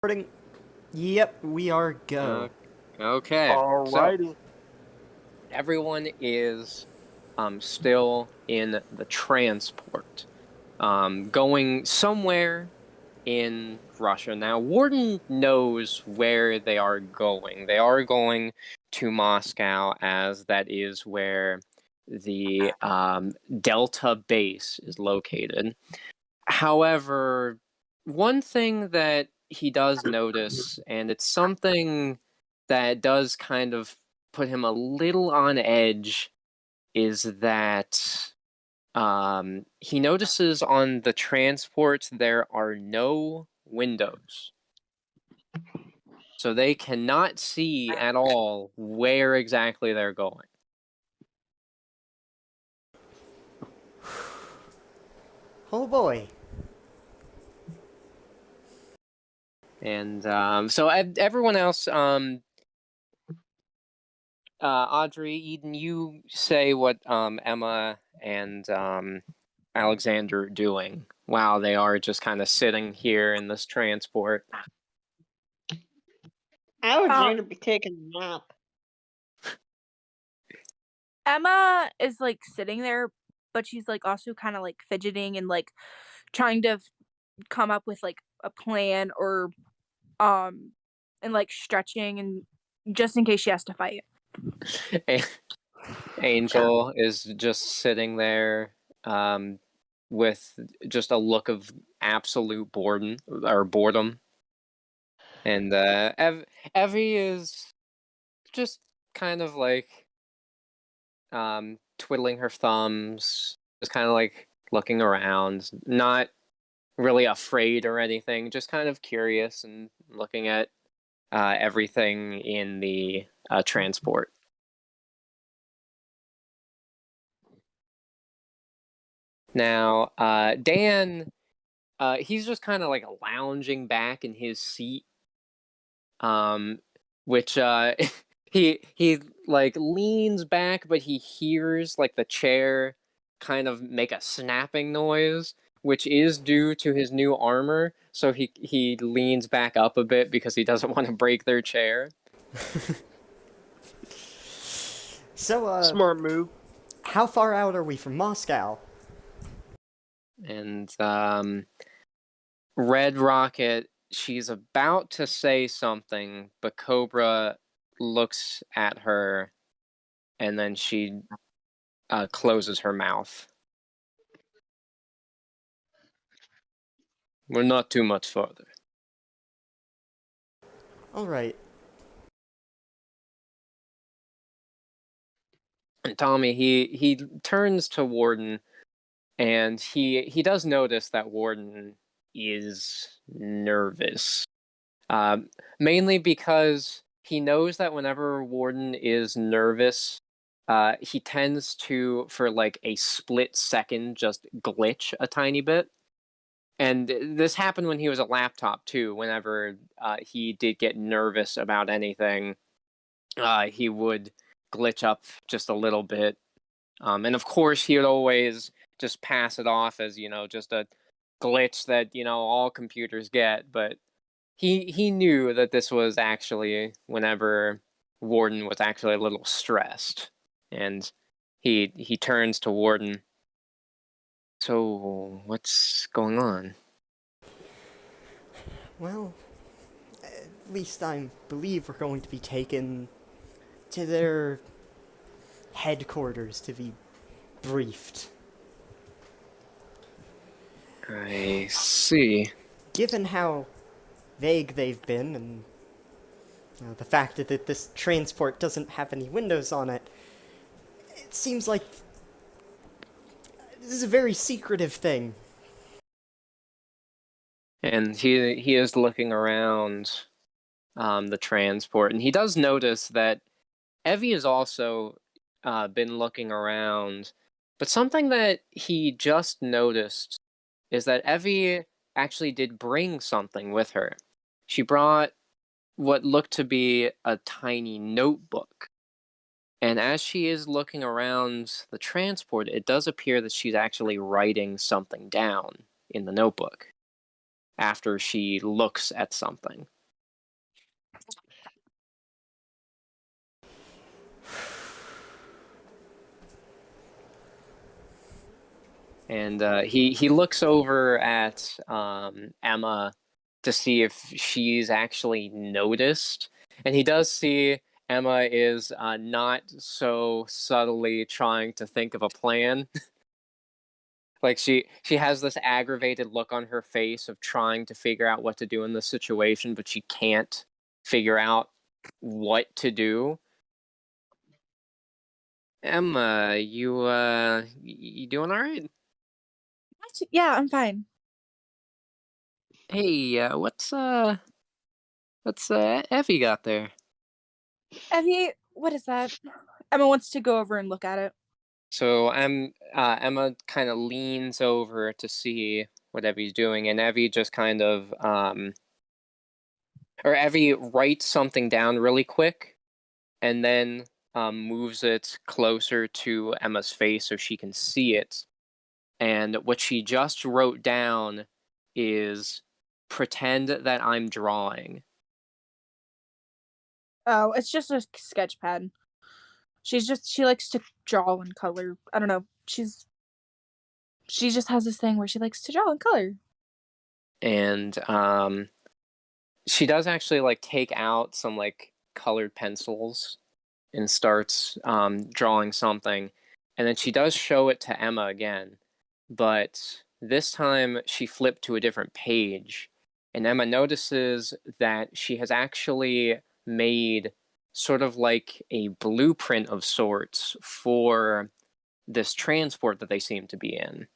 Recording. Yep, we are go. Okay, so Alrighty. everyone is still in the transport, going somewhere in Russia. Now, Warden knows where they are going. They are going to Moscow, as that is where the Delta base is located. However, one thing that he does notice, and it's something that does kind of put him a little on edge, is that he notices on the transports there are no windows. So they cannot see at all where exactly they're going. Oh boy. And so everyone else, Audrey, Eden, you say what Emma and Alexander are doing. Wow, they are just kind of sitting here in this transport. Alexander be taking a nap. Emma is like sitting there, but she's like also kind of like fidgeting and like trying to come up with like a plan or and like stretching and just in case she has to fight. Angel is just sitting there with just a look of absolute boredom. And Evie is just kind of like twiddling her thumbs, just kind of like looking around, not really afraid or anything, just kind of curious and looking at everything in the transport. Now, Dan, he's just kind of like lounging back in his seat, which he like leans back, but he hears like the chair kind of make a snapping noise, which is due to his new armor. So he leans back up a bit because he doesn't want to break their chair. So, Smart move. how far out are we from Moscow? And Red Rocket, she's about to say something, but Cobra looks at her, and then she closes her mouth. We're not too much further. Alright. And Tommy, he turns to Warden, and he does notice that Warden is nervous. Mainly because he knows that whenever Warden is nervous, he tends to, for like a split second, just glitch a tiny bit. And this happened when he was a laptop too. Whenever he did get nervous about anything, he would glitch up just a little bit. And of course, he would always just pass it off as, just a glitch that, all computers get. But he knew that this was actually whenever Warden was actually a little stressed. And he turns to Warden. So, what's going on? Well, at least I believe we're going to be taken to their headquarters to be briefed. I see. Given how vague they've been, and the fact that this transport doesn't have any windows on it, it seems like this is a very secretive thing. And he is looking around the transport, and he does notice that Evie has also been looking around, but something that he just noticed is that Evie actually did bring something with her. She brought what looked to be a tiny notebook. And as she is looking around the transport, it does appear that she's actually writing something down in the notebook. after she looks at something. And he looks over at Emma to see if she's actually noticed, and he does see Emma is not so subtly trying to think of a plan. Like she has this aggravated look on her face of trying to figure out what to do in this situation, but she can't figure out what to do. Emma, you doing all right? Yeah, I'm fine. Hey, what's Effie got there? Evie, what is that? Emma wants to go over and look at it. So Emma kind of leans over to see what Evie's doing, and Evie just kind of or Evie writes something down really quick, and then moves it closer to Emma's face so she can see it. And what she just wrote down is pretend that I'm drawing. Oh, it's just a sketch pad. She likes to draw and color. I don't know. She just has this thing where she likes to draw and color. And she does actually like take out some like colored pencils and starts drawing something. And then she does show it to Emma again, but this time she flipped to a different page, and Emma notices that she has actually made sort of like a blueprint of sorts for this transport that they seem to be in.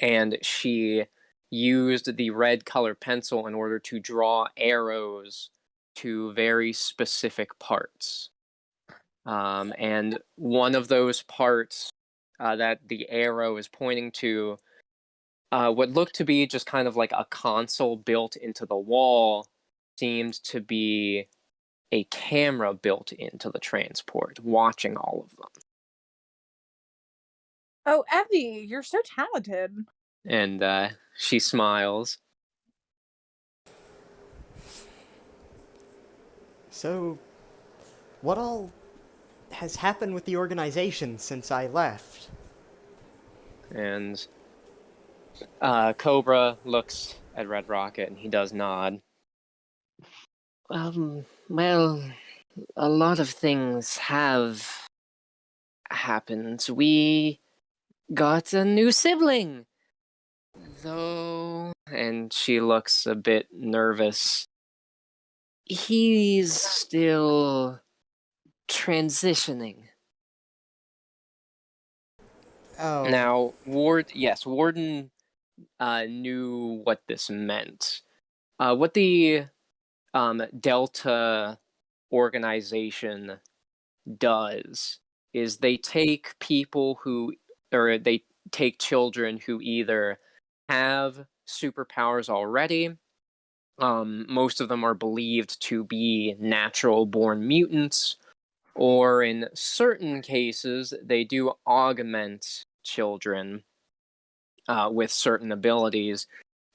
And she used the red color pencil in order to draw arrows to very specific parts. And one of those parts that the arrow is pointing to, what looked to be just kind of like a console built into the wall, seemed to be a camera built into the transport, watching all of them. Oh, Evie, you're so talented. And she smiles. So, what all has happened with the organization since I left? And Cobra looks at Red Rocket and he does nod. Well, a lot of things have happened. We got a new sibling, though, And she looks a bit nervous. he's still transitioning. Oh. Now, Warden knew what this meant. What the Delta organization does is they take they take children who either have superpowers already. Most of them are believed to be natural-born mutants, or in certain cases, they do augment children with certain abilities.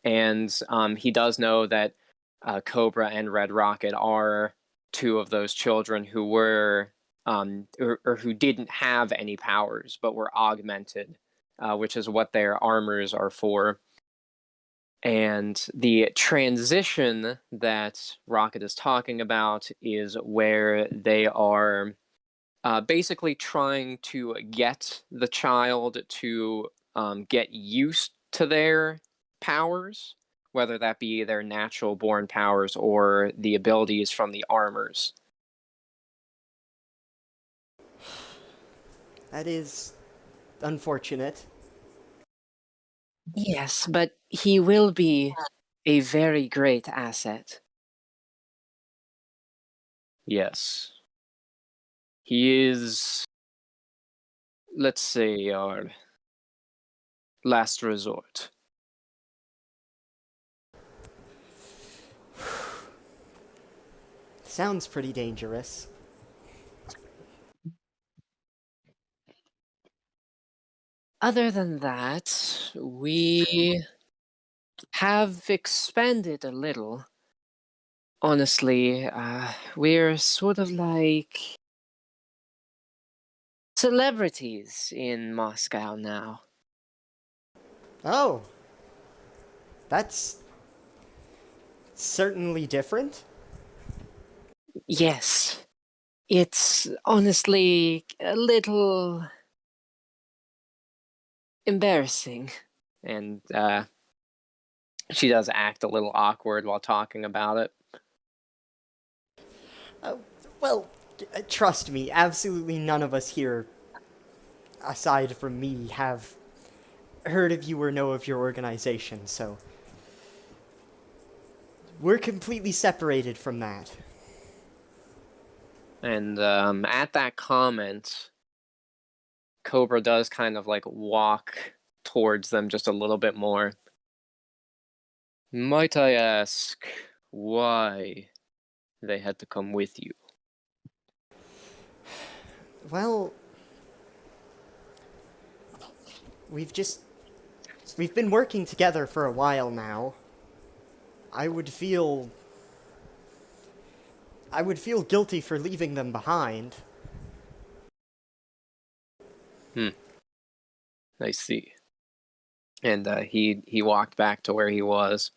And he does know that Cobra and Red Rocket are two of those children who were or who didn't have any powers but were augmented, which is what their armors are for. And the transition that Rocket is talking about is where they are basically trying to get the child to get used to their powers, whether that be their natural born powers or the abilities from the armors. That is unfortunate. Yes, but he will be a very great asset. Yes. He is, let's say, our last resort. Sounds pretty dangerous. Other than that, we have expanded a little. Honestly, we're sort of like celebrities in Moscow now. Oh, that's certainly different. Yes, it's honestly a little embarrassing. And she does act a little awkward while talking about it. Well, trust me, absolutely none of us here, aside from me, have heard of you or know of your organization, so we're completely separated from that. And at that comment, Cobra does kind of like walk towards them just a little bit more. Might I ask why they had to come with you? Well, we've been working together for a while now. I would feel guilty for leaving them behind. I see. And he walked back to where he was.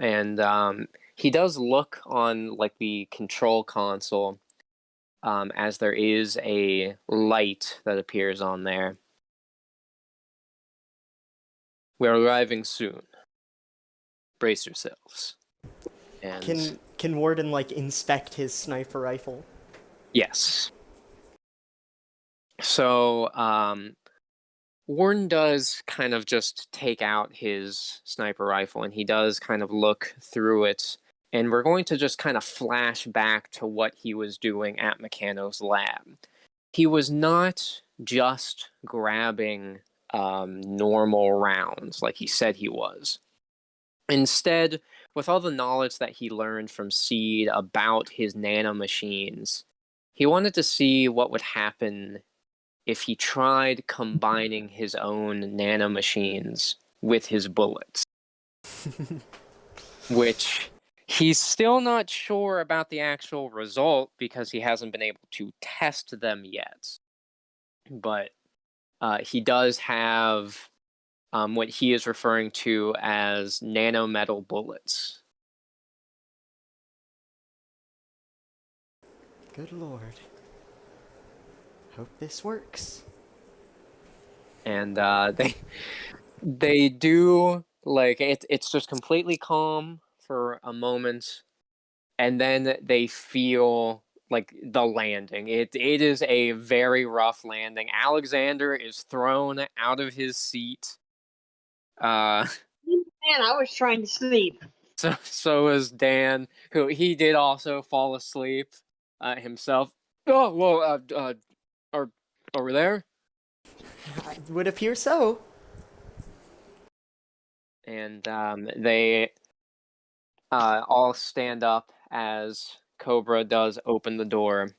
And he does look on like the control console, as there is a light that appears on there. We're arriving soon. Brace yourselves. And Can Warden like inspect his sniper rifle? yes. So Warren does kind of just take out his sniper rifle and he does kind of look through it. And we're going to just kind of flash back to what he was doing at Meccano's lab. He was not just grabbing normal rounds like he said he was. Instead, with all the knowledge that he learned from Seed about his nanomachines, he wanted to see what would happen if he tried combining his own nanomachines with his bullets. Which he's still not sure about the actual result because he hasn't been able to test them yet. But he does have what he is referring to as nanometal bullets. Good lord. Hope this works. And they do, like, it's just completely calm for a moment, and then they feel like the landing. It is a very rough landing. Alexander is thrown out of his seat. Man, I was trying to sleep. So is Dan, who he did also fall asleep himself. Oh, well, are we there? It would appear so. And they all stand up as Cobra does open the door,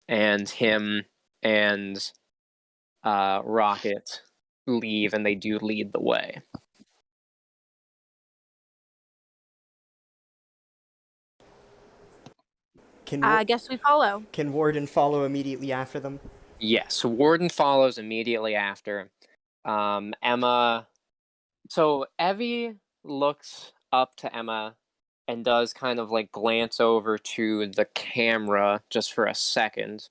and him and Rocket leave, and they do lead the way. I guess we follow. Can Warden follow immediately after them? Yes, Warden follows immediately after. Emma. So Evie looks up to Emma and does kind of like glance over to the camera just for a second,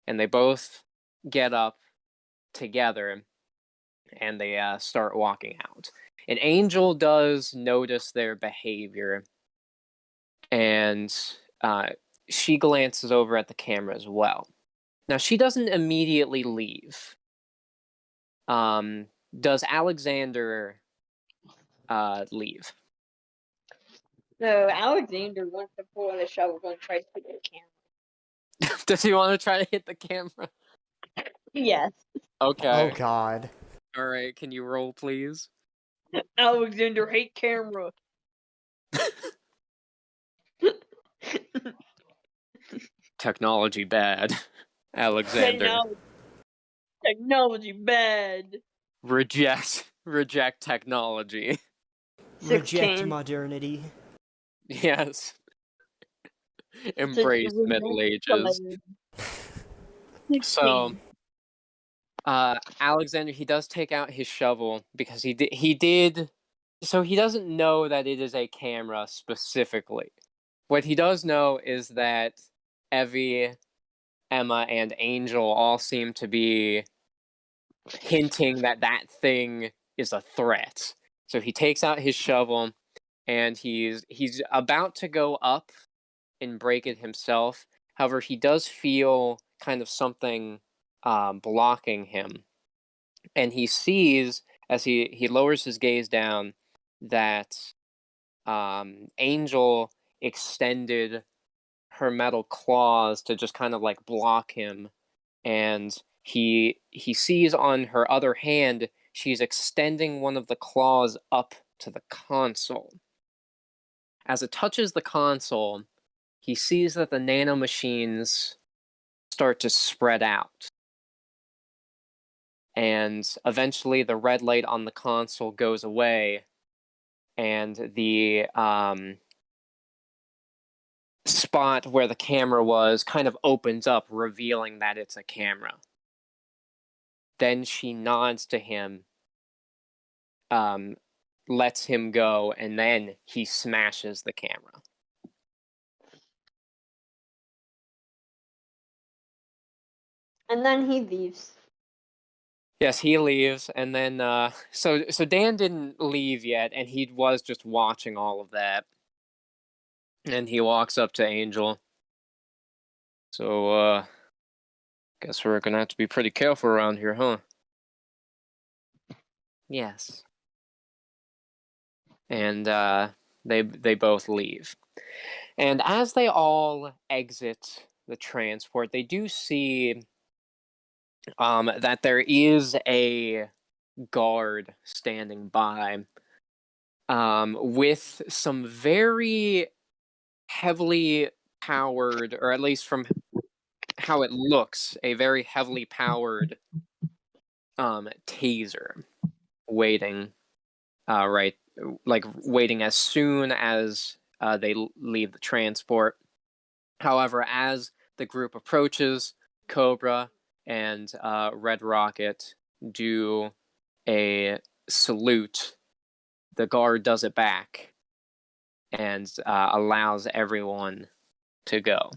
and they both get up together and they start walking out. And Angel does notice their behavior, and she glances over at the camera as well. Now, she doesn't immediately leave. Does Alexander leave? So Alexander wants to pull out a shovel and try to hit the camera. Does he want to try to hit the camera? Yes. Okay. Oh god. All right, can you roll, please? Alexander hate camera. Technology bad. Alexander. Technology bad. reject technology. Reject 16. modernity. Yes. Embrace Middle Ages. So, 16. Alexander, he does take out his shovel because he did. So he doesn't know that it is a camera specifically. What he does know is that Evie, Emma, and Angel all seem to be hinting that that thing is a threat. So he takes out his shovel and he's about to go up and break it himself. However, he does feel kind of something blocking him. And he sees, as he lowers his gaze down, that Angel extended her metal claws to just kind of like block him. And he sees on her other hand, she's extending one of the claws up to the console. As it touches the console, he sees that the nanomachines start to spread out. And eventually the red light on the console goes away, and the spot where the camera was kind of opens up, revealing that it's a camera. Then she nods to him, lets him go, and then he smashes the camera. And then he leaves. Yes, he leaves, and then so Dan didn't leave yet, and he was just watching all of that. And he walks up to Angel. So guess we're gonna have to be pretty careful around here, huh? Yes. And they both leave. And as they all exit the transport, they do see that there is a guard standing by with some very heavily powered, or at least from how it looks, a very heavily powered taser waiting right, like waiting as soon as they leave the transport. However, as the group approaches, Cobra and Red Rocket do a salute. The guard does it back and allows everyone to go.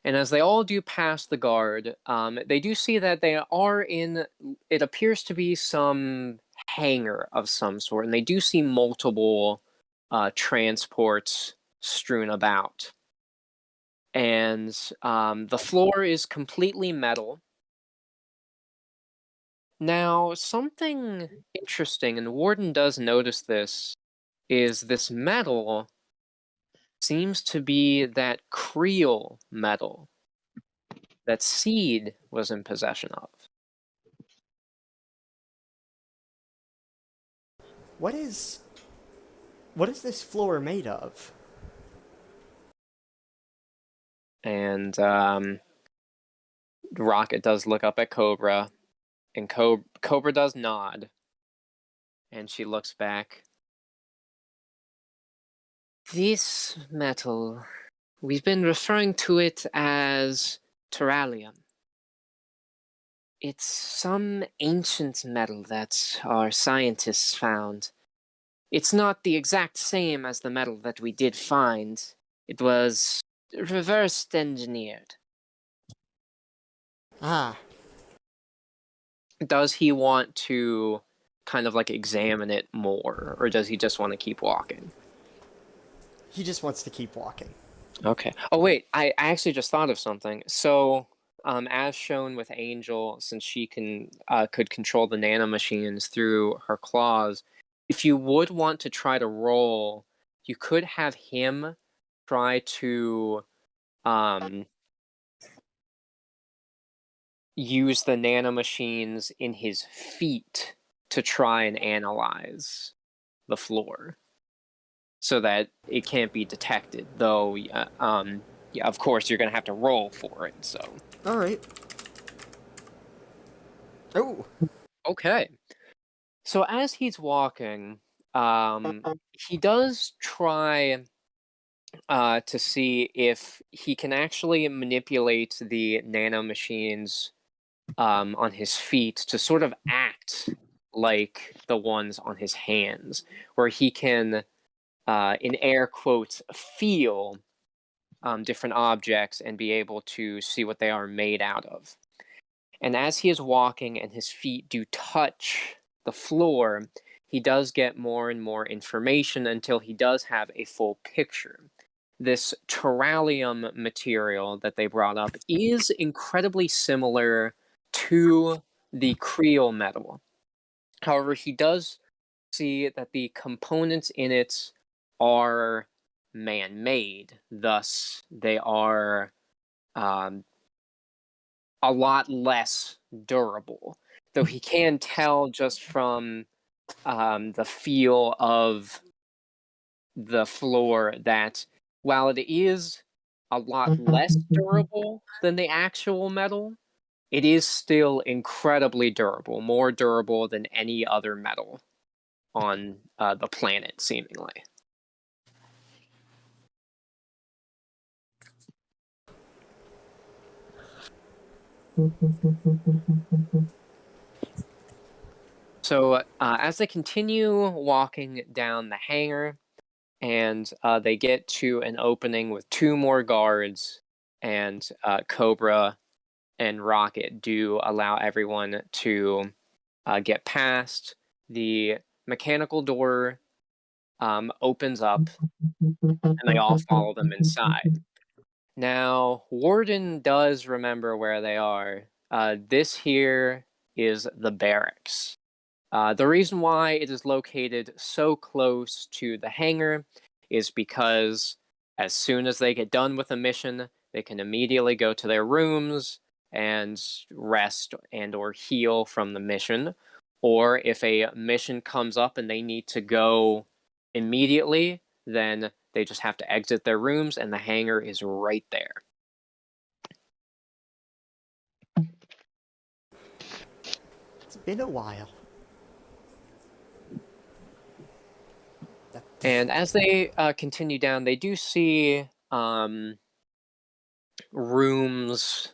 And as they all do pass the guard, they do see that they are in, it appears to be some hangar of some sort, and they do see multiple transports strewn about. And the floor is completely metal. Now, something interesting, and Warden does notice this, is this metal seems to be that Creel metal that Seed was in possession of. What is this floor made of? And Rocket does look up at Cobra, and Cobra does nod, and she looks back. This metal, we've been referring to it as terralium. It's some ancient metal that our scientists found. It's not the exact same as the metal that we did find. It was reversed engineered. Ah, Does he want to kind of like examine it more, or does he just want to keep walking? he just wants to keep walking. Okay. Oh wait, I actually just thought of something. So, as shown with Angel, since she could control the nanomachines through her claws, if you would want to try to roll, you could have him try to use the nanomachines in his feet to try and analyze the floor, so that it can't be detected. Though, yeah, of course, you're gonna have to roll for it. So. All right. Oh, Okay. So as he's walking, he does try to see if he can actually manipulate the nanomachines on his feet to sort of act like the ones on his hands, where he can, in air quotes, feel different objects and be able to see what they are made out of. And as he is walking and his feet do touch the floor, he does get more and more information until he does have a full picture. This terralium material that they brought up is incredibly similar to the Creel metal. However, he does see that the components in it are man-made, thus they are a lot less durable. Though he can tell just from the feel of the floor that while it is a lot less durable than the actual metal, it is still incredibly durable, more durable than any other metal on the planet, seemingly. So as they continue walking down the hangar, and they get to an opening with 2 more guards, and Cobra and Rocket do allow everyone to get past. The mechanical door opens up, and they all follow them inside. Now, Warden does remember where they are. This here is the barracks. The reason why it is located so close to the hangar is because as soon as they get done with a mission, they can immediately go to their rooms and rest and or heal from the mission. Or if a mission comes up and they need to go immediately, then they just have to exit their rooms and the hangar is right there. it's been a while. And as they continue down, they do see rooms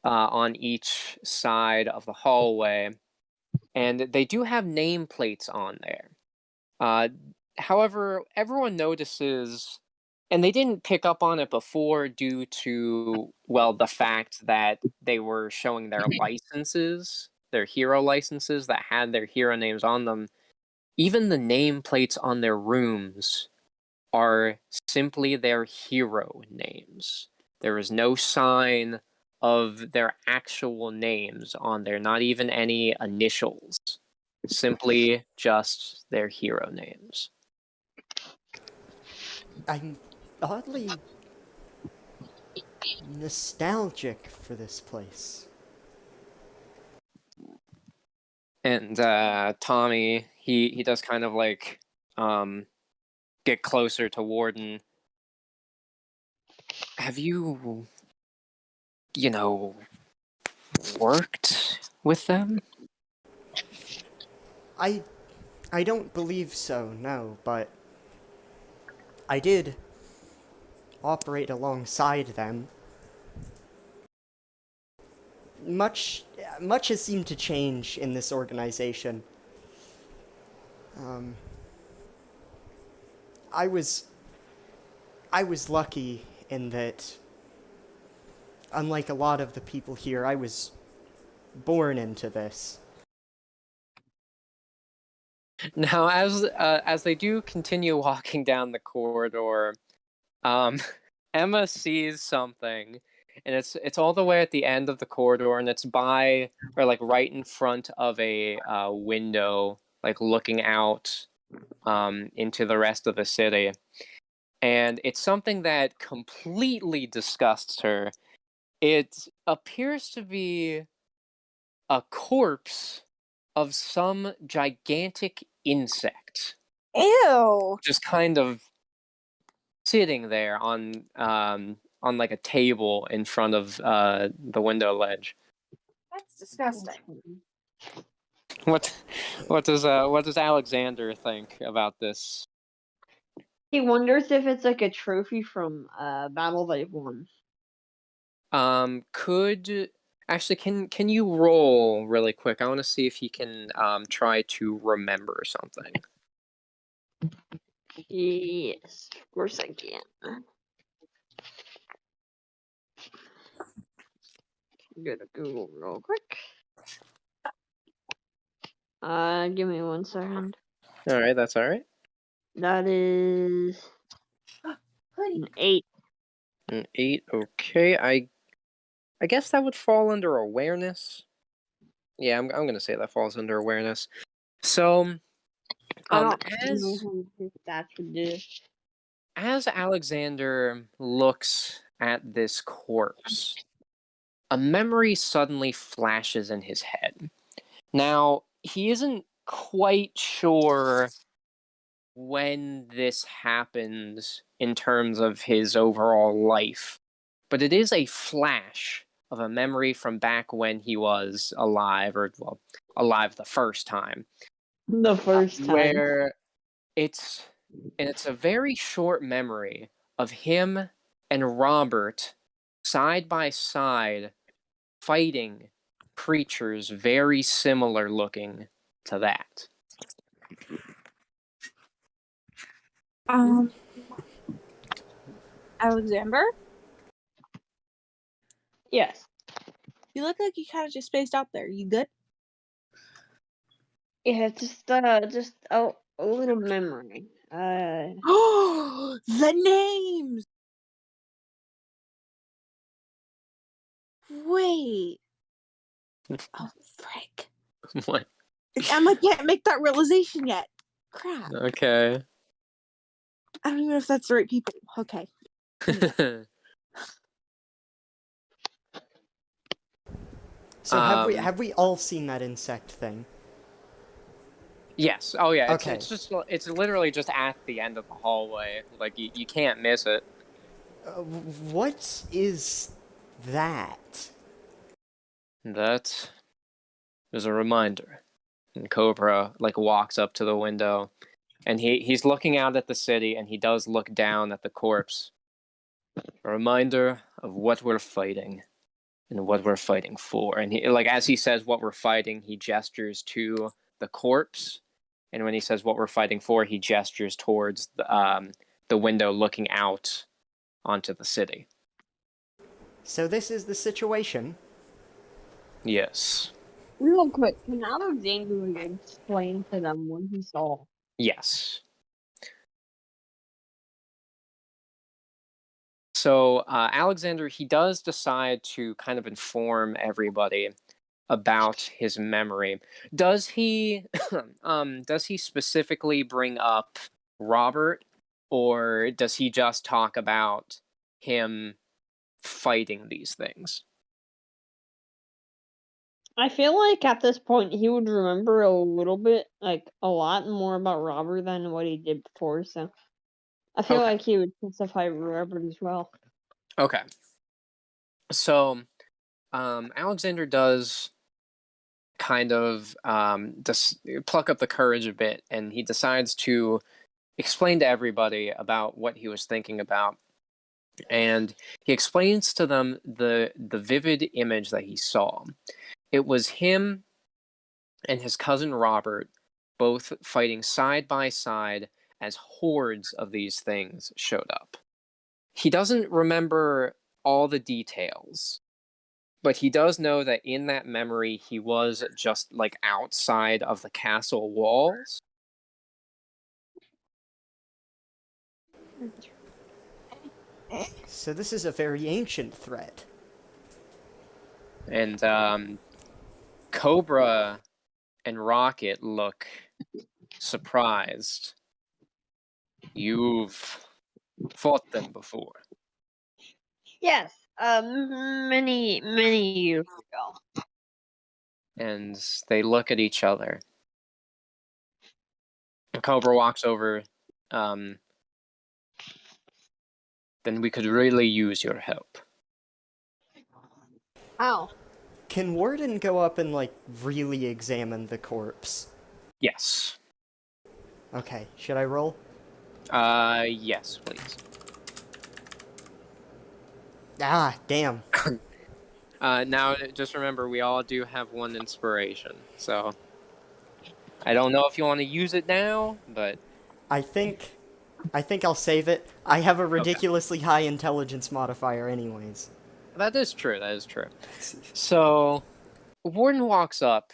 on each side of the hallway, and they do have nameplates on there. However, everyone notices, and they didn't pick up on it before due to, well, the fact that they were showing their licenses, their hero licenses that had their hero names on them. Even the nameplates on their rooms are simply their hero names. There is no sign of their actual names on there, not even any initials. Simply just their hero names. I'm oddly nostalgic for this place. And Tommy, he does kind of like get closer to Warden. Have you worked with them? I don't believe so, no, but I did operate alongside them. Much has seemed to change in this organization. I was lucky in that, unlike a lot of the people here, I was born into this. Now, as they do continue walking down the corridor, Emma sees something, and it's all the way at the end of the corridor, and it's by, or like right in front of a window, like looking out into the rest of the city. And it's something that completely disgusts her. It appears to be a corpse of some gigantic insect, Ew. just kind of sitting there on like a table in front of the window ledge. That's disgusting. What does Alexander think about this? He wonders if it's like a trophy from battle they've won. Could actually can you roll really quick? I want to see if he can try to remember something. Yes, of course I can. Go to Google real quick. Give me 1 second. All right, that's all right. That is an 8. An 8, okay. I guess that would fall under awareness. Yeah, I'm gonna say that falls under awareness. So, I don't as know if that should do. as Alexander looks at this corpse, a memory suddenly flashes in his head. Now, he isn't quite sure when this happens in terms of his overall life, but it is a flash of a memory from back when he was alive, or, well, alive the first time. The first time. Where it's a very short memory of him and Robert side by side fighting creatures very similar looking to that. Alexander, Yes. you look like you kind of just spaced out there. You good? Yeah, just a little memory. The names. Wait. Oh, frick. What? I can't make that realization yet. Crap. Okay. I don't even know if that's the right people. Okay. So have we all seen that insect thing? Yes. Oh yeah. Okay. It's literally just at the end of the hallway. Like you can't miss it. What is that? That is a reminder. And Cobra walks up to the window, and he's looking out at the city, and he does look down at the corpse. A reminder of what we're fighting, and what we're fighting for. And he, as he says what we're fighting, he gestures to the corpse, and when he says what we're fighting for, he gestures towards the window looking out onto the city. So this is the situation. Yes. Real quick, can Alexander explain to them what he saw? Yes. So Alexander, he does decide to kind of inform everybody about his memory. Does he does he specifically bring up Robert, or does he just talk about him fighting these things? I feel like at this point he would remember a little bit, a lot more about Robert than what he did before, so I feel Okay. like he would specify Robert as well. Okay. So Alexander does kind of pluck up the courage a bit, and he decides to explain to everybody about what he was thinking about. And he explains to them the vivid image that he saw. It was him and his cousin Robert both fighting side by side as hordes of these things showed up. He doesn't remember all the details, but he does know that in that memory he was just outside of the castle walls. So this is a very ancient threat. And Cobra and Rocket look surprised. You've fought them before. Yes, many years ago. And they look at each other. Cobra walks over. Then we could really use your help. How? Can Warden go up and, like, really examine the corpse? Yes. Okay, should I roll? Yes, please. Ah, damn. Now, just remember, we all do have one inspiration, so... I don't know if you want to use it now, but... I think I'll save it. I have a ridiculously high intelligence modifier anyways. That is true, So, Warden walks up,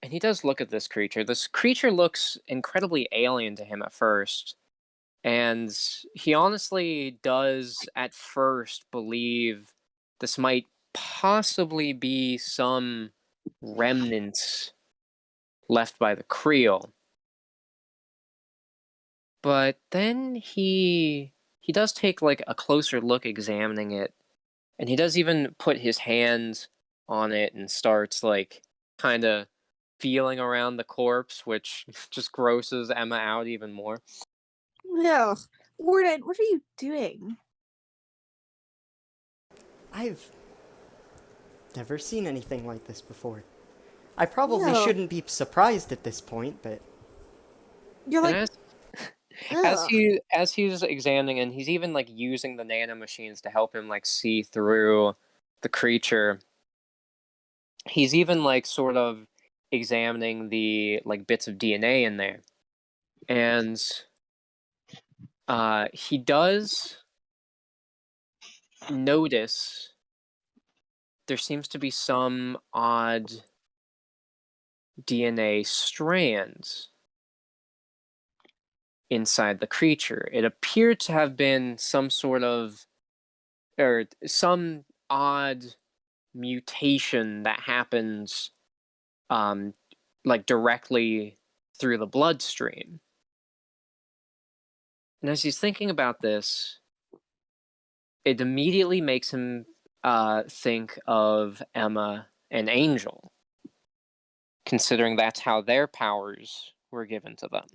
and he does look at this creature. This creature looks incredibly alien to him at first, and he honestly does, at first, believe this might possibly be some remnants left by the Creel. But then he does take, like, a closer look examining it, and he does even put his hands on it and starts, like, kind of feeling around the corpse, which just grosses Emma out even more. No, Warden, what are you doing? I've never seen anything like this before. I probably No. shouldn't be surprised at this point, but You're like, And as he's examining, and he's even, like, using the nanomachines to help him, like, see through the creature. He's even, like, sort of examining the, like, bits of DNA in there, and he does notice there seems to be some odd DNA strands inside the creature. It appeared to have been some sort of, or some odd mutation that happens, like, directly through the bloodstream. And as he's thinking about this, it immediately makes him think of Emma and Angel, considering that's how their powers were given to them.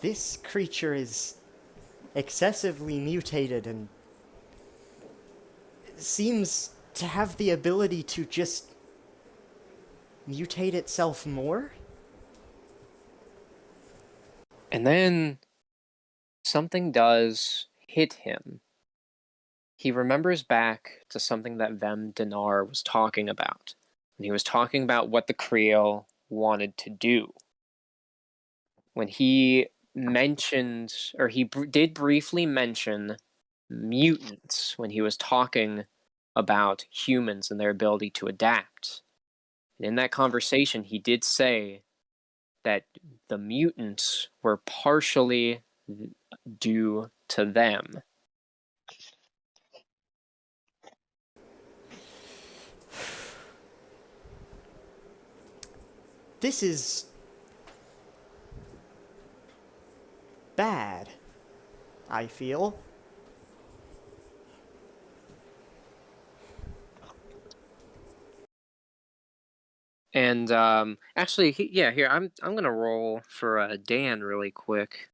this creature is excessively mutated and seems to have the ability to just mutate itself more? And then something does hit him. He remembers back to something that Vem Dinar was talking about. And he was talking about what the Creel wanted to do. When he mentioned, or he did briefly mention mutants when he was talking about humans and their ability to adapt. And in that conversation, he did say that the mutants were partially due to them. This is bad, I feel. And actually, here I'm gonna roll for Dan really quick.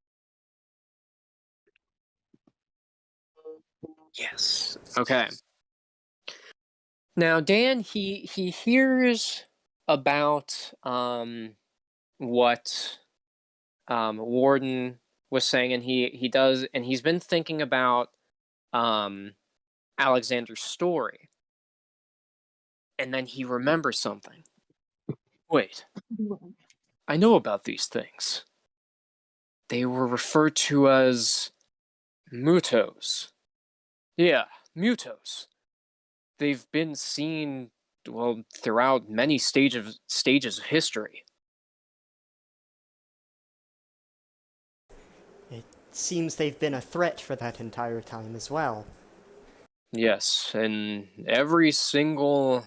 Yes. Okay. Now Dan, he hears about what Warden was saying, and he does, and he's been thinking about Alexander's story, and then he remembers something. Wait, I know about these things. They were referred to as Mutos. Yeah, Mutos. They've been seen, well, throughout many stages of history. It seems they've been a threat for that entire time as well. Yes, and every single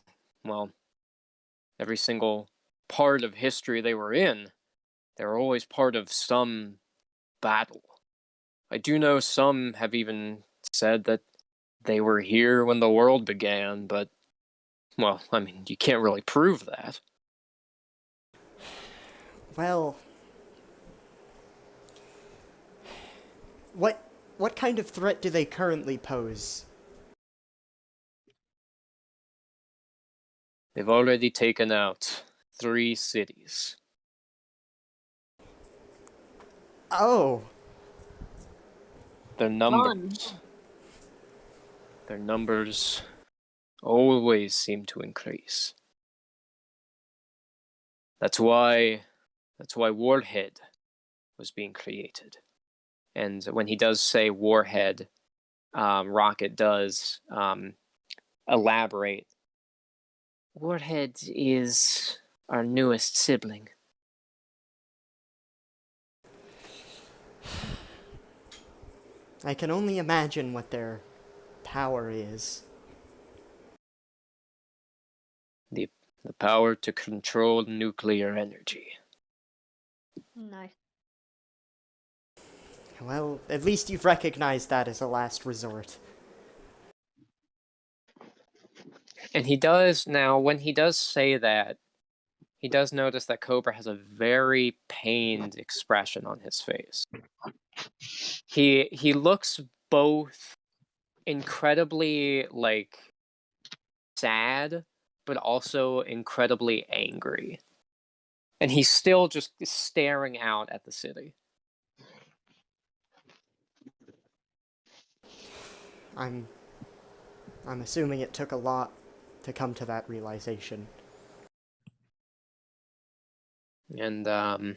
part of history they were in, they were always part of some battle. I do know some have even said that they were here when the world began, but, well, I mean, you can't really prove that. Well, what kind of threat do they currently pose? They've already taken out 3 cities. Oh, Their numbers always seem to increase. That's why Warhead was being created. And when he does say Warhead, Rocket does elaborate. Warhead is our newest sibling. I can only imagine what their power is. The power to control nuclear energy. Nice. Well, at least you've recognized that as a last resort. And he does now, when he does say that, he does notice that Cobra has a very pained expression on his face. He looks both incredibly sad, but also incredibly angry. And he's still just staring out at the city. I'm assuming it took a lot to come to that realization. And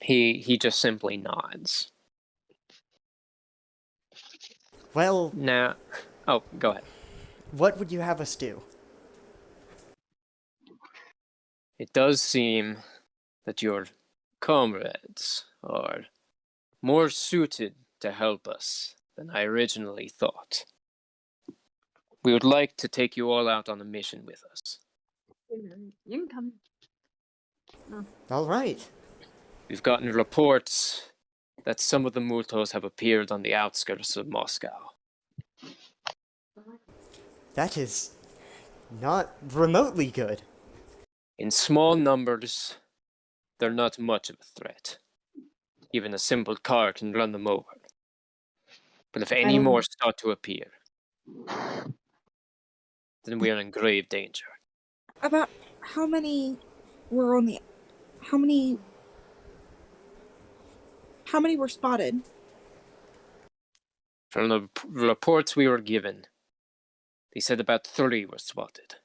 he just simply nods. Well, Now, oh, go ahead. what would you have us do? It does seem that your comrades are more suited to help us than I originally thought. We would like to take you all out on a mission with us. You can come. All right. We've gotten reports that some of the Mutants have appeared on the outskirts of Moscow. That is not remotely good. In small numbers, they're not much of a threat. Even a simple car can run them over. But if any more start to appear, then we are in grave danger. About how many were on the... How many were spotted? From the reports we were given, they said about 3 were spotted.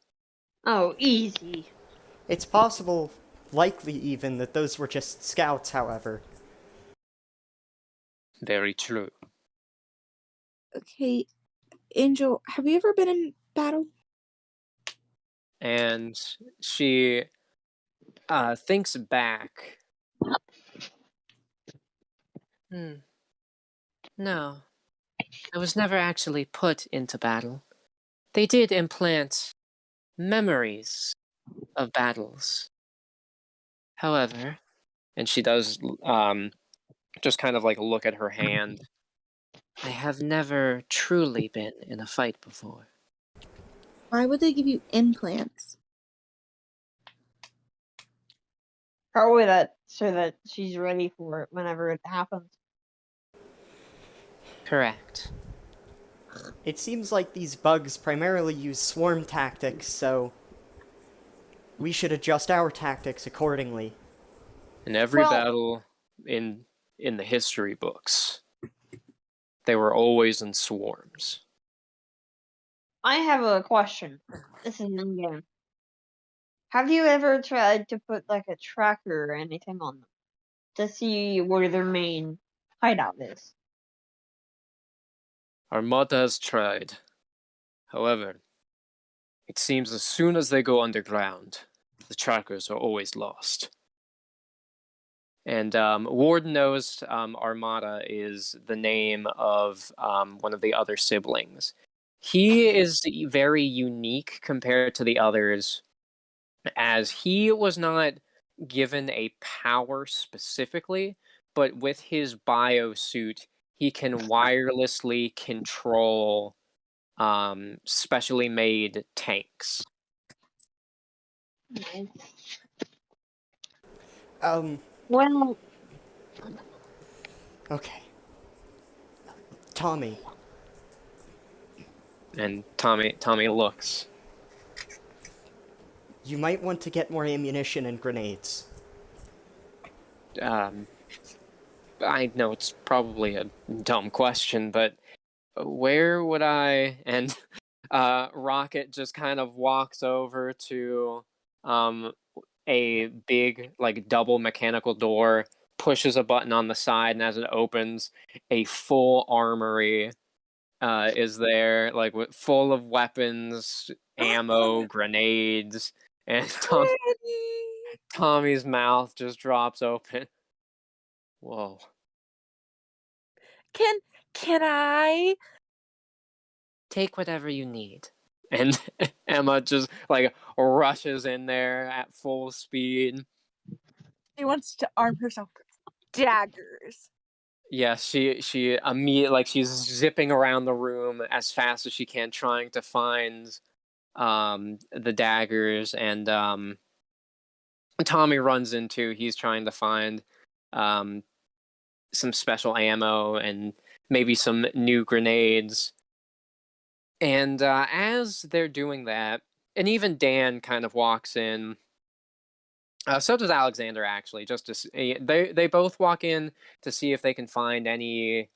Oh, easy. It's possible, likely even, that those were just scouts, however. Very true. Okay, Angel, have you ever been in battle? And she thinks back. No, I was never actually put into battle. They did implant memories of battles. However, And she does just kind of look at her hand. I have never truly been in a fight before. Why would they give you implants? Probably so that she's ready for it whenever it happens. Correct. It seems like these bugs primarily use swarm tactics, so we should adjust our tactics accordingly. In every Well- battle in the history books, they were always in swarms. I have a question. This is in game. Have you ever tried to put like a tracker or anything on them to see where their main hideout is? Armada has tried. However, it seems as soon as they go underground, the trackers are always lost. And Ward knows Armada is the name of one of the other siblings. He is very unique compared to the others, as he was not given a power specifically, but with his biosuit, he can wirelessly control specially made tanks. Nice. Well, Okay. Tommy, And Tommy looks. You might want to get more ammunition and grenades. I know it's probably a dumb question, but where would I... And Rocket just kind of walks over to a big, like, double mechanical door, pushes a button on the side, and as it opens, a full armory is there, like, full of weapons, ammo, grenades, and Tommy's mouth just drops open. Whoa. Can I? Take whatever you need. And Emma just, like, rushes in there at full speed. She wants to arm herself with daggers. Yeah, she immediately, like, she's zipping around the room as fast as she can, trying to find the daggers, and Tommy runs into. He's trying to find some special ammo and maybe some new grenades. And as they're doing that, and even Dan kind of walks in. So does Alexander, actually. Just to they both walk in to see if they can find any.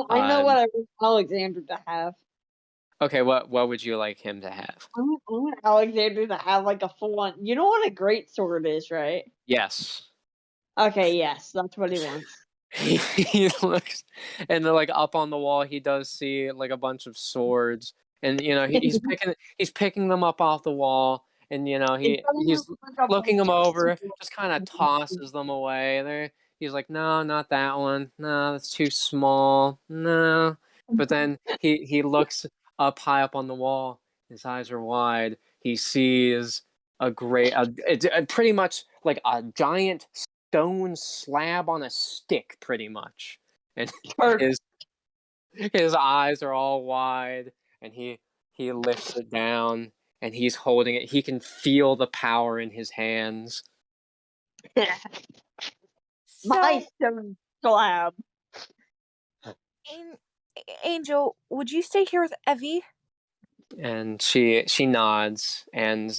I know what I want Alexander to have. Okay, what would you like him to have? I want Alexander to have like a full on. You know what a great sword is, right? Yes. Okay, yes, that's what he wants. He looks, and then, like, up on the wall, he does see, like, a bunch of swords, and he's picking them up off the wall, and he's looking them over, just kind of tosses them away. He's like, no, not that one. No, that's too small. No. But then he looks up high up on the wall. His eyes are wide. He sees pretty much like a giant stone slab on a stick, pretty much, and his his eyes are all wide, and he lifts it down, and he's holding it. He can feel the power in his hands. My stone slab. Angel, would you stay here with Evie? And she nods, and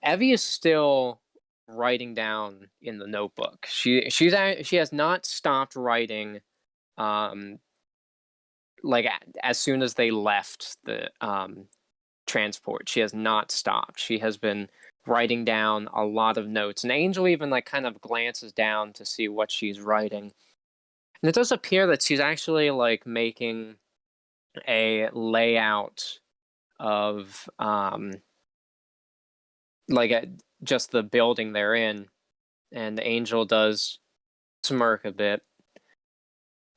Evie is still writing down in the notebook. She has not stopped writing, like, as soon as they left the transport. She has not stopped. She has been writing down a lot of notes, and Angel even, like, kind of glances down to see what she's writing. And it does appear that she's actually, like, making a layout of just the building they're in. And Angel does smirk a bit.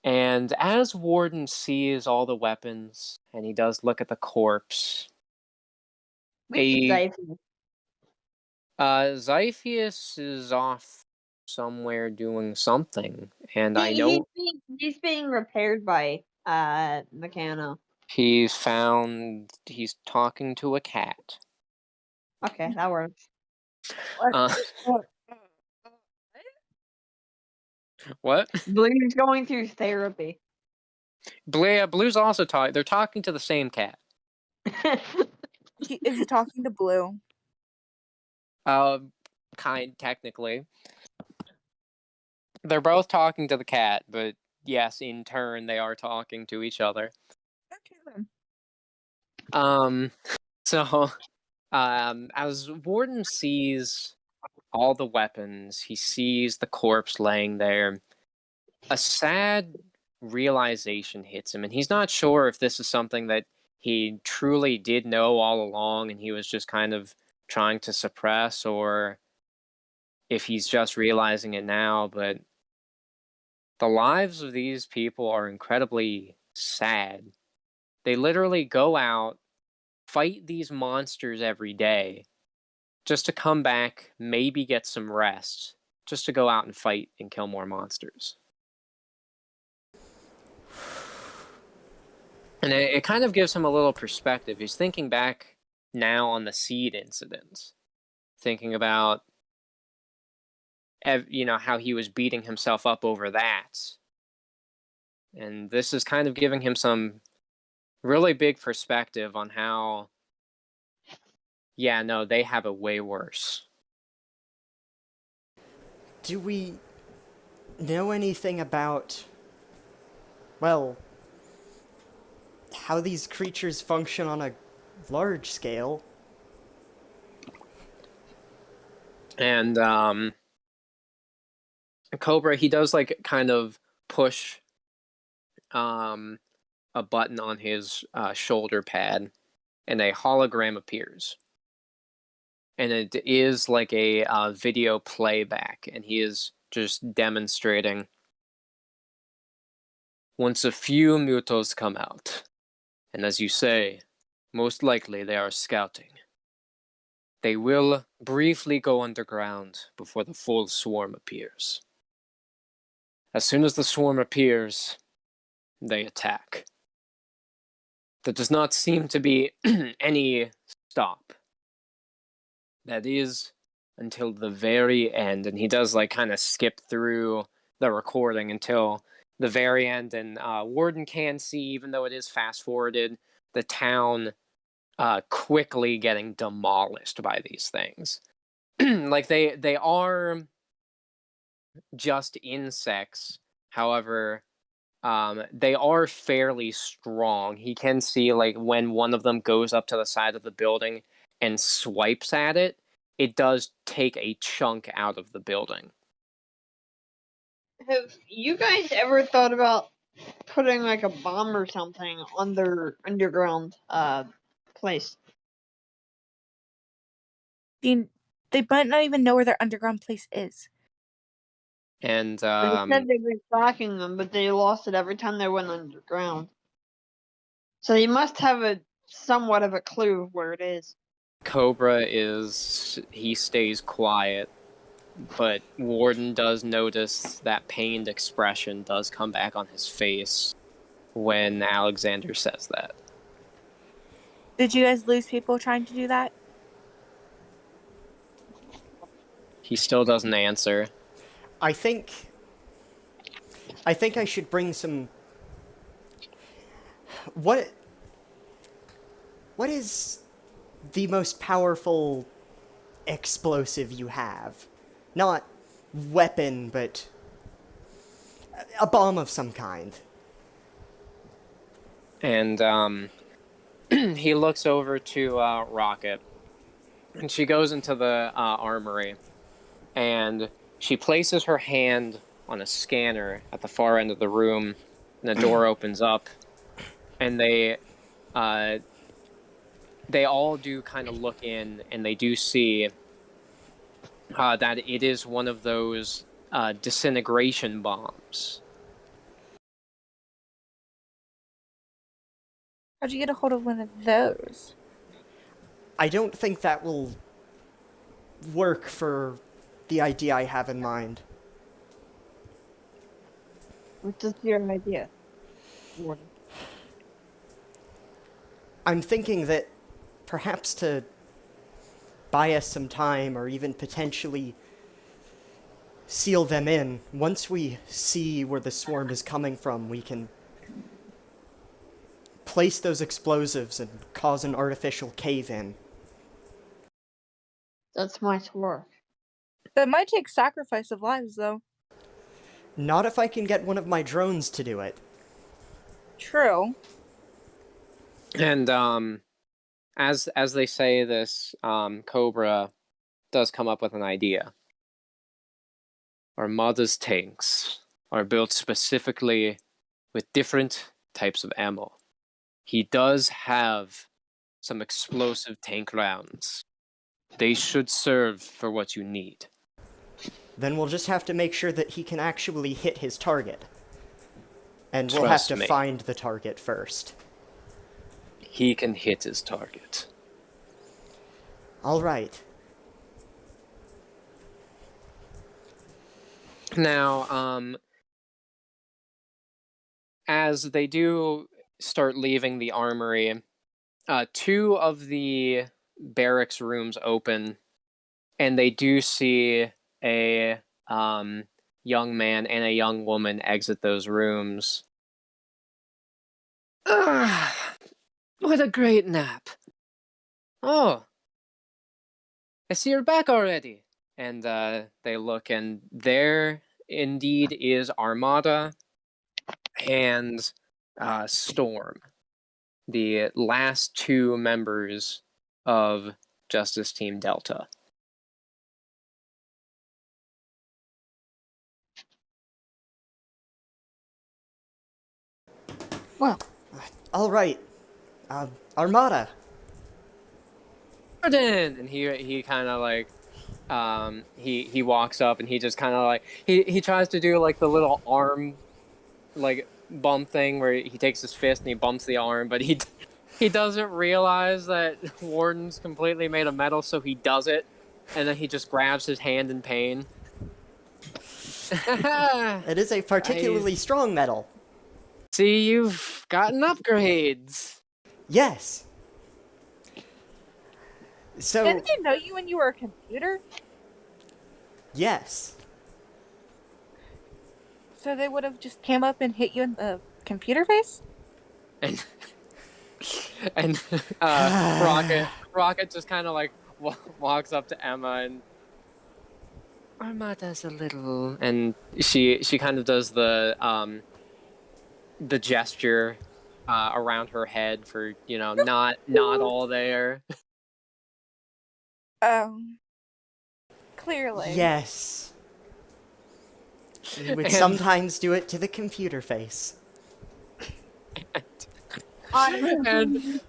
And as Warden sees all the weapons, and he does look at the corpse, Xiphius is off somewhere doing something, and I know he's being repaired by Meccano. he's talking to a cat. Okay, that works. What? Blue's going through therapy. Blue's also talking. They're talking to the same cat. Is he talking to Blue? Technically. They're both talking to the cat, but yes, in turn, they are talking to each other. Okay then. So, as Warden sees all the weapons, he sees the corpse laying there, a sad realization hits him, and he's not sure if this is something that he truly did know all along and he was just kind of trying to suppress, or if he's just realizing it now. But the lives of these people are incredibly sad. They literally go out, fight these monsters every day, just to come back, maybe get some rest, just to go out and fight and kill more monsters. And it kind of gives him a little perspective. He's thinking back now on the seed incident, thinking about, how he was beating himself up over that. And this is kind of giving him some really big perspective on how Yeah, no, they have it way worse. Do we know anything about, well, how these creatures function on a large scale? And Cobra, he does like kind of push a button on his shoulder pad, and a hologram appears. And it is like a video playback, and he is just demonstrating. Once a few mutos come out, and as you say, most likely they are scouting. They will briefly go underground before the full swarm appears. As soon as the swarm appears, they attack. There does not seem to be any stop. That is until the very end, and he does like kind of skip through the recording until the very end, and Warden can see, even though it is fast forwarded, the town quickly getting demolished by these things. Like they are just insects, however, they are fairly strong. He can see like when one of them goes up to the side of the building and swipes at it, it does take a chunk out of the building. Have you guys ever thought about putting like a bomb or something on their underground place? They might not even know where their underground place is. And They said they've been stalking them, but they lost it every time they went underground. So they must have a somewhat of a clue of where it is. Cobra he stays quiet, but Warden does notice that pained expression does come back on his face when Alexander says that. Did you guys lose people trying to do that? He still doesn't answer. I think I should bring some... What is the most powerful explosive you have? Not weapon, but a bomb of some kind. And he looks over to Rocket, and she goes into the armory, and she places her hand on a scanner at the far end of the room, and the door opens up, and they all do kind of look in, and they do see that it is one of those disintegration bombs. How'd you get a hold of one of those? I don't think that will work for the idea I have in mind. Which is your idea, Warden? I'm thinking that perhaps to buy us some time, or even potentially seal them in, once we see where the swarm is coming from, we can place those explosives and cause an artificial cave-in. That's my work. That might take sacrifice of lives, though. Not if I can get one of my drones to do it. True. And as they say this, Cobra does come up with an idea. Armada's tanks are built specifically with different types of ammo. He does have some explosive tank rounds. They should serve for what you need. Then we'll just have to make sure that he can actually hit his target. And we'll Trust have to me. find the target first. He can hit his target. All right. Now, as they do start leaving the armory, two of the barracks rooms open, and they do see a young man and a young woman exit those rooms. Ah, what a great nap. Oh, I see you're back already. And they look, and there indeed is Armada and Storm, the last two members of Justice Team Delta. Well, All right, Armada. Jordan! And he kind of like he walks up and he just kind of like he tries to do like the little arm like bump thing where he takes his fist and he bumps the arm, but he doesn't realize that Warden's completely made of metal, so he does it, and then he just grabs his hand in pain. It is a particularly strong metal. See, you've gotten upgrades. Yes. So, Didn't they know you when you were a computer? yes. So they would have just came up and hit you in the computer face? And and Rocket just kind of like walks up to Emma, and Armada's a little, and she kind of does the gesture around her head for, you know, not all there. Clearly. Yes. We would And- sometimes do it to the computer face. And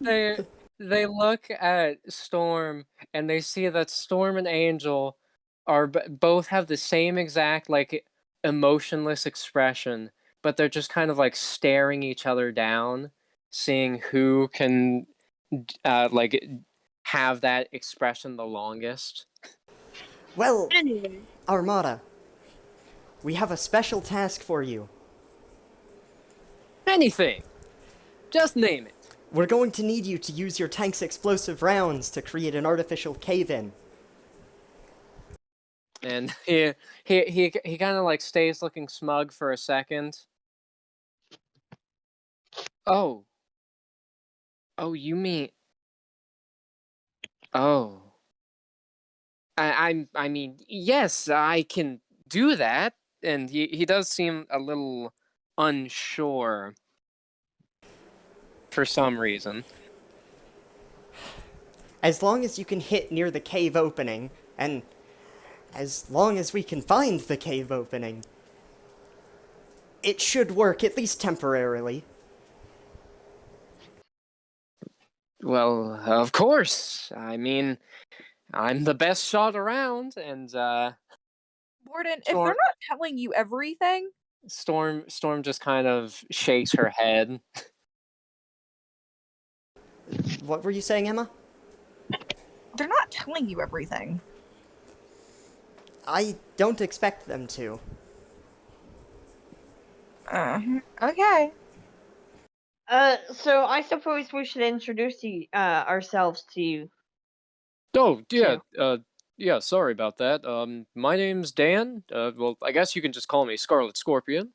they look at Storm and they see that Storm and Angel are both have the same exact like emotionless expression, but they're just kind of like staring each other down, seeing who can like have that expression the longest. Well, anyway. Armada, we have a special task for you. Anything, just name it. We're going to need you to use your tank's explosive rounds to create an artificial cave-in. And he kind of like stays looking smug for a second. Oh, you mean? Oh, I mean, yes, I can do that. And he does seem a little unsure for some reason. As long as you can hit near the cave opening, and as long as we can find the cave opening, it should work, at least temporarily. Well, of course. I mean, I'm the best shot around, and Warden, if Sure. they're not telling you everything, Storm just kind of shakes her head. What were you saying, Emma? they're not telling you everything. I don't expect them to. Okay. So I suppose we should introduce ourselves to you. Oh, yeah, yeah, sorry about that. My name's Dan. Well, I guess you can just call me Scarlet Scorpion.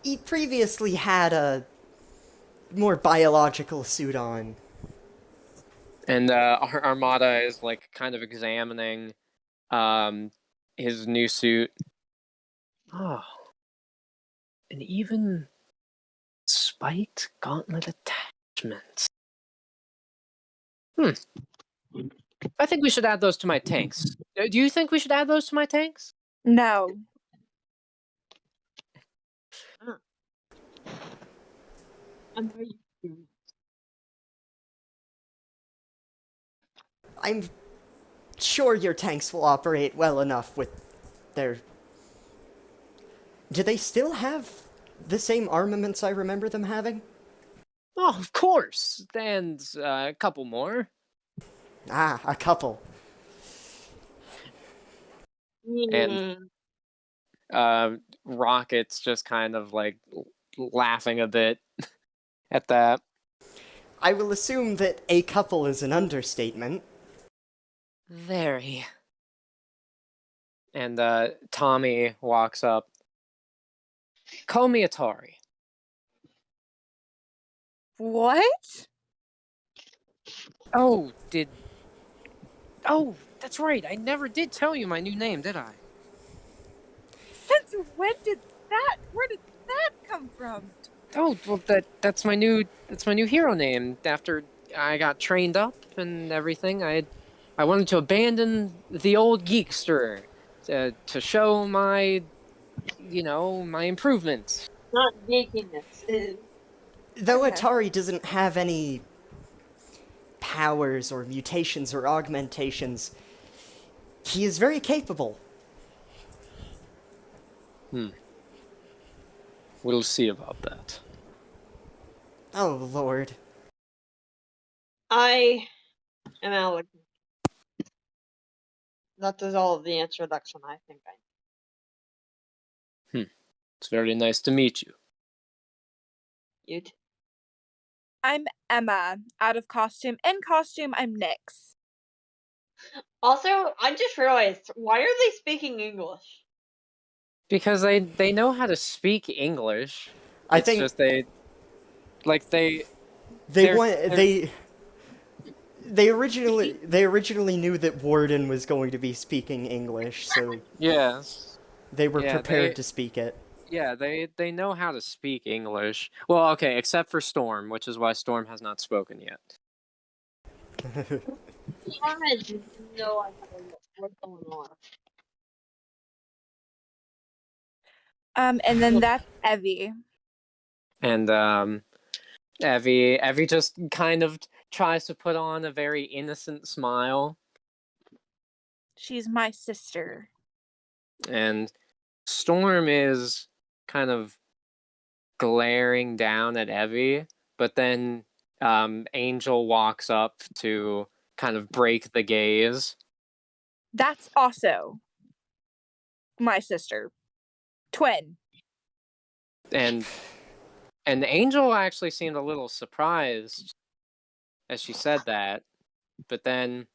He previously had a more biological suit on. And Armada is like kind of examining his new suit. Oh, and even spiked gauntlet attachments. I think we should add those to my tanks. Do you think we should add those to my tanks? No. I'm sure your tanks will operate well enough with their... Do they still have the same armaments I remember them having? Oh, of course. And a couple more. Ah, a couple. And Rocket's just kind of like laughing a bit at that. I will assume that a couple is an understatement. Very. And Tommy walks up. Call me Atari. What? Oh, Oh, that's right. I never did tell you my new name, did I? Since when did that? Where did that come from? Oh, well, that's my new hero name. After I got trained up and everything, I wanted to abandon the old geekster to show my my improvements. Not geekiness. Though Okay. Atari doesn't have any powers or mutations or augmentations, he is very capable. We'll see about that. Oh, Lord. I am Alex. That is all of the introduction I think I It's very nice to meet you. need. I'm Emma. Out of costume. In costume, I'm Nyx. Also, I just realized, why are they speaking English? Because they know how to speak English. I It's think just they they they're- want they're- they originally knew that Warden was going to be speaking English, so yes. they were Yeah, prepared to speak it. Yeah, they know how to speak English. Well, okay, except for Storm, which is why Storm has not spoken yet. I had no idea what's going on. And then that's Evie. And Evie just kind of tries to put on a very innocent smile, She's my sister. and Storm is kind of glaring down at Evie, but then Angel walks up to kind of break the gaze. That's also my sister. Twin. And Angel actually seemed a little surprised as she said that, but then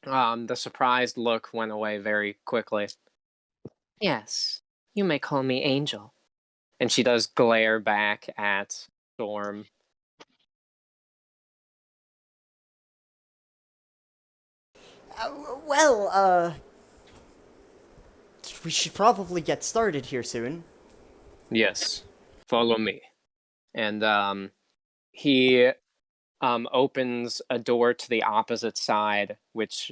the surprised look went away very quickly. Yes, you may call me Angel. And she does glare back at Storm. Well, we should probably get started here soon. Yes, follow me. And he opens a door to the opposite side, which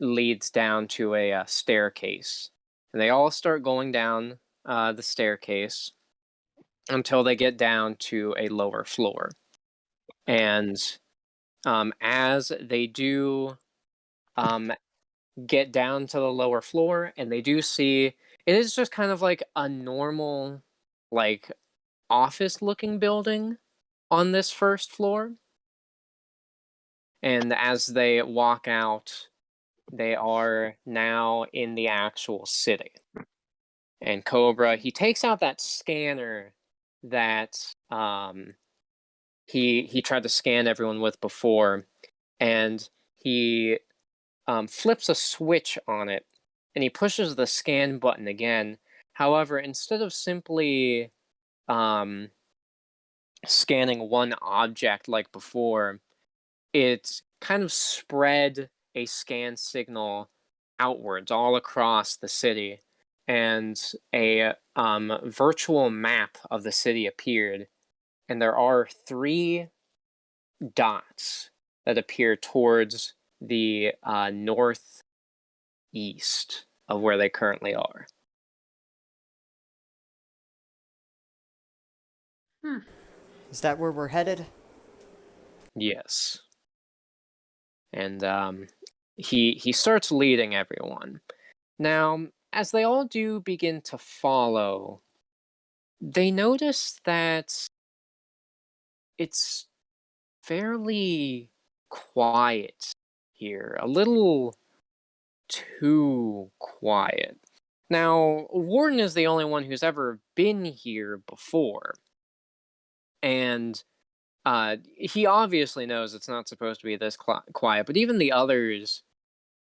leads down to a staircase. And they all start going down the staircase until they get down to a lower floor. And as they do get down to the lower floor, and they do see it is just kind of like a normal, like, office looking building on this first floor. And as they walk out, they are now in the actual city. And Cobra, he takes out that scanner that he tried to scan everyone with before, and he flips a switch on it, and he pushes the scan button again. However, instead of simply scanning one object like before, it kind of spread a scan signal outwards all across the city, and a virtual map of the city appeared, and there are 3 dots that appear towards the northeast of where they currently are. Is that where we're headed? Yes. And he starts leading everyone. Now, as they all do begin to follow, they notice that it's fairly quiet here, a little too quiet. Now, Warden is the only one who's ever been here before, and he obviously knows it's not supposed to be this quiet, but even the others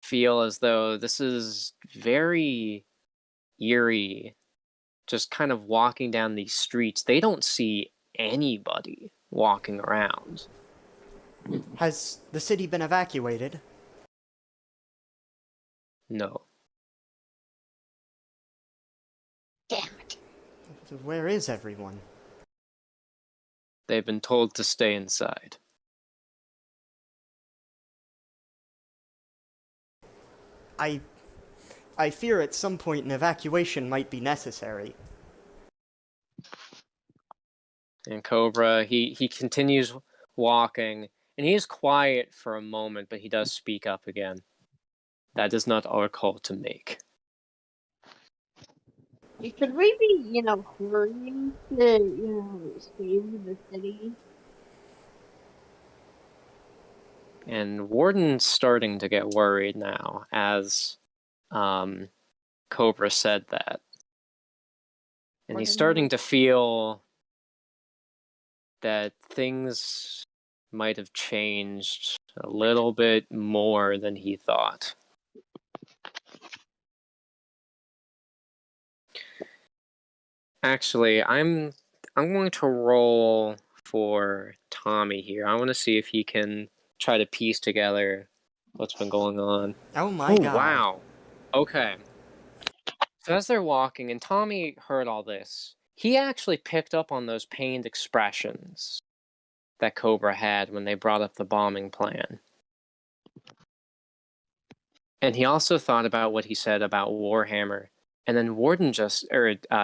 feel as though this is very eerie, just kind of walking down these streets. They don't see anybody walking around. Has the city been evacuated? No. Damn it. Where is everyone? They've been told to stay inside. I fear at some point an evacuation might be necessary. And Cobra, he continues walking, and he is quiet for a moment, but he does speak up again. That is not our call to make. Should we be, hurrying to, save the city? And Warden's starting to get worried now as Cobra said that. And he's starting to feel that things might have changed a little bit more than he thought. Actually, I'm going to roll for Tommy here. I want to see if he can try to piece together what's been going on. Oh my god. Wow. Okay. So as they're walking, and Tommy heard all this, he actually picked up on those pained expressions that Cobra had when they brought up the bombing plan. And he also thought about what he said about Warhammer, and then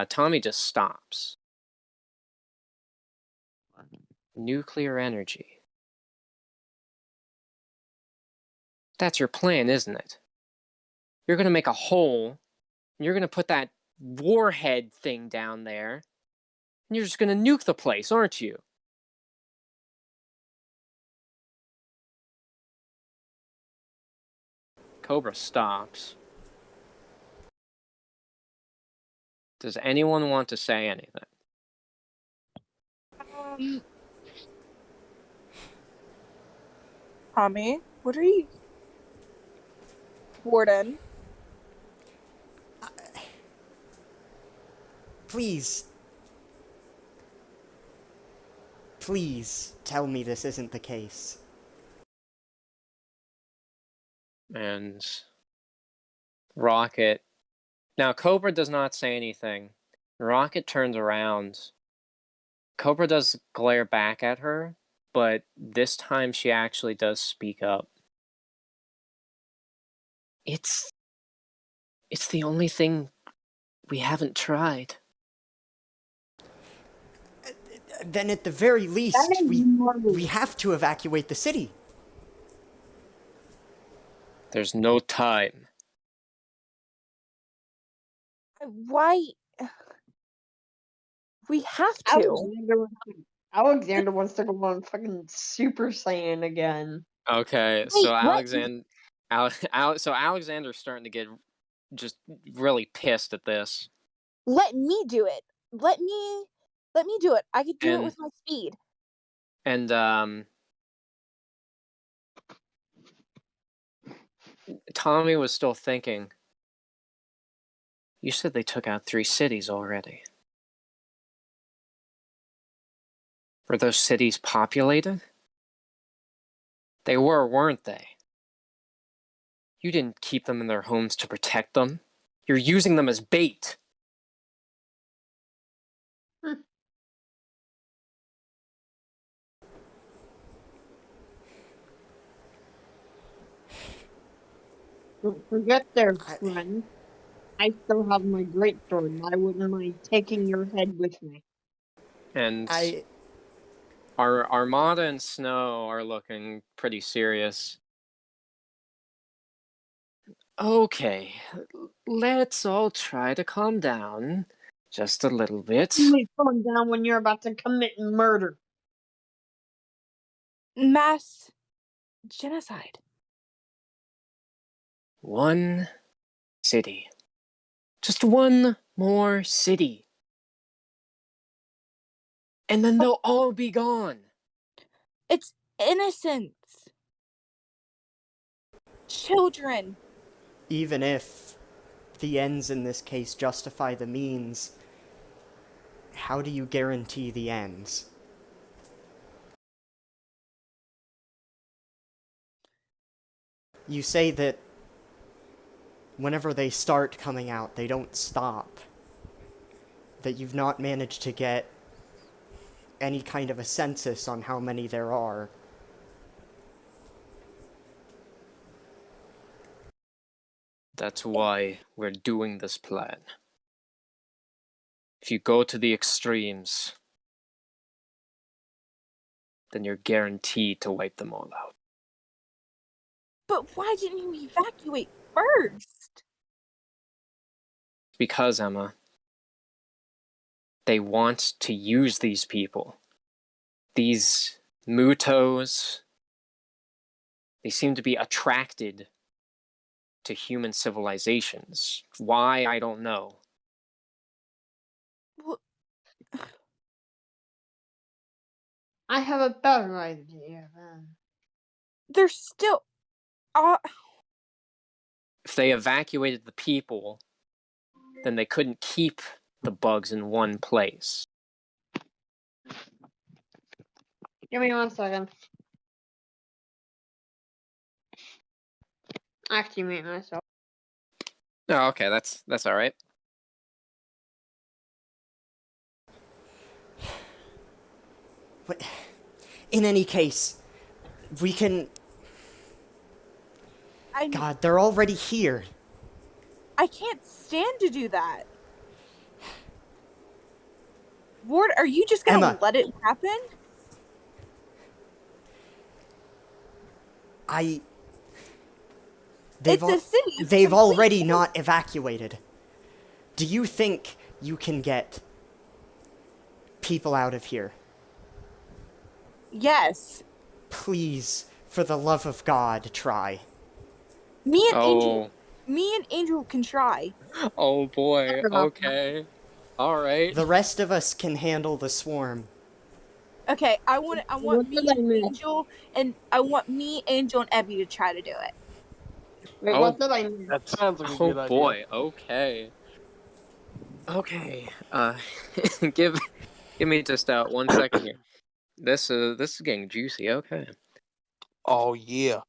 Tommy just stops. Nuclear energy. That's your plan, isn't it? You're going to make a hole, and you're going to put that warhead thing down there, and you're just going to nuke the place, aren't you? Cobra stops. Does anyone want to say anything? Tommy, what are you... Warden? Please. Please tell me this isn't the case. And Rocket... Now, Cobra does not say anything. Rocket turns around. Cobra does glare back at her, but this time she actually does speak up. It's the only thing we haven't tried. Then at the very least, That is we have to evacuate the city. There's no time. Why? We have to. Alexander wants to go on fucking Super Saiyan again. Okay, so Wait, Alexander's starting to get just really pissed at this. Let me do it. Let me do it. I could do it And- with my speed. And Tommy was still thinking, you said they took out 3 cities already. Were those cities populated? They were, weren't they? You didn't keep them in their homes to protect them. You're using them as bait. Don't forget there, friend. I still have my greatsword, and I wouldn't mind taking your head with me. And our Armada and Snow are looking pretty serious. Okay, let's all try to calm down just a little bit. Only calm down when you're about to commit murder. Mass genocide. One city. Just one more city. And then they'll all be gone. It's innocence. Children. Even if the ends in this case justify the means, how do you guarantee the ends? You say that whenever they start coming out, they don't stop. That you've not managed to get any kind of a census on how many there are. That's why we're doing this plan. If you go to the extremes, then you're guaranteed to wipe them all out. But why didn't you evacuate first? Because, Emma, they want to use these people. These Mutos, they seem to be attracted to human civilizations. Why, I don't know. Well, I have a better idea then. they're still. If they evacuated the people, then they couldn't keep the bugs in one place. Give me 1 second. Activate myself. Oh, okay, that's all right. But in any case, we can... God, they're already here. I can't stand to do that. Ward, are you just gonna Emma. let it happen? It's a city. It's They've complete already chaos. not evacuated. Do you think you can get people out of here? Yes. Please, for the love of God, try. Me and Angel can try. Oh boy, okay. Alright. The rest of us can handle the swarm. Okay, I want What me did I and miss? Angel and Angel and Ebby to try to do it. Wait, Oh. what did I miss? That sounds like a Oh good idea. boy, okay. Okay, give me just 1 second here. This is getting juicy, okay. Oh yeah.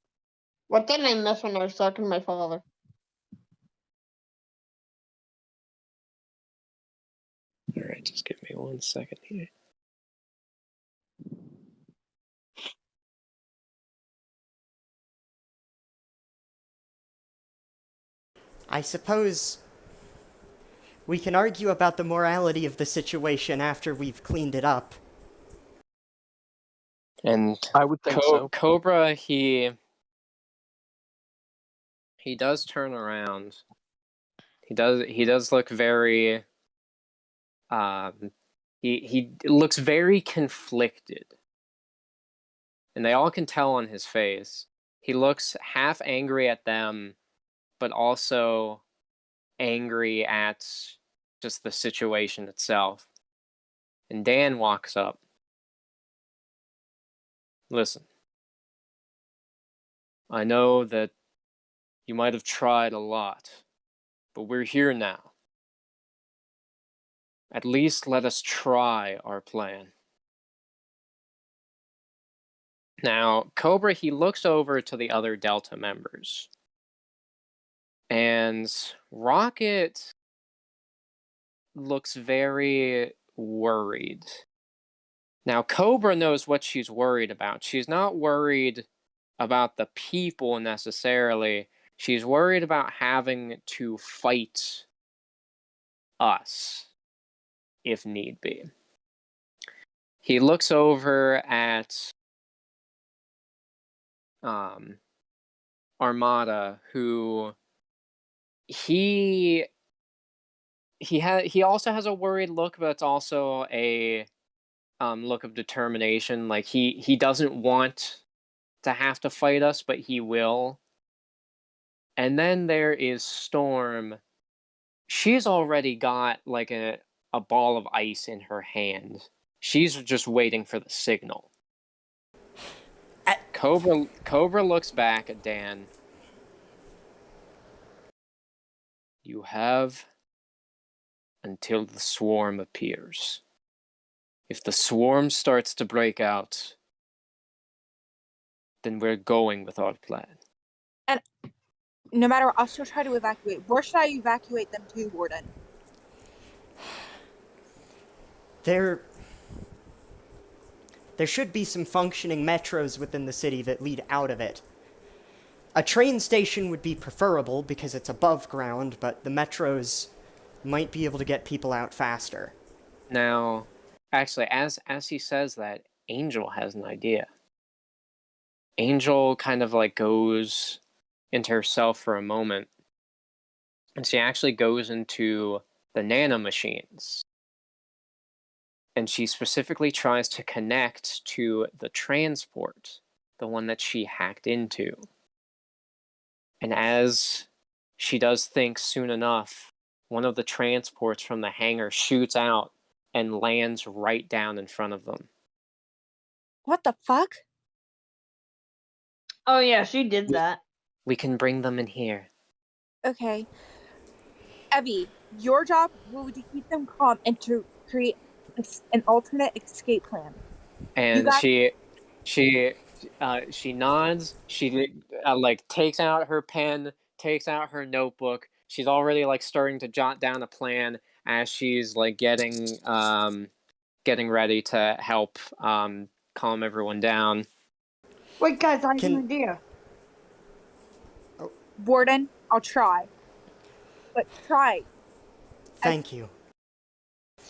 What did I miss when I was talking to my father? Alright, just give me 1 second here. I suppose we can argue about the morality of the situation after we've cleaned it up. And I would think so. Cobra, he does turn around. He does look very he looks very conflicted. And they all can tell on his face. He looks half angry at them, but also angry at just the situation itself. And Dan walks up. Listen, I know that you might have tried a lot, but we're here now. At least let us try our plan. Now, Cobra, he looks over to the other Delta members. And Rocket looks very worried. Now, Cobra knows what she's worried about. She's not worried about the people necessarily. She's worried about having to fight us, if need be. He looks over at Armada, who he also has a worried look, but it's also a look of determination. Like he doesn't want to have to fight us, but he will. And then there is Storm. She's already got like a ball of ice in her hand. She's just waiting for the signal. Cobra looks back at Dan. You have until the swarm appears. If the swarm starts to break out, then we're going with our plan. And no matter what, I'll still try to evacuate. Where should I evacuate them to, Warden? There should be some functioning metros within the city that lead out of it. A train station would be preferable because it's above ground, but the metros might be able to get people out faster. Now, actually, as he says that, Angel has an idea. Angel kind of like goes into herself for a moment, and she actually goes into the nanomachines. And she specifically tries to connect to the transport, the one that she hacked into. And as she does think soon enough, one of the transports from the hangar shoots out and lands right down in front of them. What the fuck? Oh yeah, she did that. We can bring them in here. Okay. Evie, your job will be to keep them calm and to create an alternate escape plan. And she nods. She like takes out her pen, takes out her notebook. She's already like starting to jot down a plan as she's like getting ready to help calm everyone down. Wait, guys, I have Can- an idea. Warden, I'll try. But try. Thank you.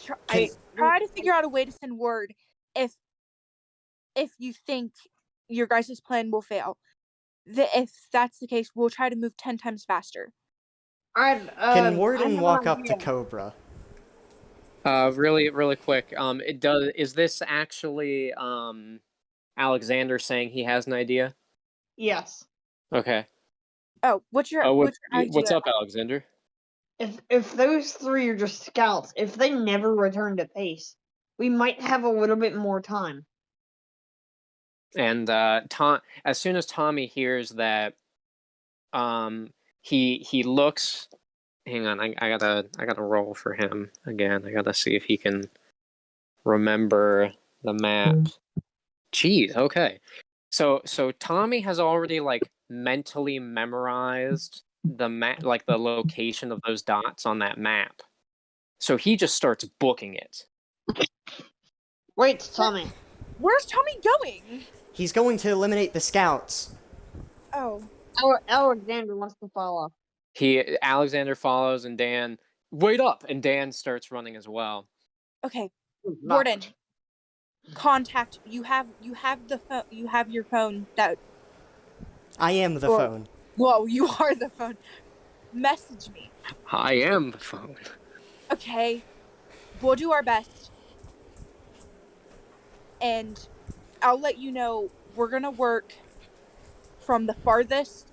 Try to figure out a way to send word if you think your guys' plan will fail. If that's the case, we'll try to move 10 times faster. Can I Warden have walk an up to idea. Cobra? Really quick. Is this actually Alexander saying he has an idea? Yes. Okay. Oh, what's your What's idea? up, Alexander? If those three are just scouts, if they never return to base, we might have a little bit more time. And as soon as Tommy hears that, he looks. Hang on, I gotta roll for him again. I gotta see if he can remember the map. Jeez, okay. So Tommy has already like mentally memorized the map, like the location of those dots on that map. So he just starts booking it. Wait, Tommy. Where's Tommy going? He's going to eliminate the scouts. Oh. Alexander wants to follow. Alexander follows, and Dan, wait up, and Dan starts running as well. Okay. Not- Warden, contact. You have the phone. You have your phone. That. I am the phone. Whoa, you are the phone. Message me. I am the phone. Okay. We'll do our best. And I'll let you know we're gonna work from the farthest,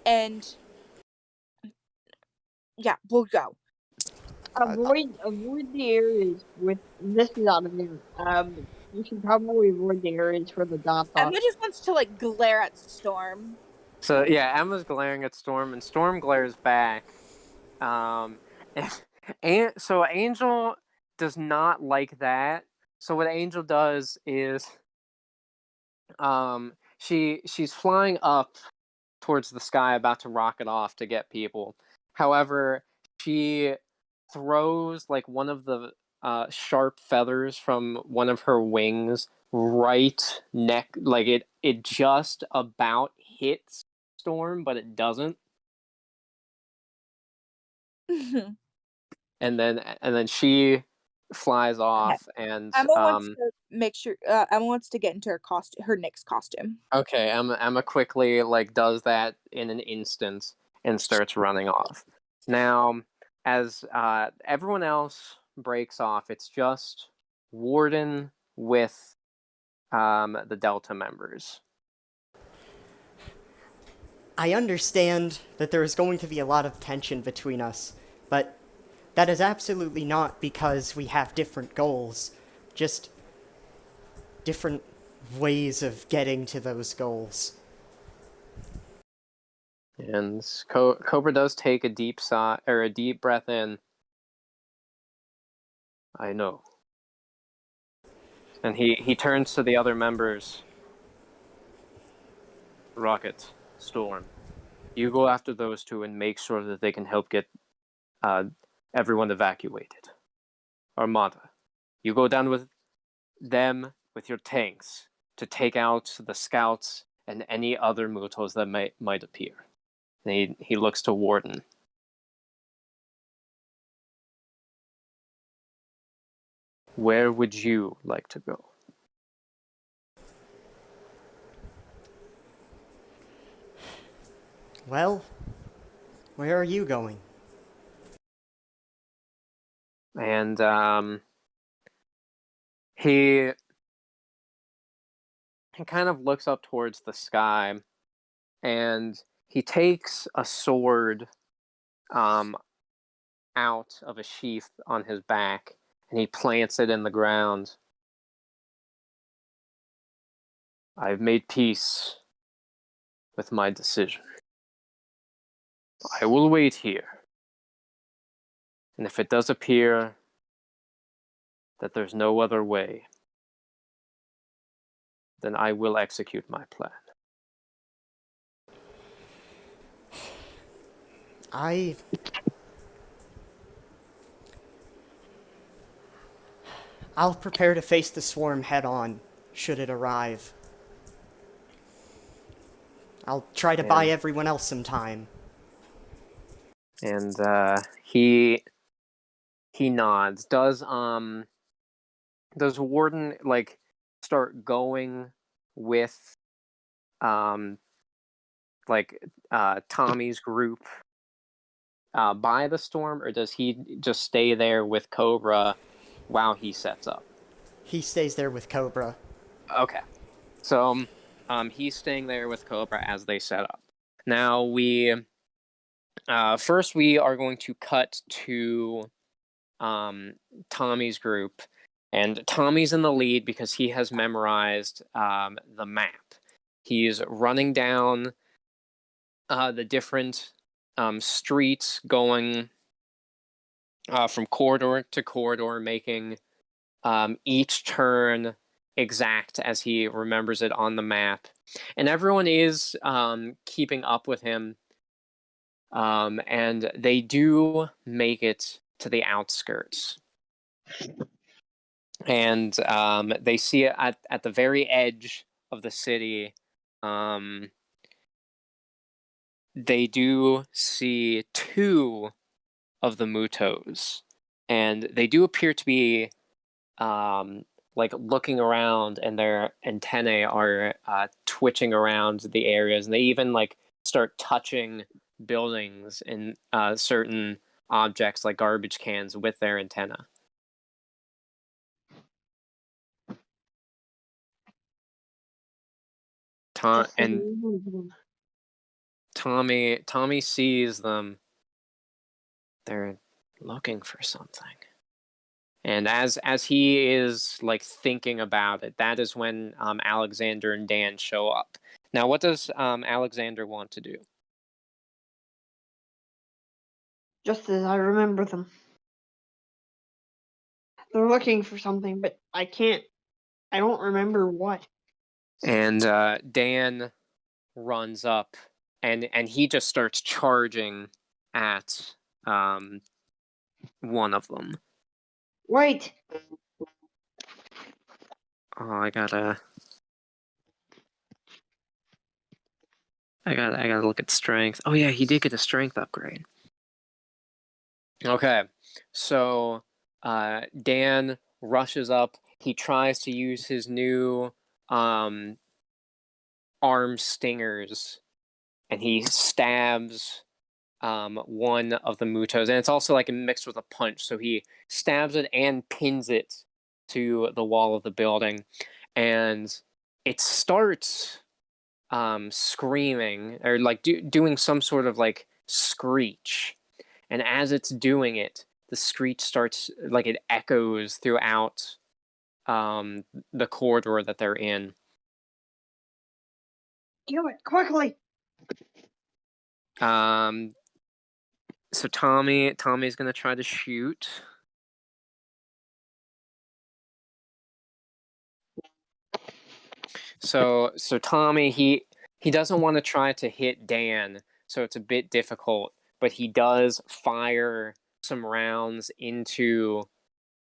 and yeah, we'll go. Avoid the areas with this is out of there. You should probably avoid the areas where the dots are. Emma just wants to like glare at Storm. So yeah, Emma's glaring at Storm, and Storm glares back. And so Angel does not like that. So what Angel does is, she's flying up towards the sky, about to rocket off to get people. However, she throws like one of the sharp feathers from one of her wings right like it just about hits Storm, but it doesn't. And then she flies off, and Emma wants to make sure. Emma wants to get into her Nick's costume. okay, Emma quickly like does that in an instant and starts running off. Now, as everyone else breaks off, it's just Warden with the Delta members. I understand that there is going to be a lot of tension between us, but that is absolutely not because we have different goals, just different ways of getting to those goals. And Cobra does take a deep sigh or a deep breath in. I know. And he turns to the other members. Rocket, Storm, You go after those two and make sure that they can help get everyone evacuated. Armada, you go down with them with your tanks to take out the scouts and any other Mutos that might appear. And he looks to Warden. Where would you like to go? Well, where are you going? And he kind of looks up towards the sky, and he takes a sword out of a sheath on his back, and he plants it in the ground. I've made peace with my decision. I will wait here. And if it does appear that there's no other way, then I will execute my plan. I'll prepare to face the swarm head on, should it arrive. I'll try to buy everyone else some time. And he nods. Does Warden like start going with Tommy's group by the storm, or does he just stay there with Cobra while he sets up? He stays there with Cobra. Okay. So he's staying there with Cobra as they set up. Now first we are going to cut to Tommy's group, and Tommy's in the lead because he has memorized the map. He's running down the different streets, going from corridor to corridor, making each turn exact as he remembers it on the map. And everyone is keeping up with him, and they do make it to the outskirts. And they see it at the very edge of the city. They do see two of the Mutos, and they do appear to be like looking around, and their antennae are twitching around the areas, and they even like start touching buildings and certain objects like garbage cans with their antenna. Tommy sees them. They're looking for something. And as he is like thinking about it, that is when Alexander and Dan show up. Now, what does Alexander want to do? Just as I remember them. They're looking for something, but I don't remember what. And Dan runs up, and he just starts charging at one of them. Wait! Oh, I gotta look at strength. Oh yeah, he did get a strength upgrade. Okay, so Dan rushes up. He tries to use his new arm stingers, and he stabs one of the Mutos, and it's also like mixed with a punch. So he stabs it and pins it to the wall of the building, and it starts screaming or like doing some sort of like screech. And as it's doing it, the screech starts, like it echoes throughout the corridor that they're in. Do it quickly! So Tommy's gonna try to shoot. So Tommy, he doesn't want to try to hit Dan, so it's a bit difficult. But he does fire some rounds into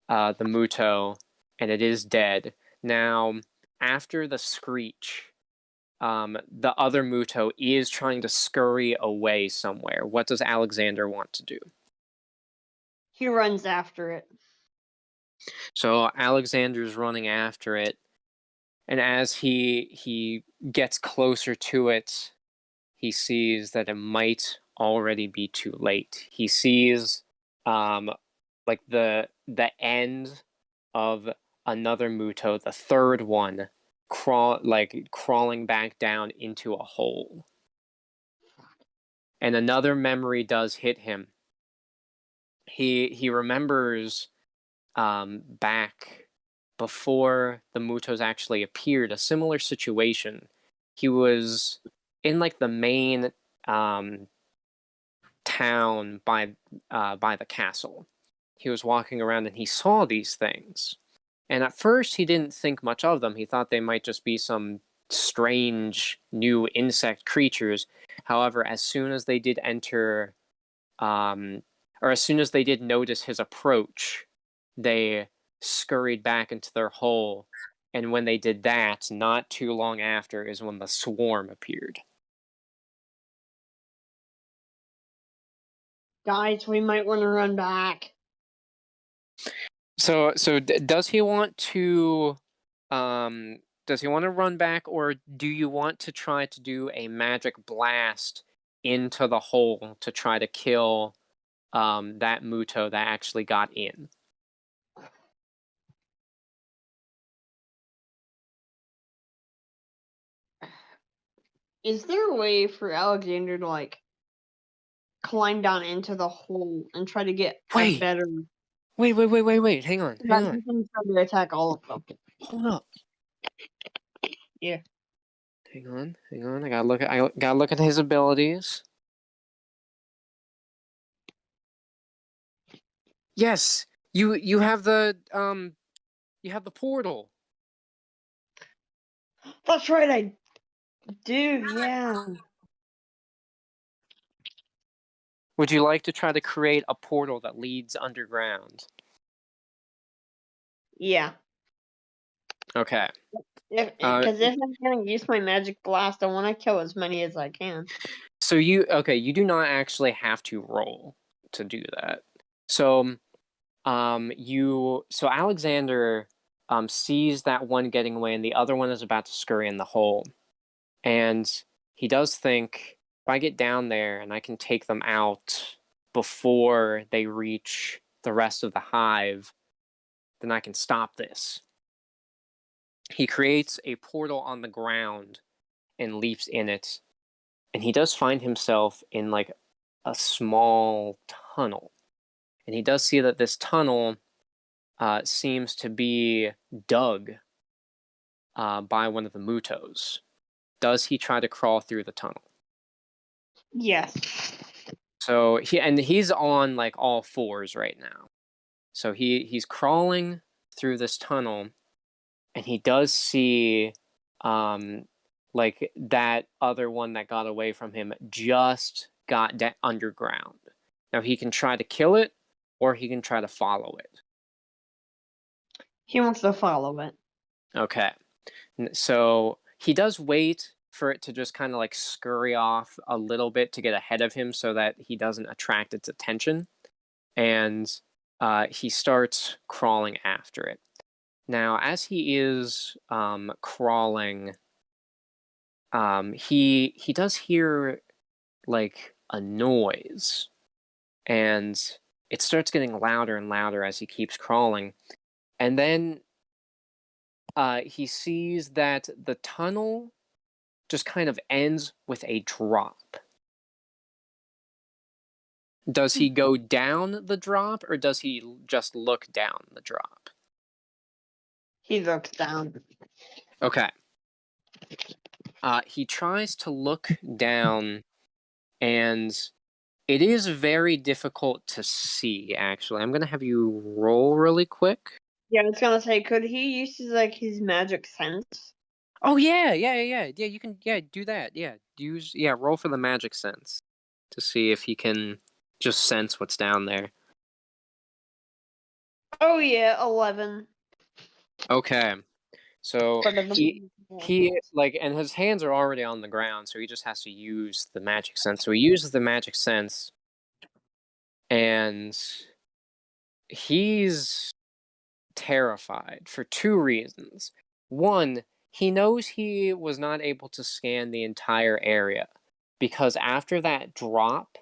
the Muto, and it is dead. Now, after the screech, the other Muto is trying to scurry away somewhere. What does Alexander want to do? He runs after it. So Alexander's running after it, and as he gets closer to it, he sees that it might already be too late. He sees like the end of another Muto, the third one, crawling back down into a hole. And another memory does hit him. He remembers back before the Mutos actually appeared, a similar situation. He was in like the main town by the castle. He was walking around and he saw these things. And at first he didn't think much of them. He thought they might just be some strange new insect creatures. However, as soon as they did enter, or as soon as they did notice his approach, they scurried back into their hole. And when they did that, not too long after is when the swarm appeared. Guys, we might want to run back. So does he want to run back, or do you want to try to do a magic blast into the hole to try to kill that Muto that actually got in? Is there a way for Alexander to like climb down into the hole and try to get a better? Wait! Hang on. He can try to attack all of them. Hold up. Yeah. Hang on. I gotta look at his abilities. Yes, you have the portal. That's right, I do. Yeah. Would you like to try to create a portal that leads underground? Yeah. Okay. Because if I'm going to use my magic blast, I want to kill as many as I can. So you do not actually have to roll to do that. So Alexander sees that one getting away and the other one is about to scurry in the hole. And he does think, if I get down there and I can take them out before they reach the rest of the hive, then I can stop this. He creates a portal on the ground and leaps in it. And he does find himself in like a small tunnel. And he does see that this tunnel seems to be dug by one of the Mutos. Does he try to crawl through the tunnel? Yes. So he's on like all fours right now. So he's crawling through this tunnel, and he does see like that other one that got away from him just got underground. Now he can try to kill it, or he can try to follow it. He wants to follow it. Okay. So he does wait for it to just kind of like scurry off a little bit to get ahead of him so that he doesn't attract its attention. And he starts crawling after it. Now, as he is crawling, he does hear like a noise, and it starts getting louder and louder as he keeps crawling. And then he sees that the tunnel just kind of ends with a drop. Does he go down the drop, or does he just look down the drop? He looks down. Okay. He tries to look down, and it is very difficult to see, actually. I'm going to have you roll really quick. Yeah, I was gonna say, could he use his magic sense? Oh, yeah. Yeah, you can, do that. Yeah, roll for the magic sense. to see if he can just sense what's down there. Oh yeah, 11. Okay. So For the- he like, and his hands are already on the ground, so he just has to use the magic sense. So he uses the magic sense, and he's terrified for two reasons. One, he knows he was not able to scan the entire area because after that drop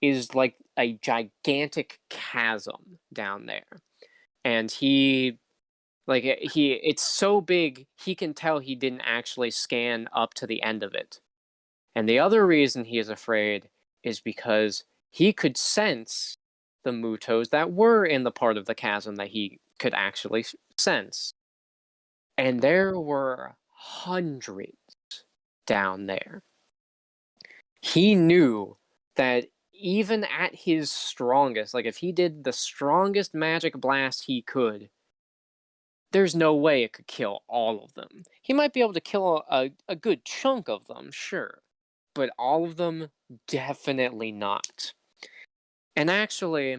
is like a gigantic chasm down there. And it's so big he can tell he didn't actually scan up to the end of it. And the other reason he is afraid is because he could sense the Mutos that were in the part of the chasm that he could actually sense. And there were hundreds down there. He knew that even at his strongest, like if he did the strongest magic blast he could, there's no way it could kill all of them. He might be able to kill a good chunk of them, sure, but all of them, definitely not. And actually,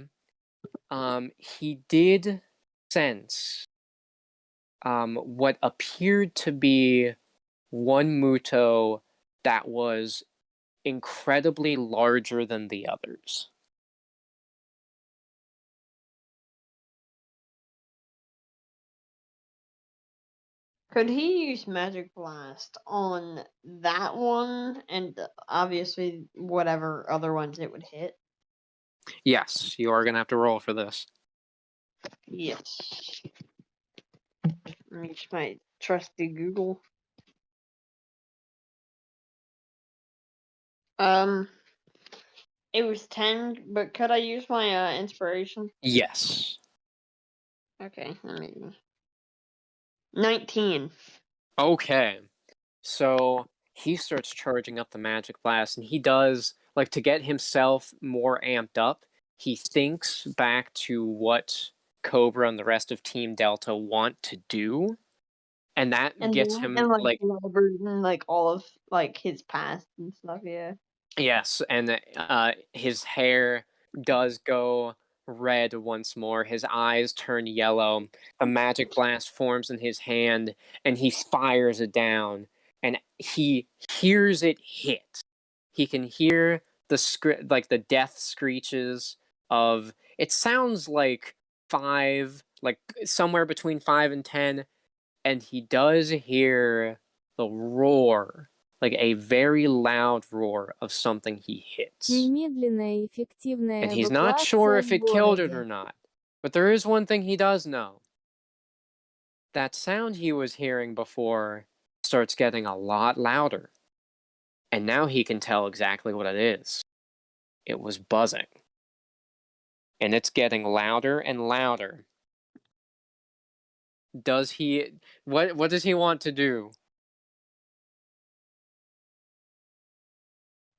he did sense what appeared to be one Muto that was incredibly larger than the others. Could he use Magic Blast on that one and obviously whatever other ones it would hit? Yes, you are going to have to roll for this. Yes. Let me use my trusty Google. It was 10, but could I use my inspiration? Yes. Okay, let me. 19. Okay. So he starts charging up the magic blast, and he does, like, to get himself more amped up, he thinks back to what Cobra and the rest of Team Delta want to do, and that And gets him, like, Robert and like all of like his past and stuff, yeah. yes, and his hair does go red once more. His eyes turn yellow. A magic blast forms in his hand, and he fires it down. And he hears it hit. He can hear the death screeches of. It sounds like 5, like somewhere between 5 and 10, and he does hear the roar, like a very loud roar of something he hits. And he's not sure if it killed it or not. But there is one thing he does know. That sound he was hearing before starts getting a lot louder. And now he can tell exactly what it is. It was buzzing. And it's getting louder and louder. Does he... What does he want to do?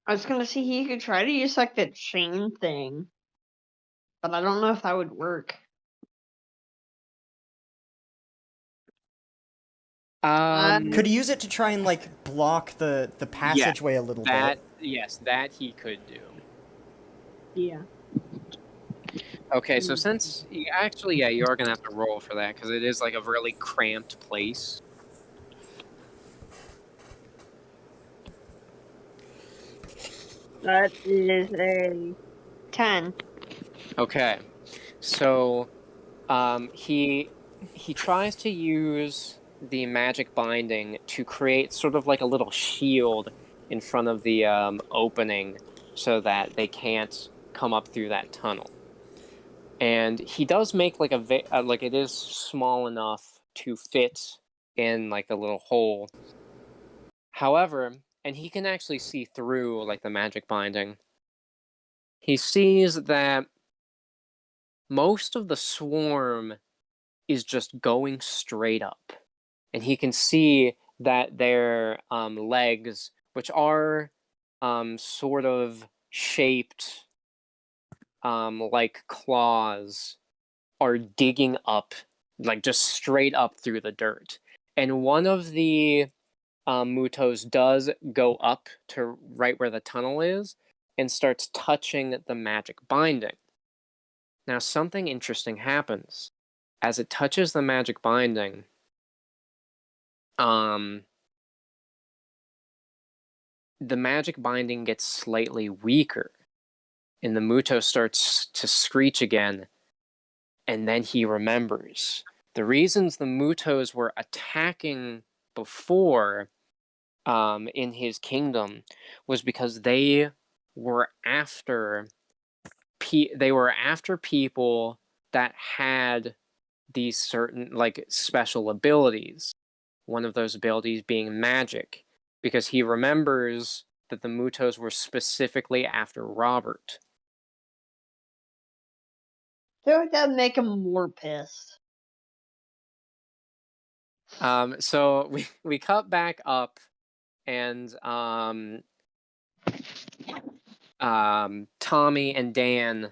I was gonna see he could try to use like the chain thing. But I don't know if that would work. Could he use it to try and like block the passageway a little bit? Yes, that he could do. Yeah. Okay, so since actually, yeah, you are gonna have to roll for that because it is like a really cramped place. That is a 10. Okay, so he tries to use the magic binding to create sort of like a little shield in front of the opening so that they can't come up through that tunnel. And he does make like like it is small enough to fit in like the little hole. However, and he can actually see through like the magic binding. He sees that most of the swarm is just going straight up. And he can see that their legs, which are sort of shaped like claws, are digging up, like just straight up through the dirt. And one of the Mutos does go up to right where the tunnel is, and starts touching the magic binding. Now, something interesting happens. As it touches the magic binding, the magic binding gets slightly weaker, and the Muto starts to screech again, and then he remembers. The reasons the Mutos were attacking before in his kingdom was because they were after people that had these certain like special abilities. One of those abilities being magic, because he remembers that the Mutos were specifically after Robert. I feel like that'd make him more pissed. So we cut back up, and Tommy and Dan,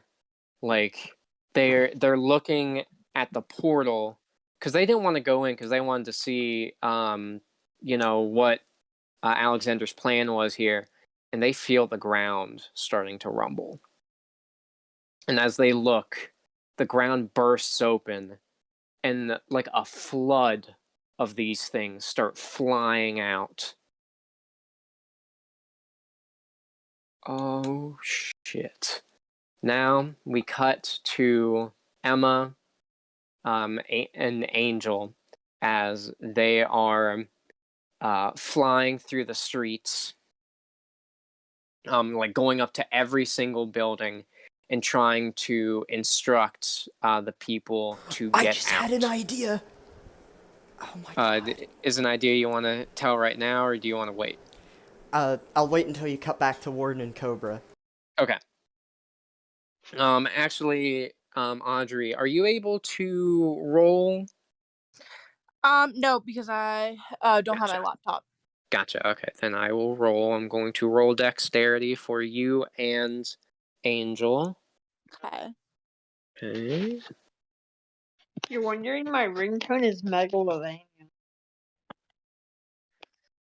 like they're looking at the portal because they didn't want to go in because they wanted to see what Alexander's plan was here, and they feel the ground starting to rumble. And as they look, the ground bursts open, and like a flood of these things start flying out. Oh shit. Now we cut to Emma and Angel as they are flying through the streets, like going up to every single building and trying to instruct the people to get out. I just had an idea. Oh my god. Is an idea you want to tell right now, or do you want to wait? I'll wait until you cut back to Warden and Cobra. Okay. Actually, Audrey, are you able to roll? No, because I don't have my laptop. Gotcha. Okay, then I will roll. I'm going to roll dexterity for you and Angel. Okay. Okay. If you're wondering, my ringtone is Megalovania.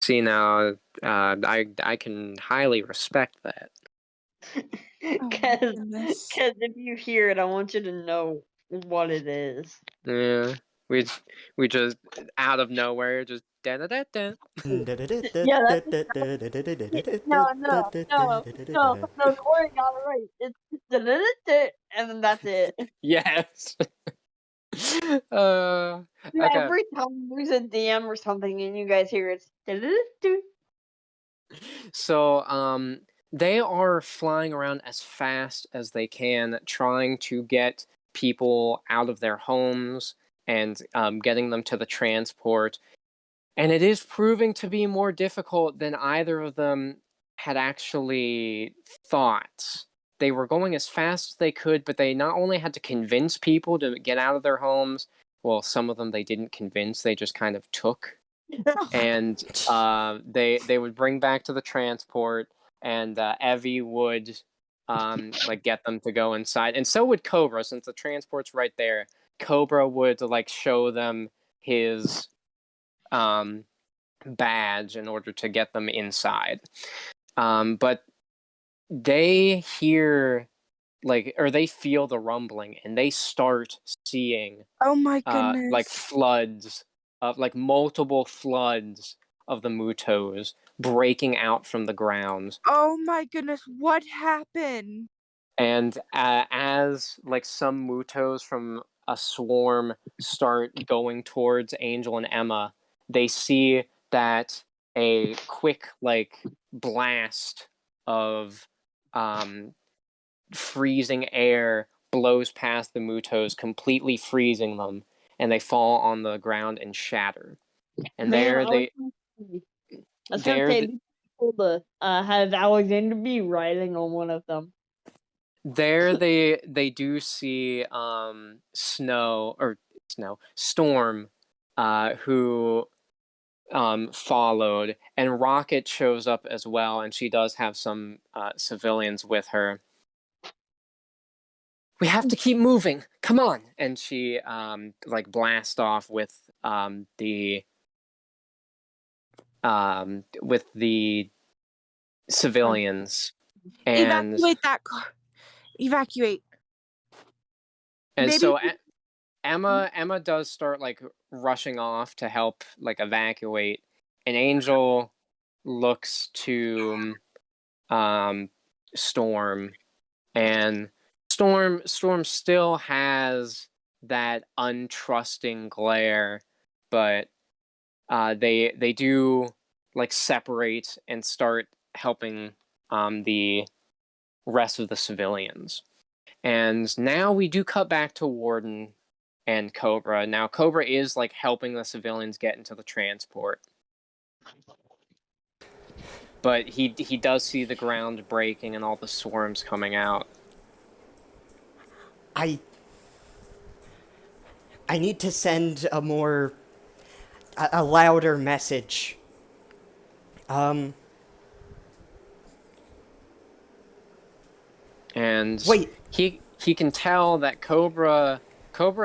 See, now, I can highly respect that. Oh my Because goodness. if you hear it, I want you to know what it is. Yeah, we just out of nowhere just da da da da. Yeah, that's no, Corey got it right. It's and then that's it. Yes. Yeah, Okay. every time there's a DM or something and you guys hear it, So, they are flying around as fast as they can, trying to get people out of their homes and getting them to the transport. And it is proving to be more difficult than either of them had actually thought. They were going as fast as they could, but they not only had to convince people to get out of their homes, well, some of them they didn't convince, they just kind of took. And they would bring back to the transport, and Evie would like get them to go inside, and so would Cobra, since the transport's right there. Cobra would like show them his badge in order to get them inside. But they hear or they feel the rumbling, and they start seeing Oh my goodness. like floods of like multiple floods of the Mutos breaking out from the ground. Oh my goodness, what happened? And as like some Mutos from a swarm start going towards Angel and Emma, they see that a quick like blast of freezing air blows past the Mutos, completely freezing them, and they fall on the ground and shatter. And there I was gonna say, be cool to have Alexander be riding on one of them. there they do see Storm, who followed, and Rocket shows up as well, and she does have some civilians with her. We have to keep moving. Come on! And she like blast off with the civilians. And Evacuate that car. Evacuate. and Maybe so Emma does start like rushing off to help like evacuate. And Angel looks to Storm, and Storm still has that untrusting glare, but they do like separate and start helping the rest of the civilians. And now we do cut back to Warden and Cobra. Now Cobra is like helping the civilians get into the transport, but he does see the ground breaking and all the swarms coming out. I need to send a louder message. And Wait. he can tell that Cobra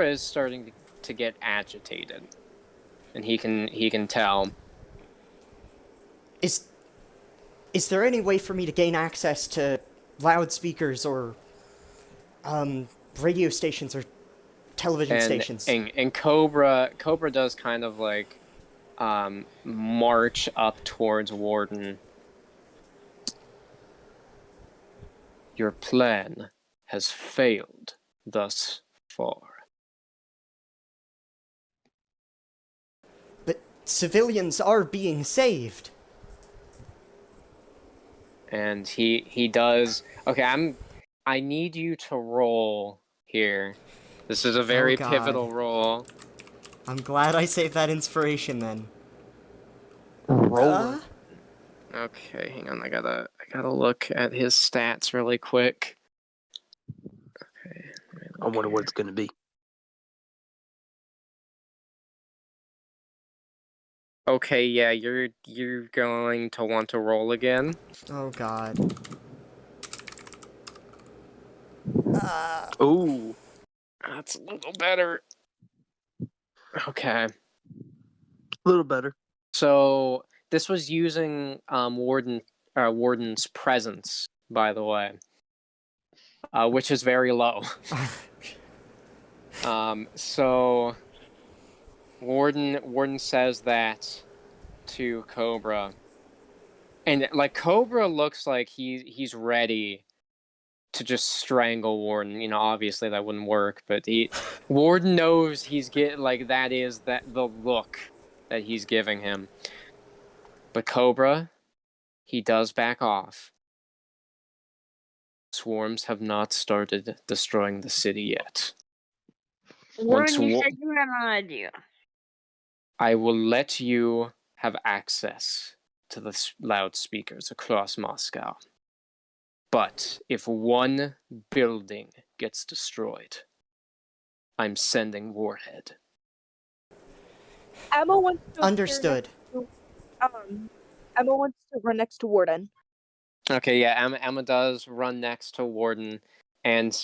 is starting to get agitated, and he can tell. Is there any way for me to gain access to loudspeakers or radio stations or television stations? And Cobra does kind of like march up towards Warden. Your plan has failed thus far. But civilians are being saved. And he does. Okay, I need you to roll here. This is a very pivotal roll. I'm glad I saved that inspiration then. Roller. Okay, hang on. I gotta look at his stats really quick. Okay. I wonder what it's gonna be. Okay, yeah, you're going to want to roll again. Oh god. Ooh. That's a little better. Okay. A little better. So this was using Warden's presence, by the way, which is very low. So Warden says that to Cobra, and like Cobra looks like he's ready to just strangle Warden. You know, obviously that wouldn't work, but Warden knows he's the look that he's giving him. But Cobra, he does back off. Swarms have not started destroying the city yet. Warren, you said you had an idea. I will let you have access to the loudspeakers across Moscow. But if one building gets destroyed, I'm sending Warhead. Emma wants to Understood. Emma wants to run next to Warden. Okay, yeah, Emma does run next to Warden, and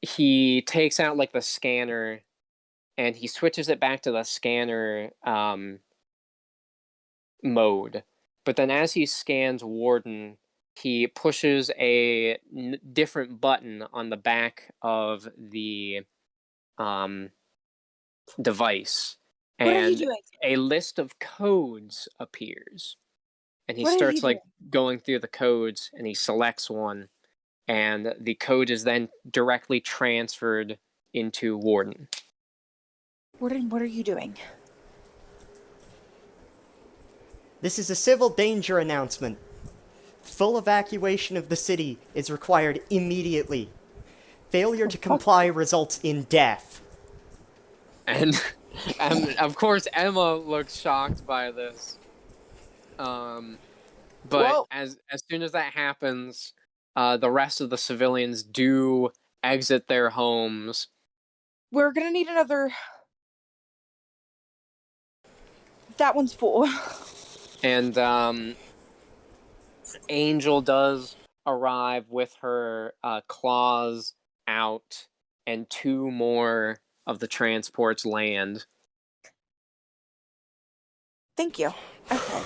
he takes out like the scanner, and he switches it back to the scanner mode. But then as he scans Warden, he pushes a different button on the back of the device, and a list of codes appears. And he starts like going through the codes, and he selects one, and the code is then directly transferred into Warden. Warden, what are you doing? This is a civil danger announcement. Full evacuation of the city is required immediately. Failure to comply results in death. And of course, Emma looks shocked by this. But as soon as that happens, the rest of the civilians do exit their homes. We're gonna need another. That one's full. And Angel does arrive with her claws out, and 2 more of the transports land. Thank you. Okay.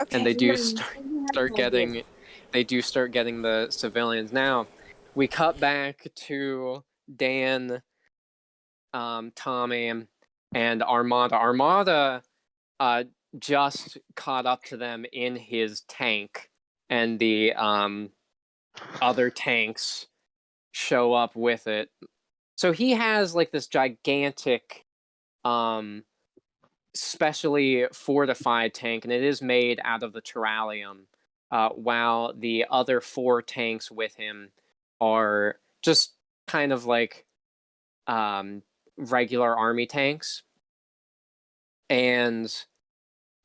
Okay. and they do Then start I did. getting the civilians. Now, we cut back to Dan, Tommy, and Armada. Armada just caught up to them in his tank, and the other tanks show up with it. So he has like this gigantic, specially fortified tank, and it is made out of the terralium. While the other 4 tanks with him are just kind of like regular army tanks, and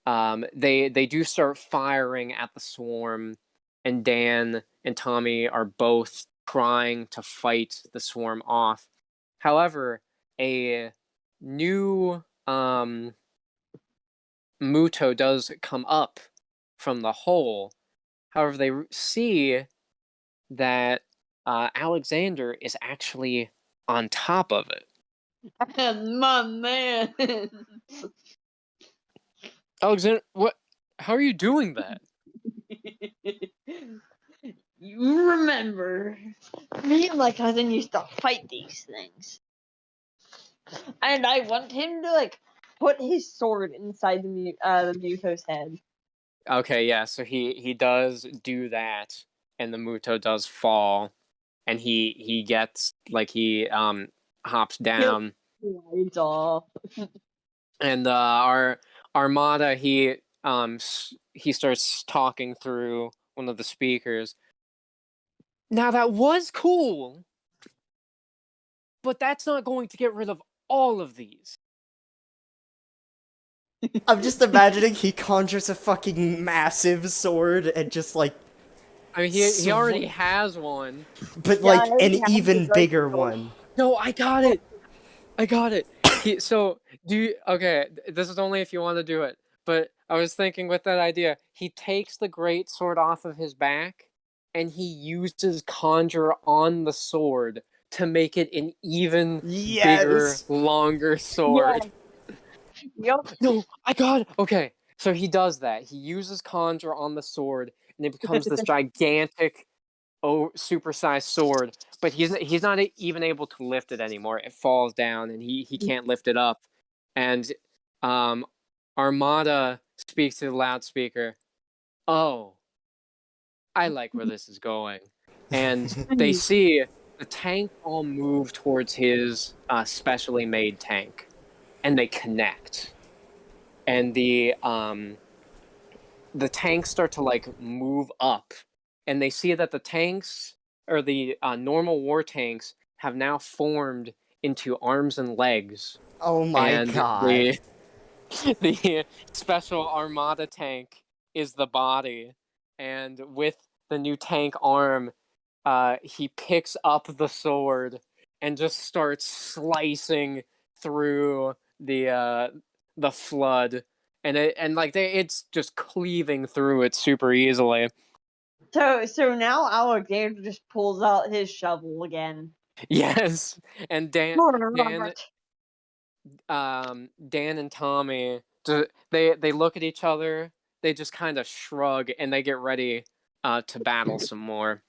they do start firing at the swarm, and Dan and Tommy are both trying to fight the swarm off. However, a new Muto does come up from the hole. However, they see that Alexander is actually on top of it. My man. Alexander, what? How are you doing that? You remember, me and my cousin used to fight these things. And I want him to, like, put his sword inside the Muto's head. Okay, yeah, so he does do that, and the Muto does fall, and he gets like he hops down, It's off. and our Armada he starts talking through one of the speakers. Now that was cool, but that's not going to get rid of all of these. I'm just imagining he conjures a fucking massive sword and just like, I mean, he already has one. but Yeah, I like already an have even the bigger rifle. one. No, I got it. So do you? Okay, this is only if you want to do it. But I was thinking with that idea, he takes the great sword off of his back, and he uses conjure on the sword to make it an even bigger, Yes. longer sword. Yep. No, I got it. Okay, so he does that. He uses conjure on the sword, and it becomes this gigantic, supersized sword. But he's not even able to lift it anymore. It falls down, and he can't lift it up. And Armada speaks to the loudspeaker. Oh, I like where this is going. And they see the tank all move towards his specially made tank, and they connect. And the tanks start to like move up, and they see that the tanks, or the normal war tanks, have now formed into arms and legs, Oh my and god. the special Armada tank is the body, and with the new tank arm, he picks up the sword and just starts slicing through the flood, and it's just cleaving through it super easily. So now Alexander just pulls out his shovel again. Yes, and Dan Robert. and Tommy, they look at each other, they just kind of shrug, and they get ready to battle some more.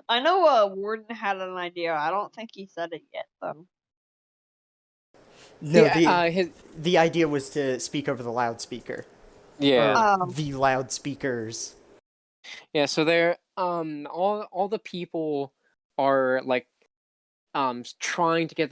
I know Warden had an idea. I don't think he said it yet, though. No, Yeah, the idea was to speak over the loudspeaker. yeah. Or the loudspeakers. Yeah, so they're all the people are like trying to get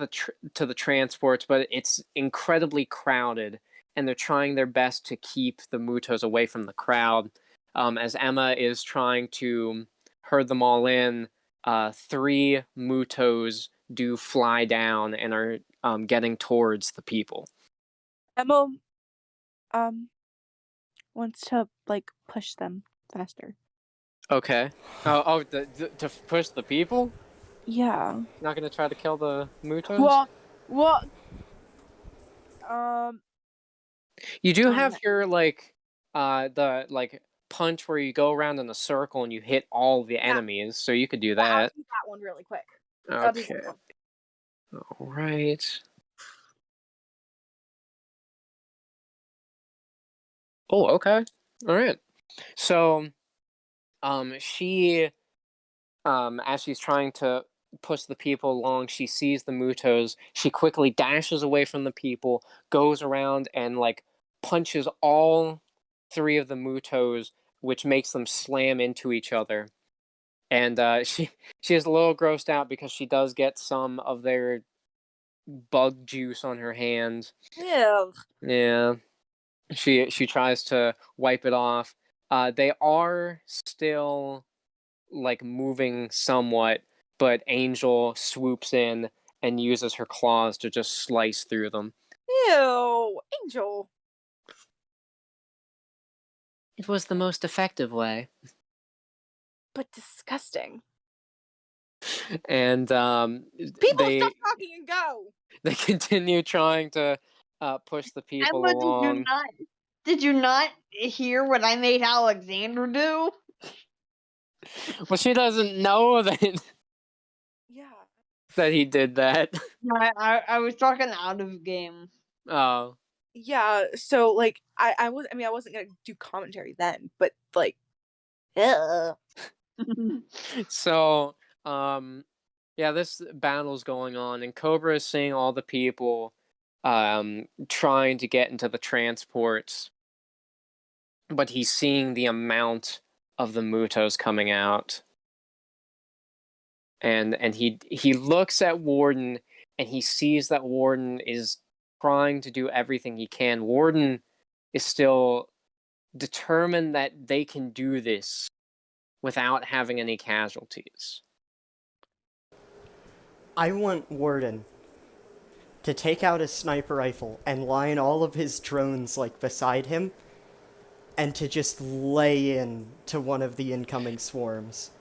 to the transports, but it's incredibly crowded, and they're trying their best to keep the Mutos away from the crowd. As Emma is trying to herd them all in, 3 Mutos do fly down and are getting towards the people. Emma wants to like push them faster. Okay. To push the people? Yeah. Not gonna try to kill the Mutos? Well, You do have your the punch where you go around in a circle and you hit all the enemies, so you could do I'll that. do that one really quick. I'll do Okay. that one. All right. Oh, okay. All right. So, she, as she's trying to push the people along, she sees the Mutos. She quickly dashes away from the people, goes around and like punches all three of the Mutos, which makes them slam into each other. And she is a little grossed out because she does get some of their bug juice on her hands. Ew. Yeah. She tries to wipe it off. They are still like moving somewhat, but Angel swoops in and uses her claws to just slice through them. Ew. Angel. It was the most effective way. But disgusting. And People they stop talking and go. they continue trying to push the people Emma, along. did you not hear what I made Alexander do? Well, she doesn't know that Yeah. that he did that. I was talking out of game. Oh. Yeah, so like I wasn't gonna do commentary then, but like ugh. So, yeah, this battle's going on, and Cobra is seeing all the people trying to get into the transports, but he's seeing the amount of the Mutos coming out. And he looks at Warden, and he sees that Warden is trying to do everything he can. Warden is still determined that they can do this without having any casualties. I want Warden to take out his sniper rifle and line all of his drones like beside him, and to just lay in to one of the incoming swarms.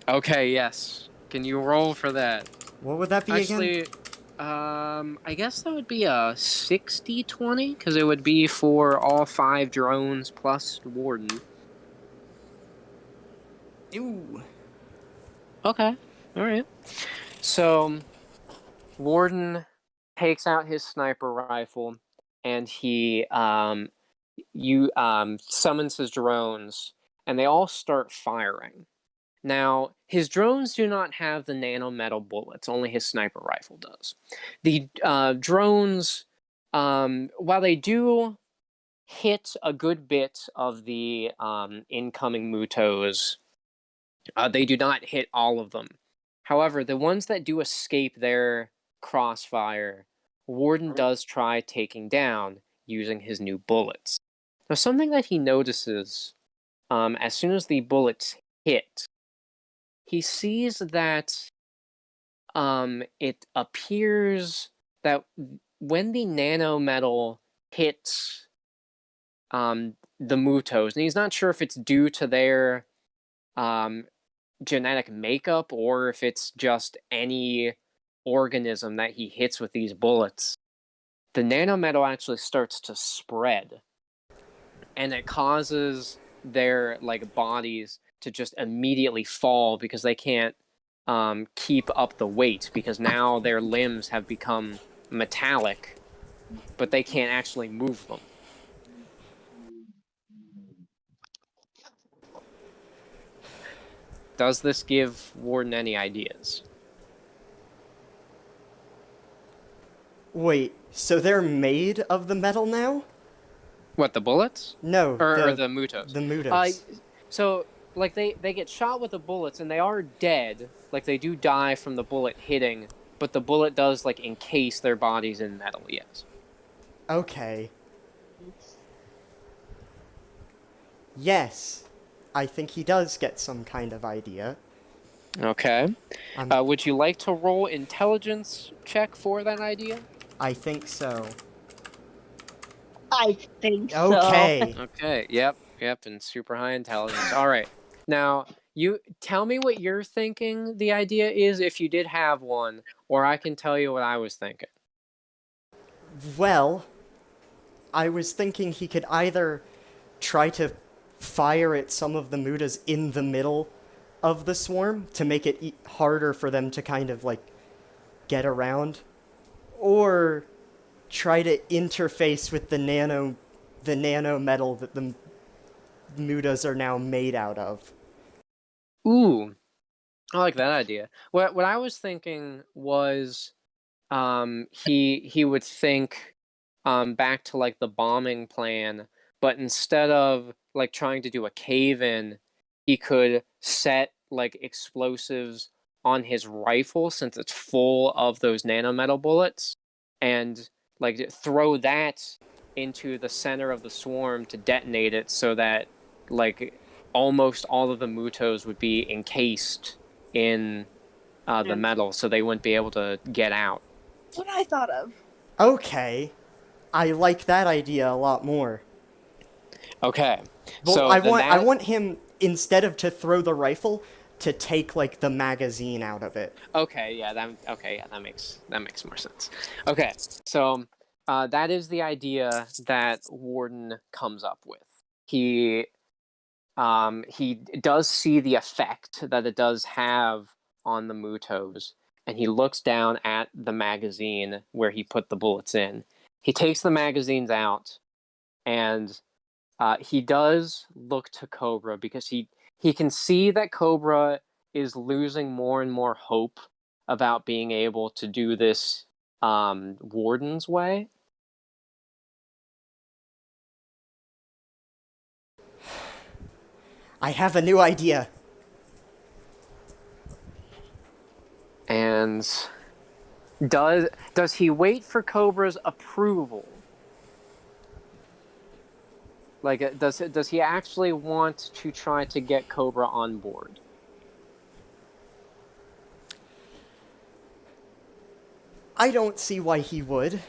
Okay, yes. Can you roll for that? What would that be Actually, again? I guess that would be a 60-20, because it would be for all 5 drones plus Warden. Ooh. Okay, alright. So, Warden takes out his sniper rifle, and he summons his drones, and they all start firing. Now, his drones do not have the nanometal bullets, only his sniper rifle does. The drones, while they do hit a good bit of the incoming Mutos, they do not hit all of them. However, the ones that do escape their crossfire, Warden does try taking down using his new bullets. Now, something that he notices as soon as the bullets hit, he sees that it appears that when the nanometal hits the Mutos, and he's not sure if it's due to their genetic makeup or if it's just any organism that he hits with these bullets, the nanometal actually starts to spread, and it causes their like bodies to just immediately fall because they can't keep up the weight, because now their limbs have become metallic, but they can't actually move them. Does this give Warden any ideas? Wait, so they're made of the metal now? What, the bullets? No, Or the Mutos? The Mutos. So, like, they get shot with the bullets, and they are dead. Like, they do die from the bullet hitting, but the bullet does, like, encase their bodies in metal, yes. Okay. Yes, I think he does get some kind of idea. Okay. I'm- Would you like to roll intelligence check for that idea? I think so. I think so. Okay. Okay, yep, and super high intelligence. All right. Now, you tell me what you're thinking the idea is, if you did have one, or I can tell you what I was thinking. Well, I was thinking he could either try to fire at some of the Mutas in the middle of the swarm to make it harder for them to kind of like get around, or try to interface with the the nanometal that the mutas are now made out of. Ooh, I like that idea. What I was thinking was, he would think, back to like the bombing plan, but instead of like trying to do a cave in, he could set like explosives on his rifle since it's full of those nanometal bullets, and like throw that into the center of the swarm to detonate it, so that like almost all of the Mutos would be encased in the metal, so they wouldn't be able to get out. That's what I thought of. Okay, I like that idea a lot more. Okay, Well, so I want him, instead of to throw the rifle, to take like the magazine out of it. Okay, yeah, that makes more sense. Okay, so that is the idea that Warden comes up with. He does see the effect that it does have on the Mutos, and he looks down at the magazine where he put the bullets in. He takes the magazines out, and he does look to Cobra, because he can see that Cobra is losing more and more hope about being able to do this Warden's way. I have a new idea. And does he wait for Cobra's approval? Like, does he actually want to try to get Cobra on board? I don't see why he would.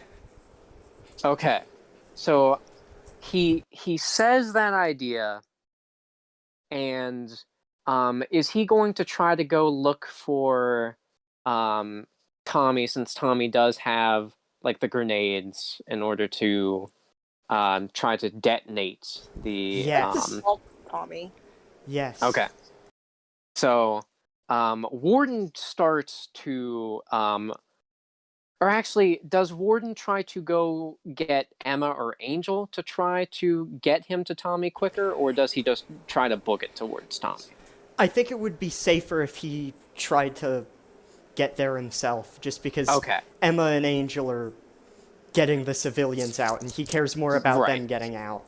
Okay, so he says that idea, and is he going to try to go look for Tommy, since Tommy does have like the grenades, in order to try to detonate the Yes. Tommy. Yes. Okay. So Warden starts to or actually, does Warden try to go get Emma or Angel to try to get him to Tommy quicker, or does he just try to book it towards Tommy? I think it would be safer if he tried to get there himself, just because Okay. Emma and Angel are getting the civilians out, and he cares more about them Right. getting out.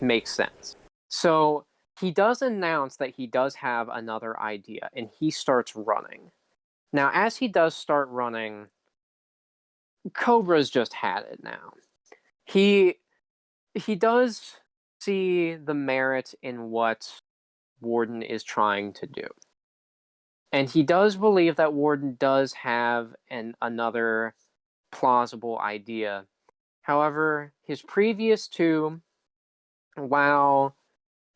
Makes sense. So he does announce that he does have another idea, and he starts running. Now, as he does start running, Cobra's just had it now. He does see the merit in what Warden is trying to do. And he does believe that Warden does have another plausible idea. However, his previous two, while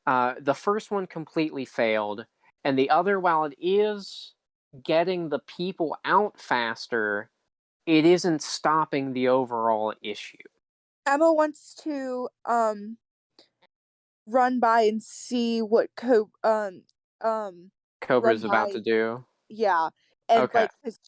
the first one completely failed, and the other, while it is getting the people out faster, it isn't stopping the overall issue. Emma wants to run by and see what Cobra's run about by. to do. Yeah, and Okay. like 'cause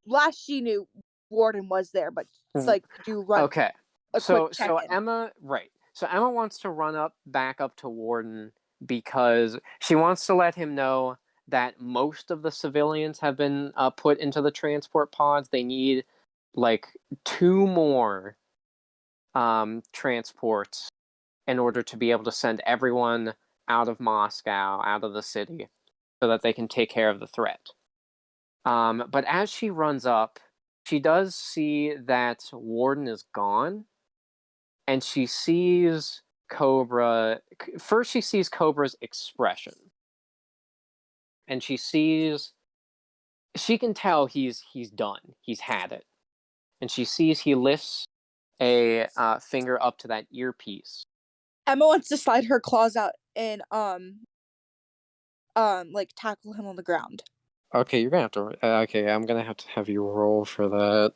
last she knew Warden was there, but it's like do run Okay. a quick check-in. Emma, right. So Emma wants to back up to Warden, because she wants to let him know that most of the civilians have been put into the transport pods. They need like 2 more transports in order to be able to send everyone out of Moscow, out of the city, so that they can take care of the threat. But as she runs up, she does see that Warden is gone, and she sees Cobra. First, she sees Cobra's expression, and she can tell he's done. He's had it, and she sees he lifts a finger up to that earpiece. Emma wants to slide her claws out and like tackle him on the ground. Okay, you're gonna have to. Okay, I'm gonna have to have you roll for that.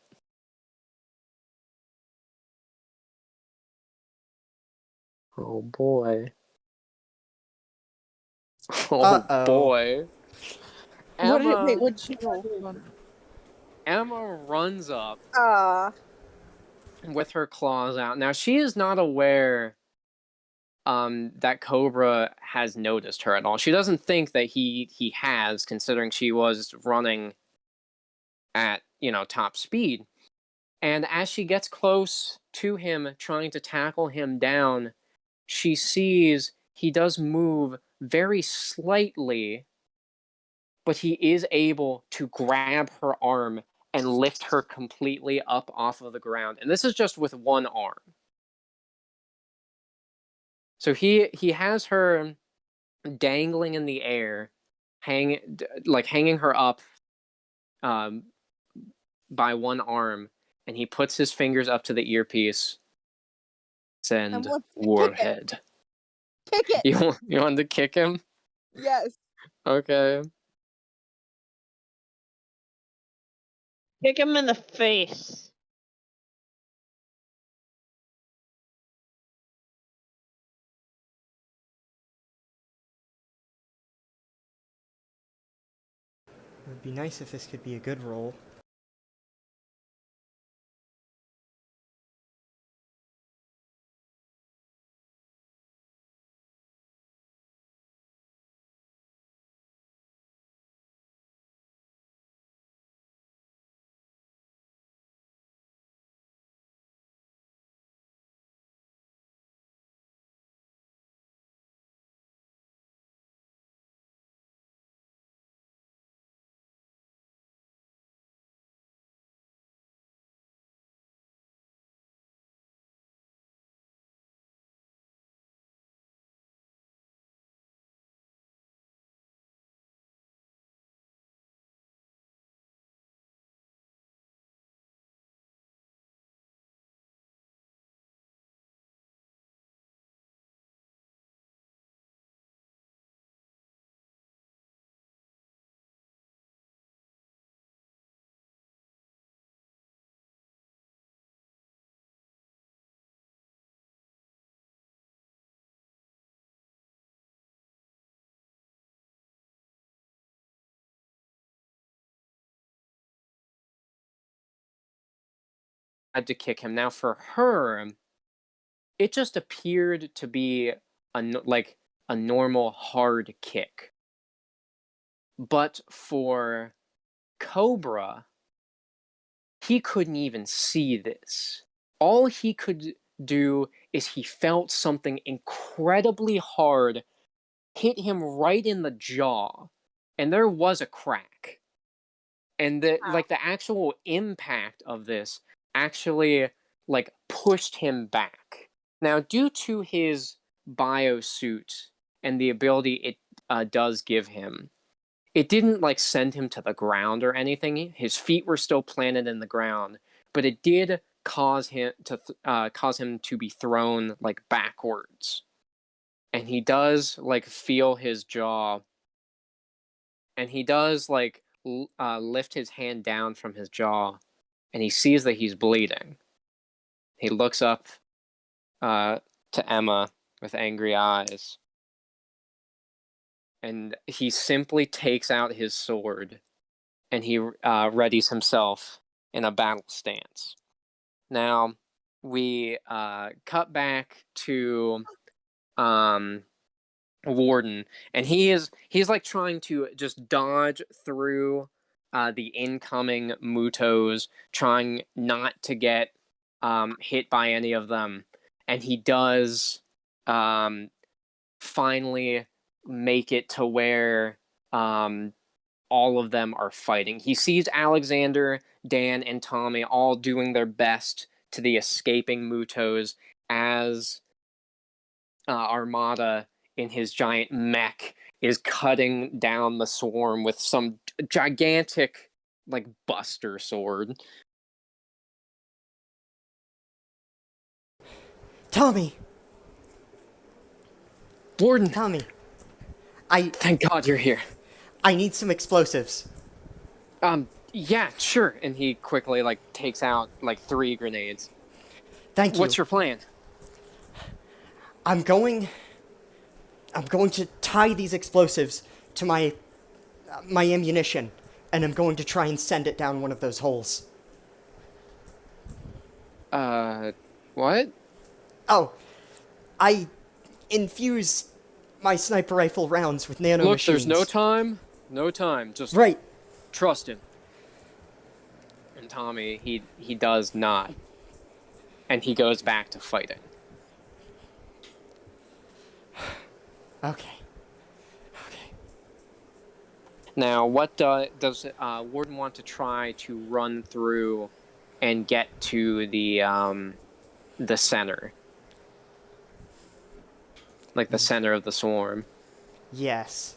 Oh boy. Oh Uh-oh. boy. Emma, What'd she roll? Hold on. Emma runs up Ah. with her claws out. Now, she is not aware that Cobra has noticed her at all. She doesn't think that he has, considering she was running at, top speed. And as she gets close to him, trying to tackle him down, she sees he does move very slightly, but he is able to grab her arm and lift her completely up off of the ground. And this is just with one arm. So he has her dangling in the air, hanging her up by one arm, and he puts his fingers up to the earpiece. Send Warhead. Kick it. You want to kick him? Yes. Okay. Kick him in the face. It would be nice if this could be a good roll. Had to kick him. Now for her, it just appeared to be a normal hard kick. But for Cobra, he couldn't even see this. All he could do is he felt something incredibly hard hit him right in the jaw, and there was a crack. And the actual impact of this actually pushed him back. Now, due to his biosuit and the ability it does give him, it didn't send him to the ground or anything. His feet were still planted in the ground, but it did cause him to be thrown backwards. And he does feel his jaw, and he does lift his hand down from his jaw, and he sees that he's bleeding. He looks up to Emma with angry eyes, and he simply takes out his sword, and he readies himself in a battle stance. Now, we cut back to Warden, and he's trying to just dodge through the incoming Mutos, trying not to get hit by any of them, and he does finally make it to where all of them are fighting. He sees Alexander, Dan, and Tommy all doing their best to the escaping Mutos as Armada in his giant mech is cutting down the swarm with some gigantic buster sword. Tommy! Warden! Tommy! Thank God you're here. I need some explosives. Yeah, sure. And he quickly takes out 3 grenades. Thank you. What's your plan? I'm going to tie these explosives to my ammunition, and I'm going to try and send it down one of those holes. What? Oh, infuse my sniper rifle rounds with nanomachines. Look, there's no time. No time. Just Right. trust him. And Tommy, he does not. And he goes back to fighting. Okay. Now, what does Warden want to try to run through and get to the center? Like the center of the swarm. Yes.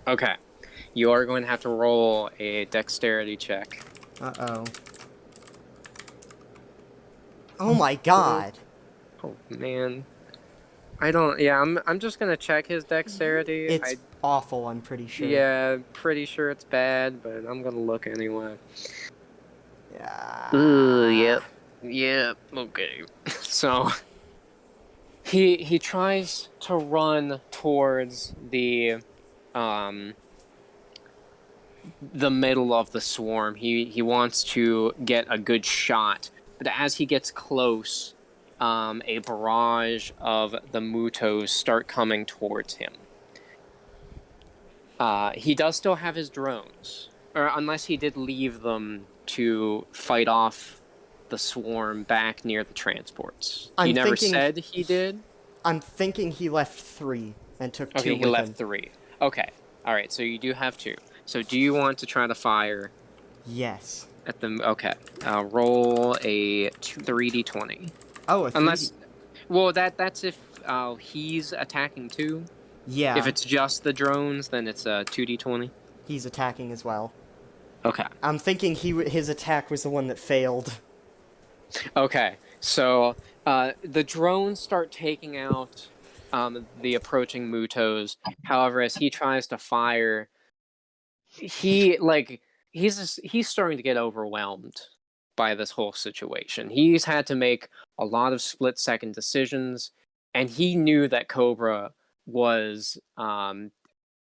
Okay. You are going to have to roll a dexterity check. Uh-oh. Oh my god. Oh man. I don't. Yeah, I'm just gonna check his dexterity. It's awful, I'm pretty sure. Yeah, pretty sure it's bad, but I'm gonna look anyway. Yeah. Ooh, yep. Yep. Okay. So he tries to run towards the middle of the swarm. He wants to get a good shot, but as he gets close, a barrage of the Mutos start coming towards him. He does still have his drones, or unless he did leave them to fight off the swarm back near the transports. You never said he did? I'm thinking he left 3 and took 2 Okay, with he left him. 3. Okay, alright, so you do have 2. So do you want to try to fire Yes. at them? Okay, roll a 3d20. Oh, a 3D. Unless, well, that's if he's attacking too. Yeah. If it's just the drones, then it's a 2d20. He's attacking as well. Okay. I'm thinking his attack was the one that failed. Okay, so the drones start taking out the approaching Mutos. However, as he tries to fire, he's starting to get overwhelmed by this whole situation. He's had to make a lot of split-second decisions, and he knew that Cobra was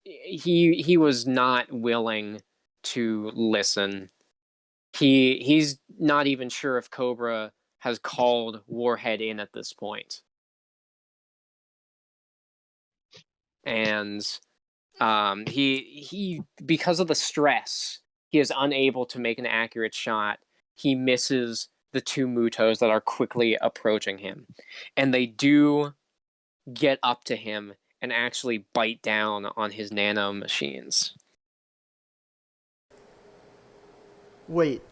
he was not willing to listen. He's not even sure if Cobra has called Warhead in at this point. And he because of the stress, he is unable to make an accurate shot. He misses the 2 Mutos that are quickly approaching him. And they do get up to him and actually bite down on his nano machines. Wait.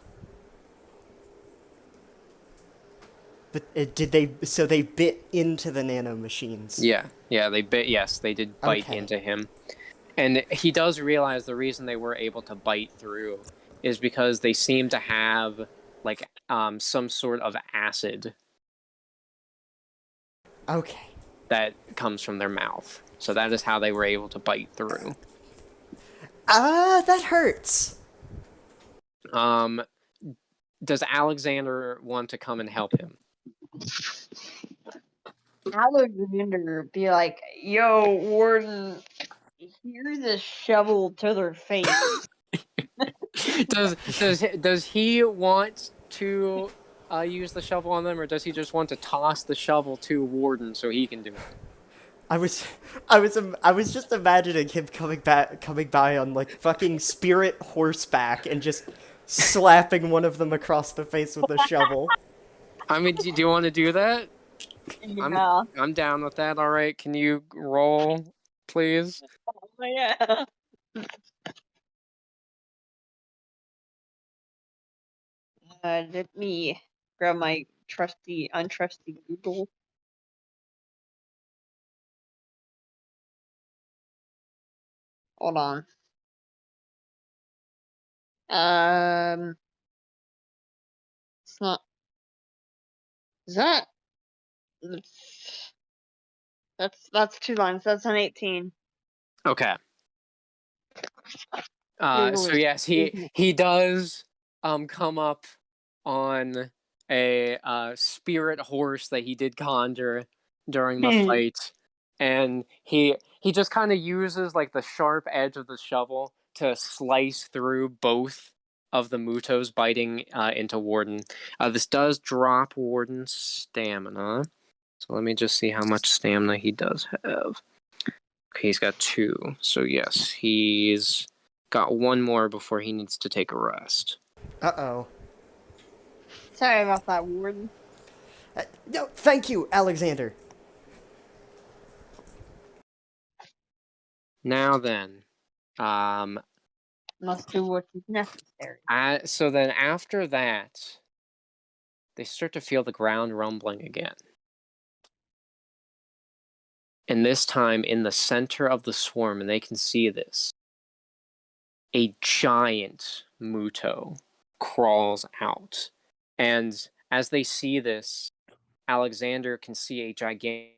But did they? So they bit into the nanomachines. Yeah, they bit. Yes, they did bite into him, and he does realize the reason they were able to bite through is because they seem to have like some sort of acid. Okay. That comes from their mouth, so that is how they were able to bite through. That hurts. Does Alexander want to come and help him? Alexander be like, "Yo, Warden, here's a shovel to their face." Does he want to use the shovel on them, or does he just want to toss the shovel to Warden so he can do it? I was just imagining him coming by on like fucking spirit horseback and just slapping one of them across the face with a shovel. I mean, do you want to do that? Yeah. I'm down with that. All right, can you roll, please? Yeah. Let me grab my untrusty Google. Hold on. It's not. Is that? That's 2 lines. That's an 18. Okay. So yes, he does come up on a spirit horse that he did conjure during the fight, and he just kind of uses like the sharp edge of the shovel to slice through both of the Mutos biting into Warden. This does drop Warden's stamina. So let me just see how much stamina he does have. Okay, he's got 2. So yes, he's got 1 more before he needs to take a rest. Uh-oh. Sorry about that, Warden. No, thank you, Alexander. Now then, Must do what is necessary. so then after that, they start to feel the ground rumbling again. And this time in the center of the swarm, and they can see this, a giant Muto crawls out. And as they see this, Alexander can see a gigantic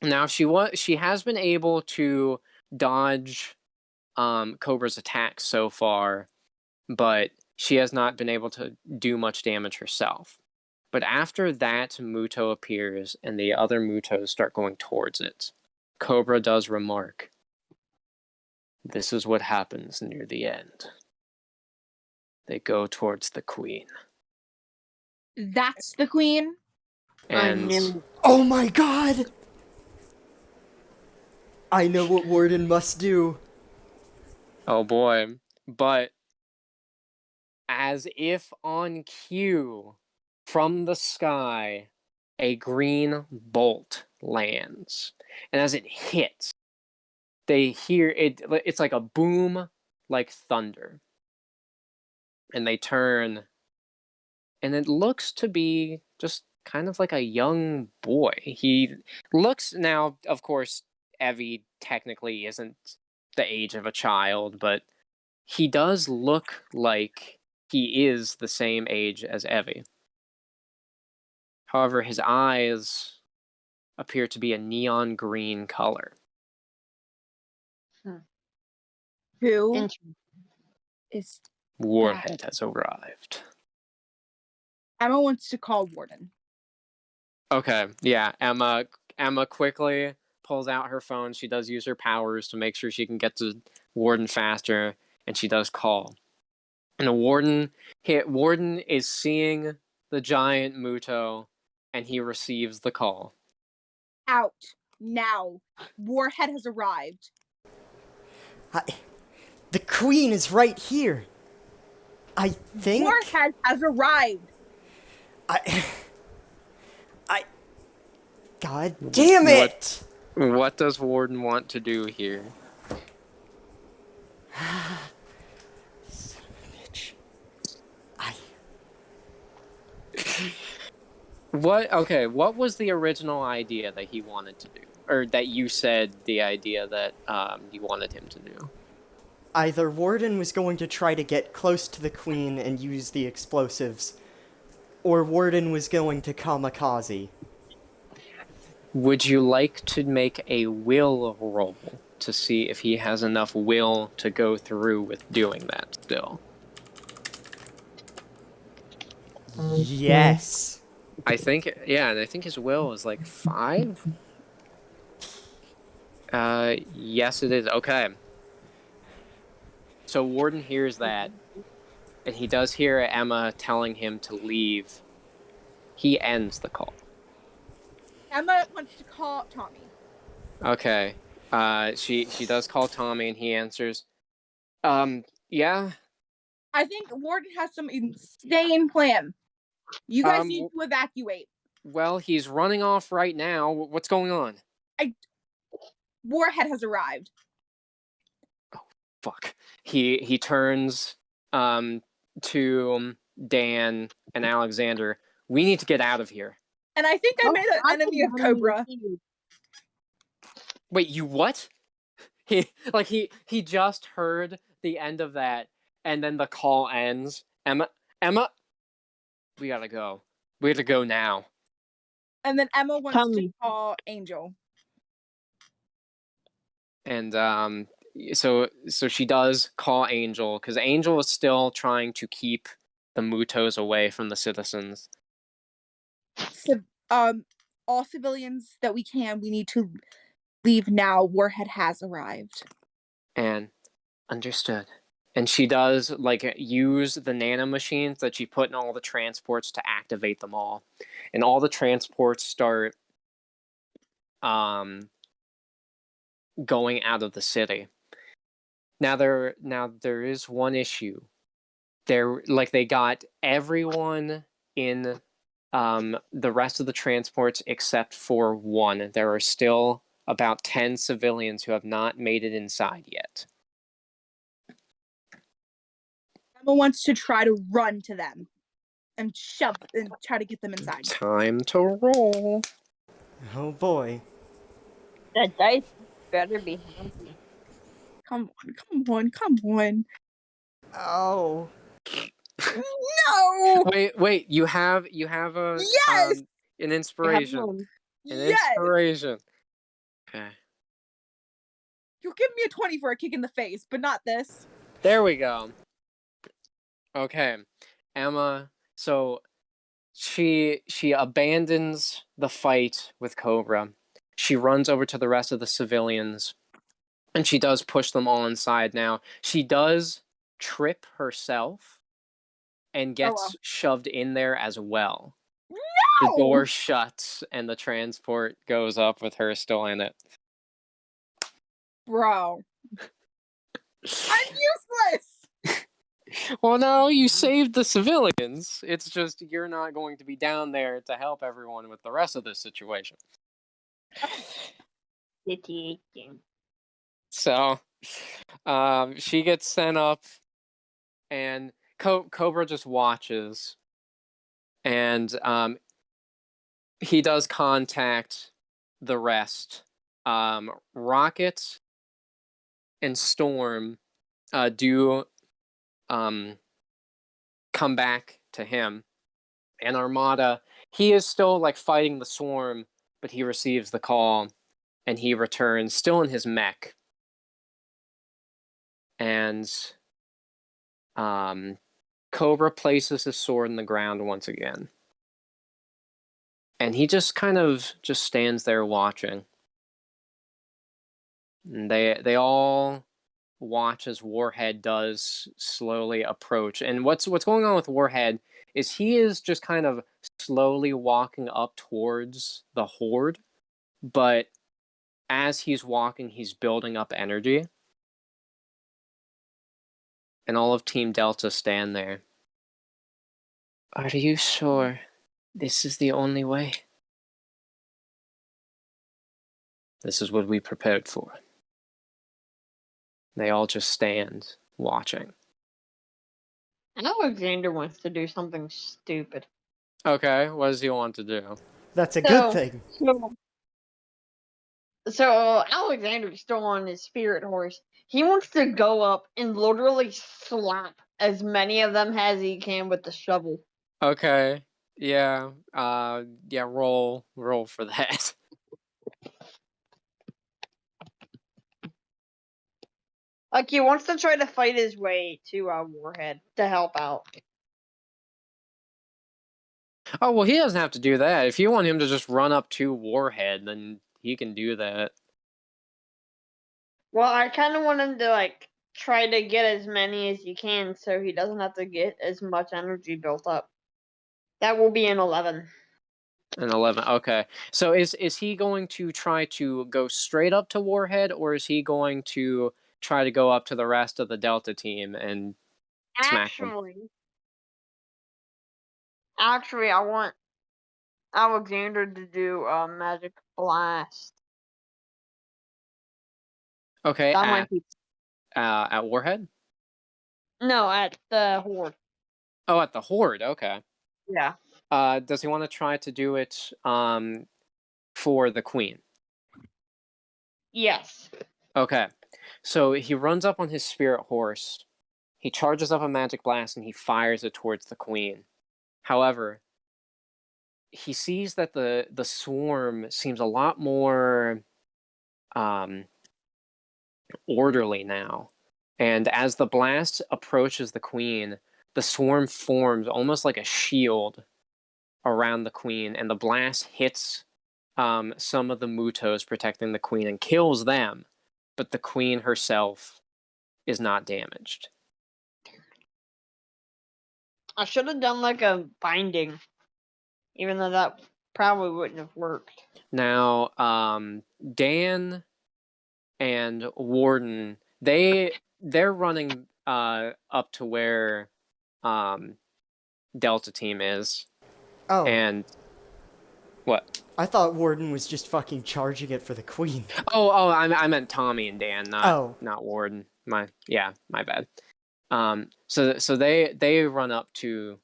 Now she has been able to dodge Cobra's attacks so far, but she has not been able to do much damage herself. But after that Muto appears and the other Mutos start going towards it, Cobra does remark, "This is what happens near the end. They go towards the queen." That's the queen? And I knew. Oh my god! I know what Warden must do. oh boy, but as if on cue, from the sky, a green bolt lands. And as it hits, they hear it. It's like a boom, like thunder. And they turn, and it looks to be just kind of like a young boy. He looks now, of course, Evie technically isn't the age of a child, but he does look like he is the same age as Evie. However, his eyes appear to be a neon green color. Who Interesting. is Warhead has arrived. Emma wants to call Warden. Okay, yeah, Emma quickly pulls out her phone. She does use her powers to make sure she can get to Warden faster, and she does call. And Warden is seeing the giant Muto, and he receives the call. Out. Now. Warhead has arrived. The queen is right here. I think... Warhead has arrived. God damn it! What does Warden want to do here? Son of a bitch. What was the original idea that he wanted to do? Or that you said the idea that you wanted him to do? Either Warden was going to try to get close to the queen and use the explosives, or Warden was going to kamikaze. Would you like to make a will roll to see if he has enough will to go through with doing that still? Yes. I think, yeah, and I think his will is like 5. Yes, it is. Okay. So Warden hears that, and he does hear Emma telling him to leave. He ends the call. Emma wants to call Tommy. Okay. She does call Tommy, and he answers. Yeah. I think Warden has some insane plan. You guys need to evacuate. Well, he's running off right now. What's going on? Warhead has arrived. Fuck. He turns to Dan and Alexander. We need to get out of here. And I think I made an enemy of Cobra. Wait, you what? He just heard the end of that, and then the call ends. Emma, we gotta go. We have to go now. And then Emma wants to call Angel. And so she does call Angel, because Angel is still trying to keep the Mutos away from the citizens. So, all civilians that we need to leave now. Warhead has arrived. And understood. And she does use the nano machines that she put in all the transports to activate them all. And all the transports start going out of the city. Now there is one issue. They got everyone in the rest of the transports except for one. There are still about 10 civilians who have not made it inside yet. Emma wants to try to run to them and shove and try to get them inside. Time to roll. Oh boy. That dice better be happy. Come on. Oh. No! Wait, you have a yes! An inspiration. An yes! inspiration. Okay. You'll give me a 20 for a kick in the face, but not this. There we go. Okay. Emma, so she abandons the fight with Cobra. She runs over to the rest of the civilians, and she does push them all inside now. She does trip herself and gets shoved in there as well. No! The door shuts and the transport goes up with her still in it. Bro. I'm useless! Well, no, you saved the civilians. It's just you're not going to be down there to help everyone with the rest of this situation. So, she gets sent up, and Cobra just watches, and he does contact the rest. Rocket and Storm do come back to him, and Armada, he is still fighting the swarm, but he receives the call, and he returns still in his mech. And Cobra places his sword in the ground once again, and he just kind of just stands there watching. And they all watch as Warhead does slowly approach. And what's going on with Warhead is he is just kind of slowly walking up towards the horde, but as he's walking, he's building up energy. And all of Team Delta stand there. Are you sure this is the only way? This is what we prepared for. They all just stand watching. Alexander wants to do something stupid. Okay, what does he want to do? That's a good thing. So Alexander's still on his spirit horse. He wants to go up and literally slap as many of them as he can with the shovel. Okay. Yeah. Roll for that. He wants to try to fight his way to Warhead to help out. Oh, well, he doesn't have to do that. If you want him to just run up to Warhead, then he can do that. Well, I kind of want him to like try to get as many as he can, so he doesn't have to get as much energy built up. That will be an 11. An 11. Okay. So is he going to try to go straight up to Warhead, or is he going to try to go up to the rest of the Delta team and smack them? Actually, I want Alexander to do a magic blast. Okay. That might be At Warhead? no at the horde. Oh, at the Horde. Okay. Yeah. Does he want to try to do it for the Queen? Yes. Okay. So he runs up on his spirit horse. He charges up a magic blast and he fires it towards the Queen. However, he sees that the swarm seems a lot more orderly now. And as the blast approaches the Queen, the swarm forms almost like a shield around the Queen, and the blast hits some of the Mutos protecting the Queen and kills them, but the Queen herself is not damaged. I should have done like a binding, even though that probably wouldn't have worked. Now, Dan and Warden, they're running up to where Delta Team is. Oh, And what? I thought Warden was just fucking charging it for the queen. I meant Tommy and Dan, Oh. not Warden. My bad. So they run up to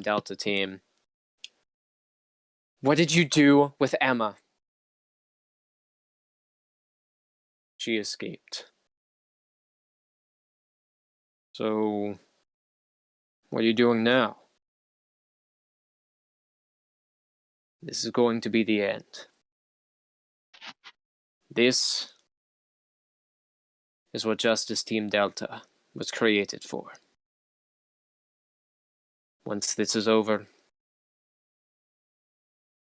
Delta Team. What did you do with Emma? She escaped. So, what are you doing now? This is going to be the end. This is what Justice Team Delta was created for. Once this is over,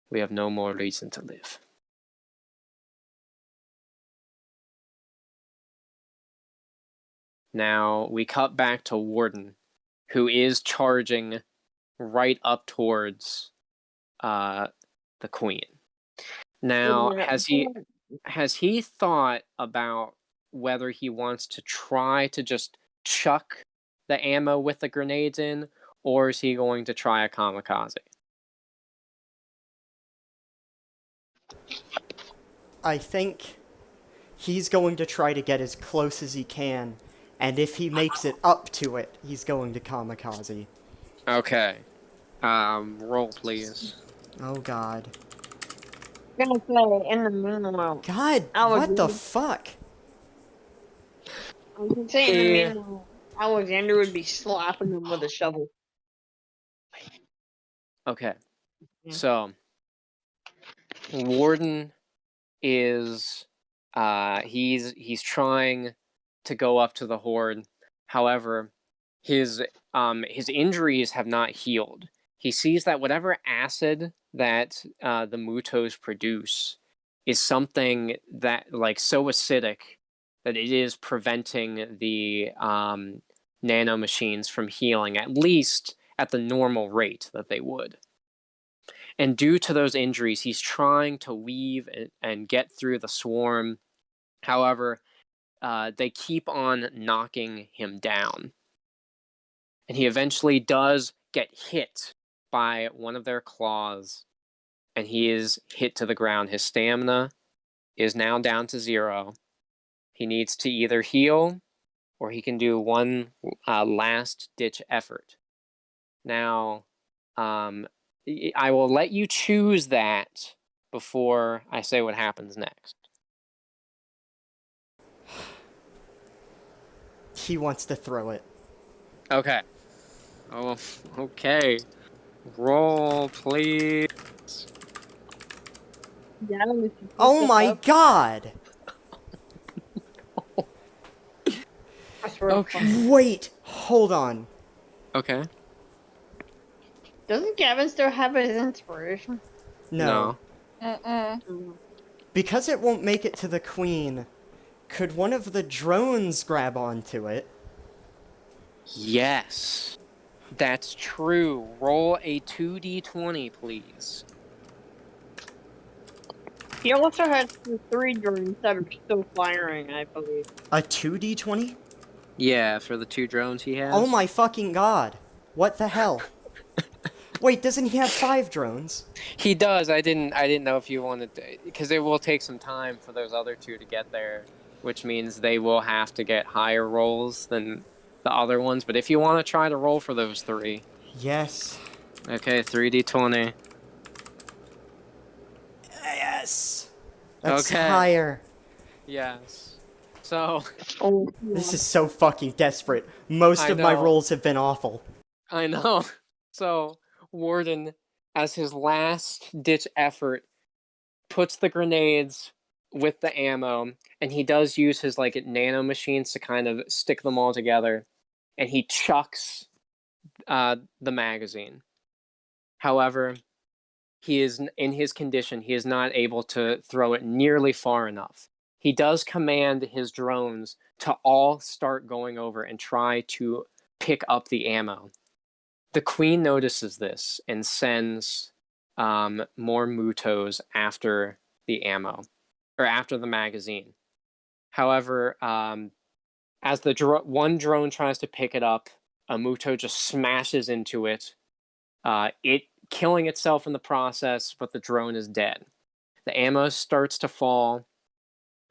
we have no more reason to live. Now, we cut back to Warden, who is charging right up towards the Queen. Now, has he thought about whether he wants to try to just chuck the ammo with the grenades in, or is he going to try a kamikaze? I think he's going to try to get as close as he can, and if he makes it up to it, he's going to kamikaze. Okay. Roll, please. Oh god. I'm gonna say in the meanwhile. God, what the fuck? I was gonna say in the meanwhile, Alexander would be slapping him with a shovel. Okay. Yeah. So, Warden is he's trying to go up to the Horde. However, his injuries have not healed. He sees that whatever acid that the Mutos produce is something that like so acidic that it is preventing the nanomachines from healing, at least at the normal rate that they would. And due to those injuries, he's trying to weave and get through the swarm. However, they keep on knocking him down. And he eventually does get hit by one of their claws, and he is hit to the ground. His stamina is now down to 0. He needs to either heal, or he can do one last-ditch effort. Now, I will let you choose that before I say what happens next. He wants to throw it. Okay. Oh, okay. Roll, please. Oh my god! Okay. Wait, hold on. Okay. Doesn't Gavin still have his inspiration? No. Mm. Because it won't make it to the queen, could one of the drones grab onto it? Yes, that's true. Roll a 2d20, please. He also has the 3 drones that are still firing, I believe. A 2d20? Yeah, for the 2 drones he has. Oh my fucking god. What the hell? Wait, doesn't he have 5 drones? He does. I didn't know if you wanted to, because it will take some time for those other 2 to get there, which means they will have to get higher rolls than the other ones. But if you want to try to roll for those 3, Yes. okay, 3d20. Yes. That's Okay. higher. Yes. So Oh, This is so fucking desperate. Most I of my know. rolls have been awful. I know. So Warden, as his last ditch effort, puts the grenades with the ammo, and he does use his like nano machines to kind of stick them all together, and he chucks the magazine. However, he is in his condition. He is not able to throw it nearly far enough. He does command his drones to all start going over and try to pick up the ammo. The queen notices this and sends more mutos after the ammo, or after the magazine. However, as the one drone tries to pick it up, a muto just smashes into it, it killing itself in the process, but the drone is dead. The ammo starts to fall.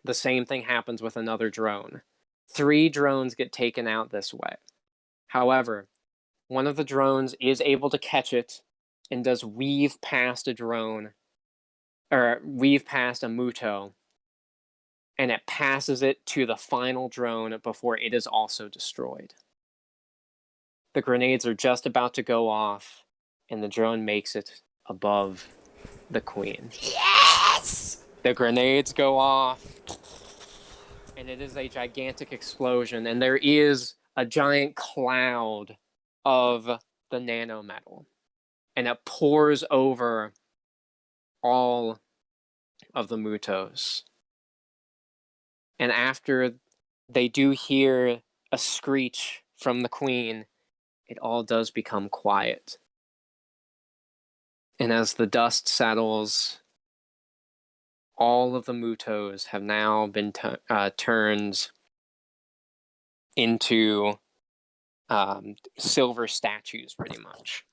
The same thing happens with another drone. 3 drones get taken out this way. However, one of the drones is able to catch it and does weave past a drone, or weave past a muto, and it passes it to the final drone before it is also destroyed. The grenades are just about to go off, and the drone makes it above the queen. Yes! The grenades go off, and it is a gigantic explosion, and there is a giant cloud of the nanometal, and it pours over all of the mutos. And after they do hear a screech from the queen, it all does become quiet. And as the dust settles, all of the mutos have now been turned into silver statues, pretty much.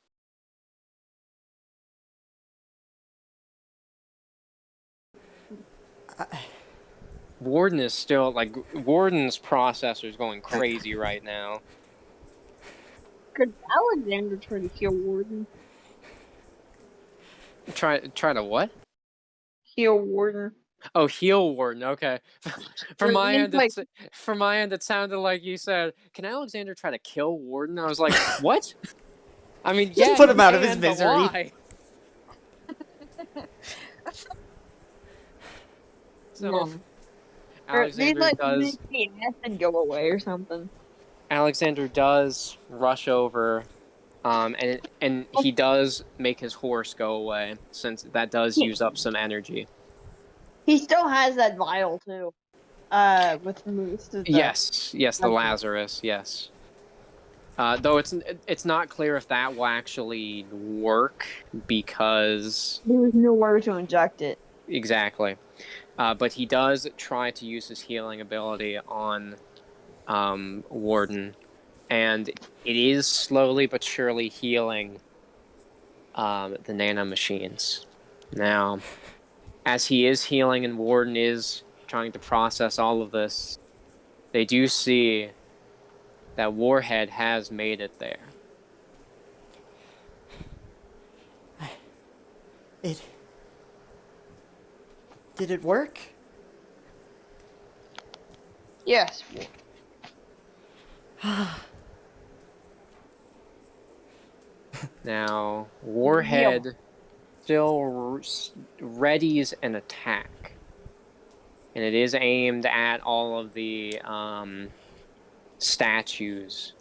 Warden is still, like, Warden's processor is going crazy right now. could Alexander try to heal Warden? Try to what? Heal Warden. Oh, heal Warden. Okay. From my It's end, it sounded like you said, "Can Alexander try to kill Warden?" I was like, "What?" I mean, yeah, Put him he out of his can, but misery. why? So No. Alexander They'd does. make the acid go away or something. Alexander does rush over, and he does make his horse go away, since that does use up some energy. He still has that vial too. With most of the Yes, the Okay. Lazarus, yes. Though it's not clear if that will actually work, because There's nowhere to inject it. exactly. But he does try to use his healing ability on Warden, and it is slowly but surely healing the nano machines. Now, as he is healing and Warden is trying to process all of this, they do see that Warhead has made it there. Did it work? Yes. Now, Warhead still readies an attack, and it is aimed at all of the statues.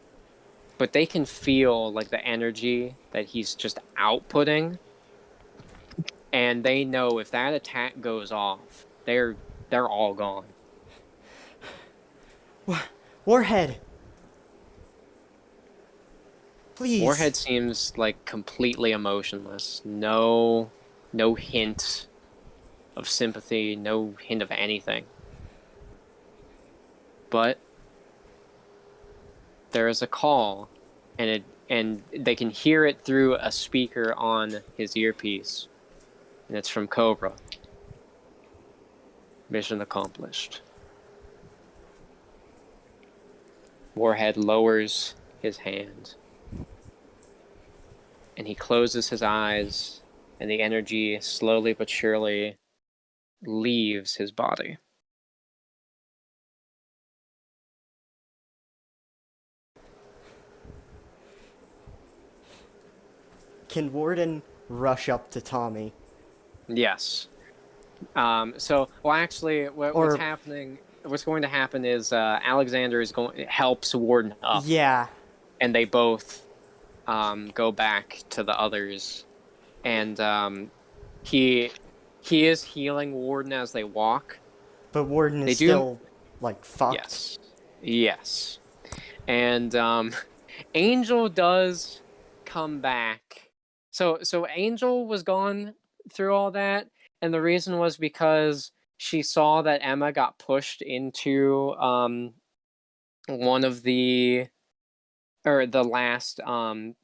but they can feel like the energy that he's just outputting, and they know if that attack goes off, they're all gone. Warhead. Please. Warhead seems like completely emotionless. No hint of sympathy, no hint of anything. But there is a call, and they can hear it through a speaker on his earpiece, and it's from Cobra. Mission accomplished. Warhead lowers his hand, and he closes his eyes, and the energy slowly but surely leaves his body. Can Warden rush up to Tommy? Yes. Actually, what's happening? What's going to happen is Alexander helps Warden up. Yeah. And they both go back to the others, and he is healing Warden as they walk. But Warden is still like fucked. Yes. And Angel does come back. So Angel was gone through all that, and the reason was because she saw that Emma got pushed into one of the last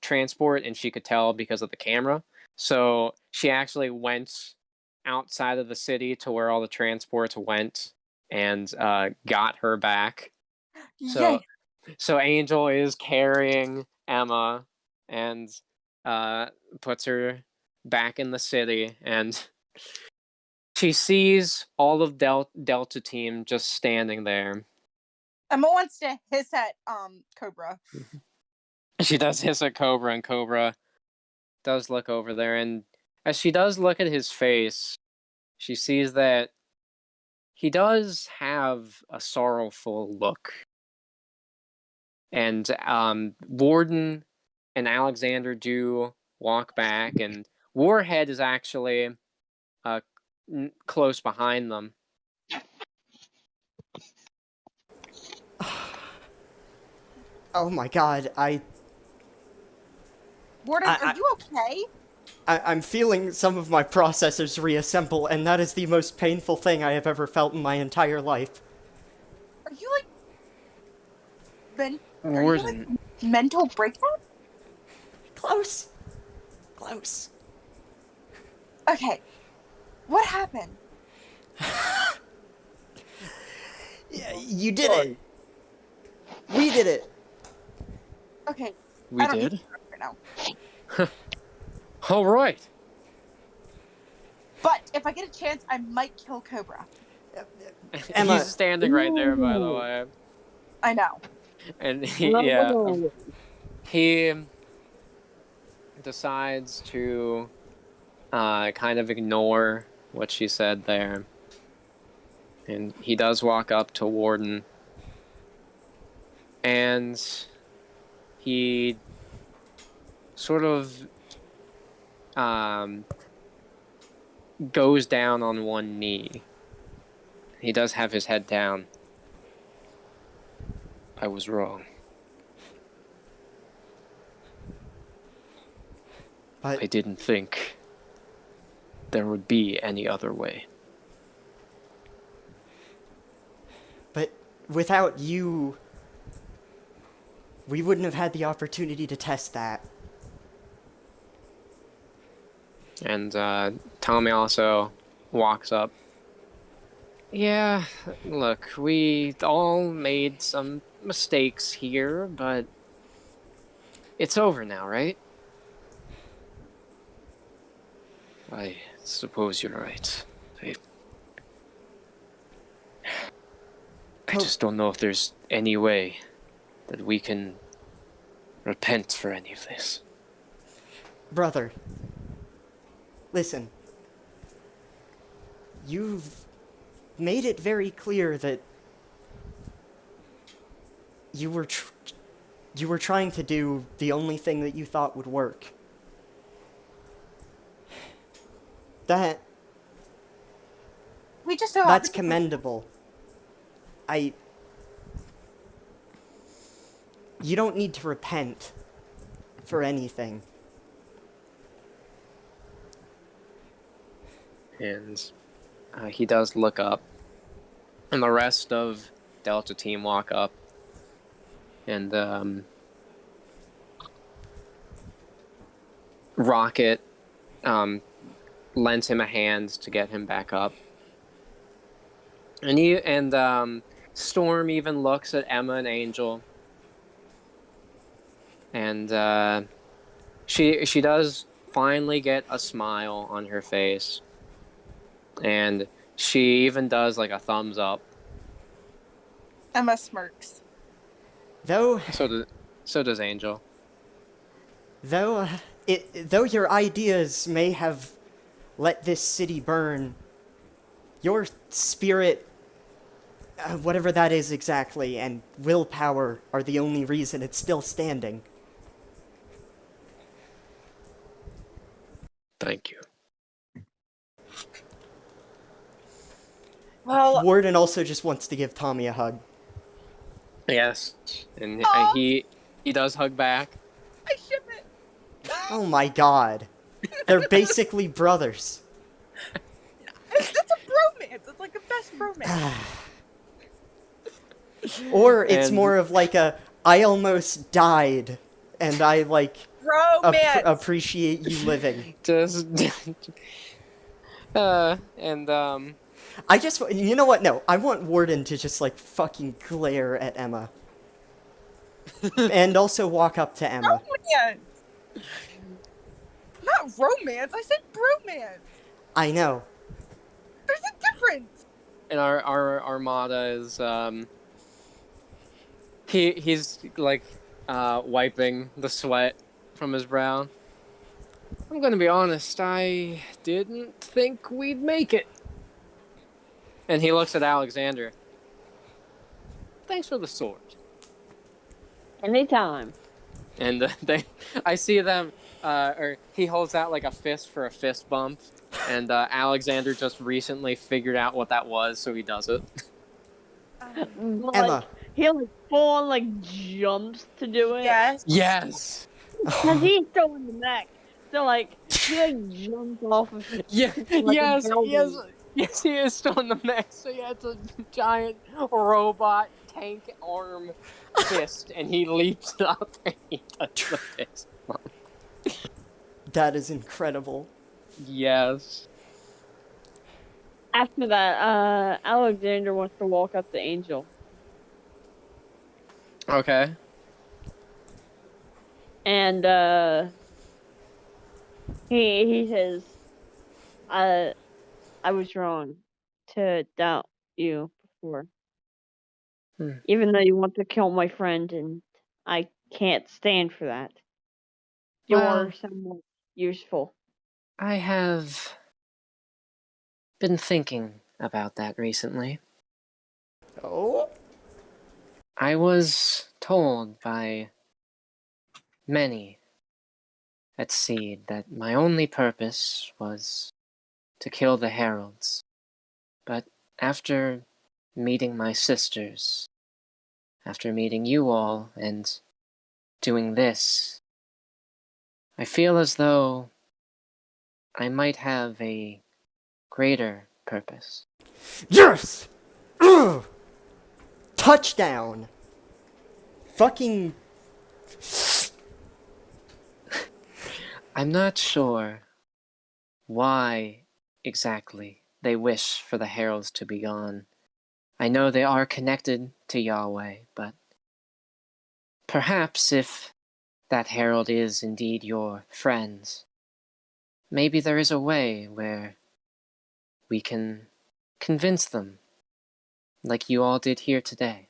transport, and she could tell because of the camera. So she actually went outside of the city to where all the transports went and got her back. So Angel is carrying Emma and puts her back in the city, and she sees all of Delta Team just standing there. Emma wants to hiss at Cobra. She does hiss at Cobra, and Cobra does look over there, and as she does look at his face, she sees that he does have a sorrowful look. And Warden and Alexander do walk back, and Warhead is actually close behind them. Oh my god, Warden, are you okay? I'm feeling some of my processors reassemble, and that is the most painful thing I have ever felt in my entire life. Are you like mental breakdown? Close. Okay. What happened? Yeah, you did it. We did it. Okay. We did? Right now. All right. But if I get a chance, I might kill Cobra. Emma. He's standing right there, by the way. I know. And he decides to kind of ignore what she said there. And he does walk up to Warden. And he sort of goes down on one knee. He does have his head down. I was wrong. But I didn't think there would be any other way. But without you, we wouldn't have had the opportunity to test that. And Tommy also walks up. Yeah, look, we all made some mistakes here, but it's over now, right? I suppose you're right. I just don't know if there's any way that we can repent for any of this. Brother, listen. You've made it very clear that you were You were trying to do the only thing that you thought would work. That We just so That's happen to- commendable. You don't need to repent for anything. And he does look up. And the rest of Delta Team walk up. And Rocket lends him a hand to get him back up. And Storm even looks at Emma and Angel. And she does finally get a smile on her face. And she even does like a thumbs up. Emma smirks. Though So does Angel. though your ideas may have let this city burn, your spirit, whatever that is exactly, and willpower are the only reason it's still standing. Thank you. Well, Warden also just wants to give Tommy a hug. Yes. And Aw. he does hug back. I ship it. Oh my god. They're basically brothers. That's a bromance. It's like a best bromance. Or it's And- more of like a, I almost died, and I, like, Bromance. appreciate you living. Just and I just, you know what, no, I want Warden to just, like, fucking glare at Emma. And also walk up to Emma. Bromance. Not romance. I said bromance. I know. There's a difference. and our Armada is he's like wiping the sweat from his brow. I'm gonna be honest, I didn't think we'd make it. And he looks at Alexander. Thanks for the sword. Anytime. And I see them, or he holds out like a fist for a fist bump, and Alexander just recently figured out what that was, so he does it. Like, Emma. he like full on like jumps to do it. Yes. Yes. Cause he's still in the mech. So like he like jumps off of it. Yeah. Like a Yes. building. Yes. He is still in the mix. So yeah, it's a giant robot tank arm fist, and he leaps up and he does the fist bump. That is incredible. Yes. After that, Alexander wants to walk up to Angel. Okay. And he says, I was wrong to doubt you before. Hmm. Even though you want to kill my friend, and I can't stand for that. You're Well- somewhat useful. I have been thinking about that recently. Oh? I was told by many at Seed that my only purpose was to kill the heralds. But after meeting my sisters, after meeting you all, and doing this, I feel as though I might have a greater purpose. Yes! Ugh! Touchdown! Fucking... I'm not sure why exactly they wish for the heralds to be gone. I know they are connected to Yahweh, but perhaps if that herald is indeed your friend, maybe there is a way where we can convince them, like you all did here today.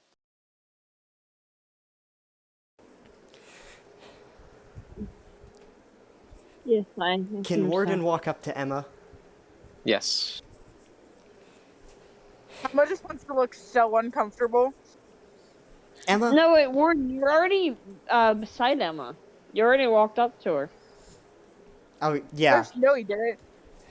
Yes, I see Can what Warden you're walk up to Emma? Yes. Emma just wants to look so uncomfortable. Emma? No, wait, you're already beside Emma. You already walked up to her. Oh, yeah. No, he didn't.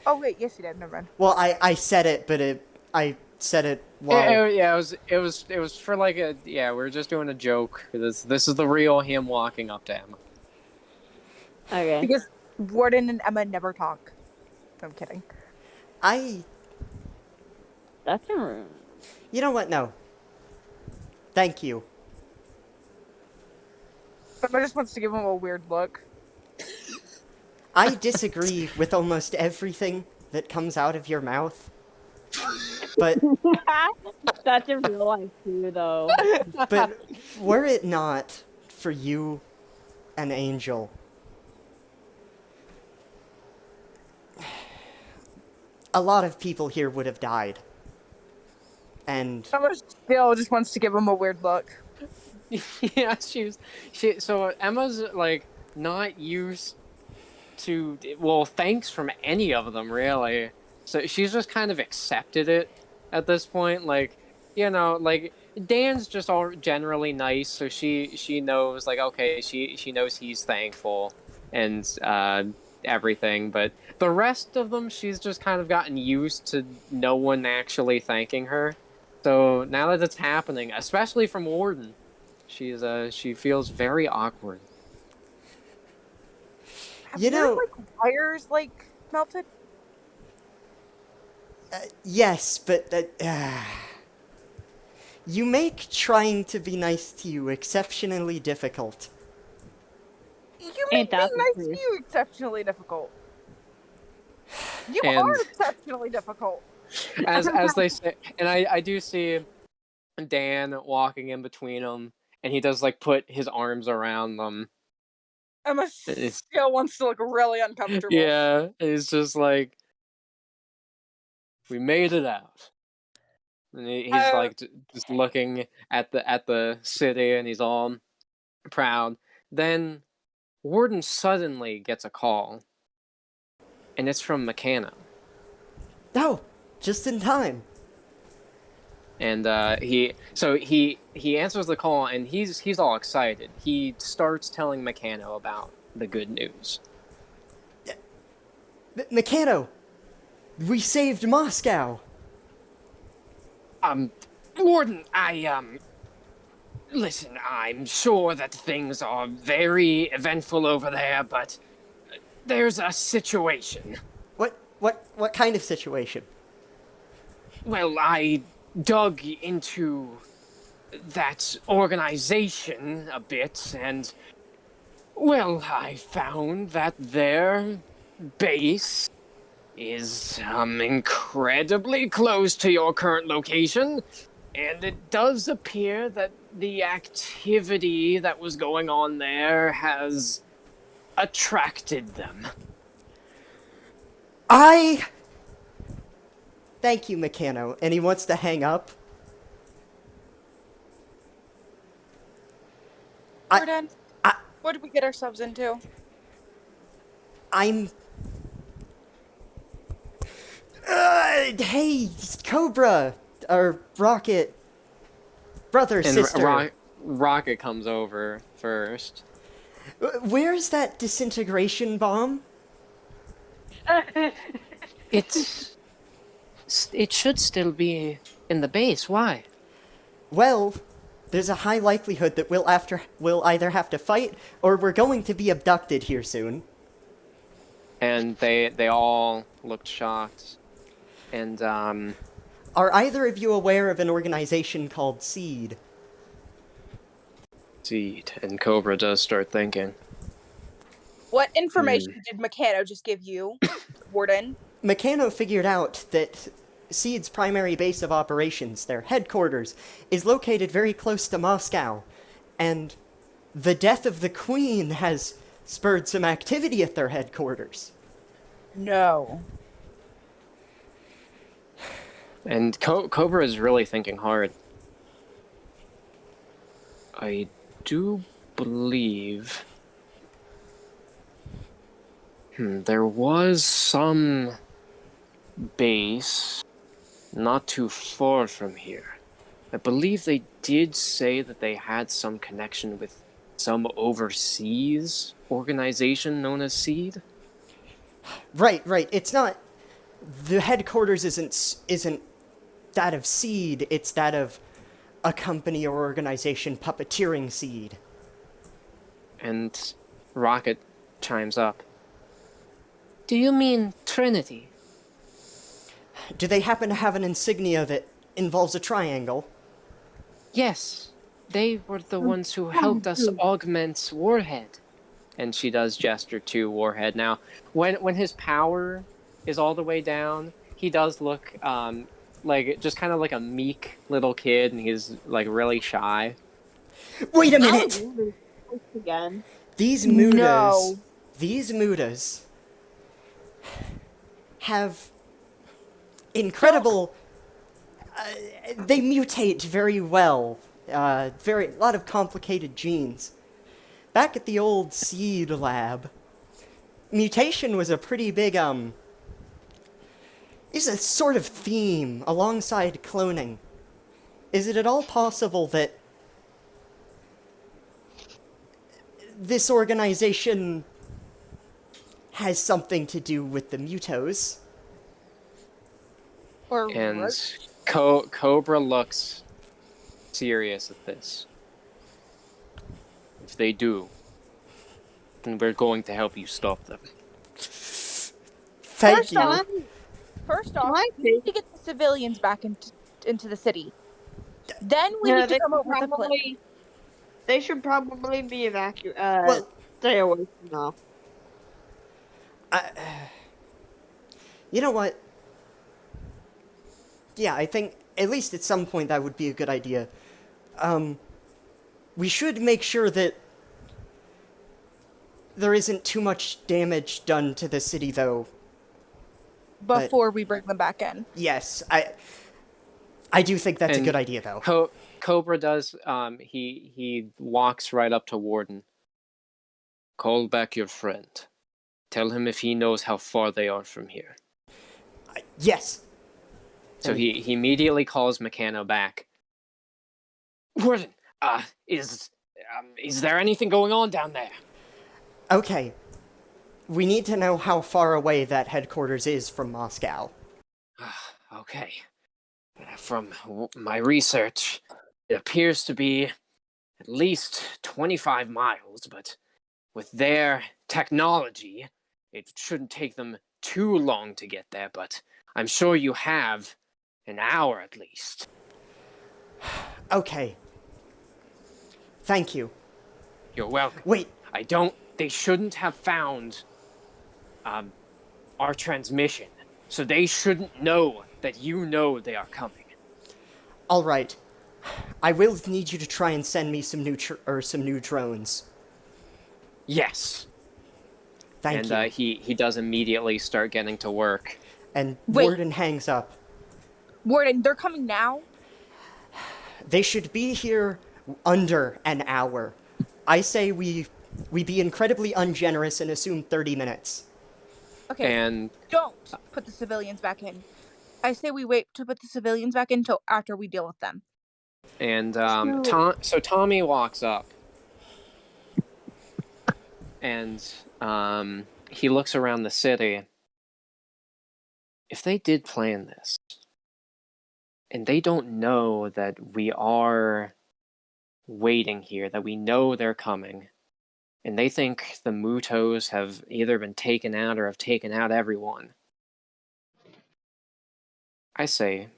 Oh wait, yes, he did. Never mind. Well, I said it, but I said it while... Yeah, it was for like a we were just doing a joke. This is the real him walking up to Emma. Okay. Because Warden and Emma never talk. I'm kidding. That's rude. You know what? No. Thank you. Emma just wants to give him a weird look. I disagree with almost everything that comes out of your mouth. But That's in real life too, though. but were it not for you and Angel, a lot of people here would have died. And Emma still just wants to give him a weird look. Yeah, so Emma's like not used to thanks from any of them really. So she's just kind of accepted it at this point. Like, you know, like Dan's just all generally nice, so she knows like okay, she knows he's thankful and everything, but the rest of them she's just kind of gotten used to no one actually thanking her. So now that it's happening, especially from Warden, she feels very awkward. Have You know- like wires like melted? yes, but you make trying to be nice to you exceptionally difficult. You make Ain't being that the nice to truth? you exceptionally difficult. You And- are exceptionally difficult. As they say, and I do see Dan walking in between them, and he does like put his arms around them. Emma It's- still wants to look really uncomfortable. Yeah, it's just like we made it out, and he's like just looking at the city, and he's all proud. Then Warden suddenly gets a call, and it's from Meccano. Oh, just in time. And he answers the call, and he's all excited. He starts telling Meccano about the good news. Meccano, we saved Moscow. Warden, listen, I'm sure that things are very eventful over there, but there's a situation. What kind of situation? Well, I dug into that organization a bit, and, well, I found that their base is, incredibly close to your current location, and it does appear that the activity that was going on there has attracted them. Thank you, Meccano. And he wants to hang up. Warden, what did we get ourselves into? I'm... hey, Cobra! Or Rocket. Brother, And sister. Rocket comes over first. Where's that disintegration bomb? It should still be in the base. Why? Well, there's a high likelihood that we'll either have to fight or we're going to be abducted here soon. And they all looked shocked. And Are either of you aware of an organization called SEED? Seed and Cobra does start thinking. What information did Meccano just give you, Warden? Meccano figured out that SEED's primary base of operations, their headquarters, is located very close to Moscow, and the death of the Queen has spurred some activity at their headquarters. No. And Cobra is really thinking hard. I do believe... there was some base not too far from here. I believe they did say that they had some connection with some overseas organization known as Seed. Right. It's not the headquarters isn't that of Seed, it's that of a company or organization puppeteering Seed. And Rocket chimes up. Do you mean Trinity? Do they happen to have an insignia that involves a triangle? Yes, they were the ones who helped us augment Warhead. And she does gesture to Warhead. Now, when his power is all the way down, he does look like just kind of like a meek little kid, and he's like really shy. Wait a minute! Again. These mutas, No. these mutas have incredible. They mutate very well. A lot of complicated genes. Back at the old Seed lab, mutation was a pretty big is a sort of theme alongside cloning. Is it at all possible that this organization has something to do with the Mutos? Or And Cobra looks serious at this. If they do, then we're going to help you stop them. Thank First you. off- First off, Might we need to get the civilians back into the city. Then we need to they come should up with a plan. probably. They should probably be evacuated. Well, Stay away from now. you know what? Yeah, I think at least at some point that would be a good idea. We should make sure that there isn't too much damage done to the city, though. Before we bring them back in. Yes, I do think that's a And good idea, though. Cobra does. He walks right up to Warden. Call back your friend. Tell him if he knows how far they are from here. Yes. So he immediately calls Meccano back. Warden, is there anything going on down there? Okay. We need to know how far away that headquarters is from Moscow. Okay. From my research, it appears to be at least 25 miles, but with their technology, it shouldn't take them too long to get there, but I'm sure you have an hour at least. Okay. Thank you. You're welcome. Wait, They shouldn't have found our transmission, so they shouldn't know that you know they are coming. all right. I will need you to try and send me some new drones. Yes. Thank you. And he does immediately start getting to work. And Wait. Warden hangs up. Warden, they're coming now? They should be here under an hour. I say we be incredibly ungenerous and assume 30 minutes. Okay, And don't put the civilians back in. I say we wait to put the civilians back in until after we deal with them. so Tommy walks up. And he looks around the city. If they did plan this, and they don't know that we are waiting here, that we know they're coming, and they think the Mutos have either been taken out or have taken out everyone, I say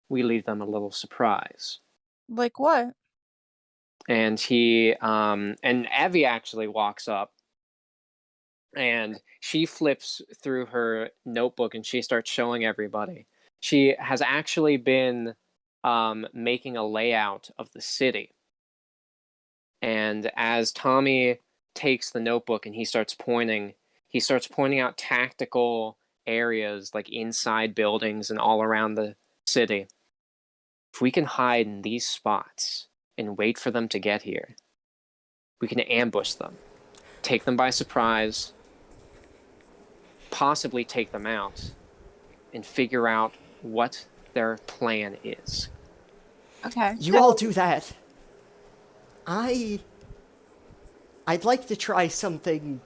we leave them a little surprise. Like what? And and Evie actually walks up, and she flips through her notebook and she starts showing everybody. She has actually been making a layout of the city. And as Tommy takes the notebook and he starts pointing out tactical areas like inside buildings and all around the city. If we can hide in these spots and wait for them to get here, we can ambush them, take them by surprise, possibly take them out, and figure out what their plan is. Okay. You all do that. I'd like to try something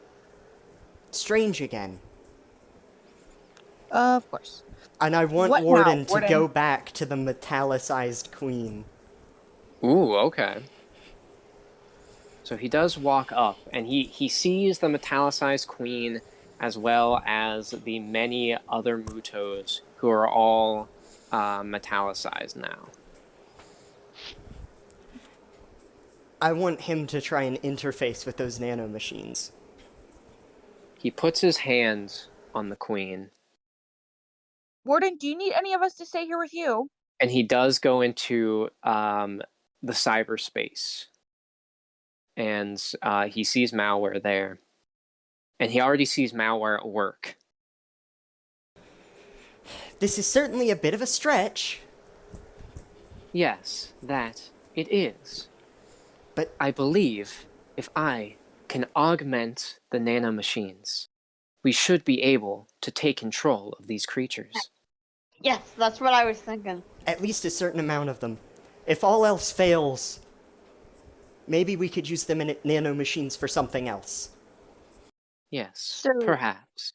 strange again. Of course. And I want What now, Warden to Warden? go back to the metallicized queen. Ooh, okay. So he does walk up, and he sees the metallicized queen as well as the many other Mutos who are all metallicized now. I want him to try and interface with those nanomachines. He puts his hands on the queen, Warden, do you need any of us to stay here with you? and he does go into the cyberspace, and he sees malware there, and he already sees malware at work. This is certainly a bit of a stretch. Yes, that it is. But I believe if I can augment the nanomachines, we should be able to take control of these creatures. Yes, that's what I was thinking. at least a certain amount of them. If all else fails, maybe we could use them in nanomachines for something else. Yes, So- perhaps.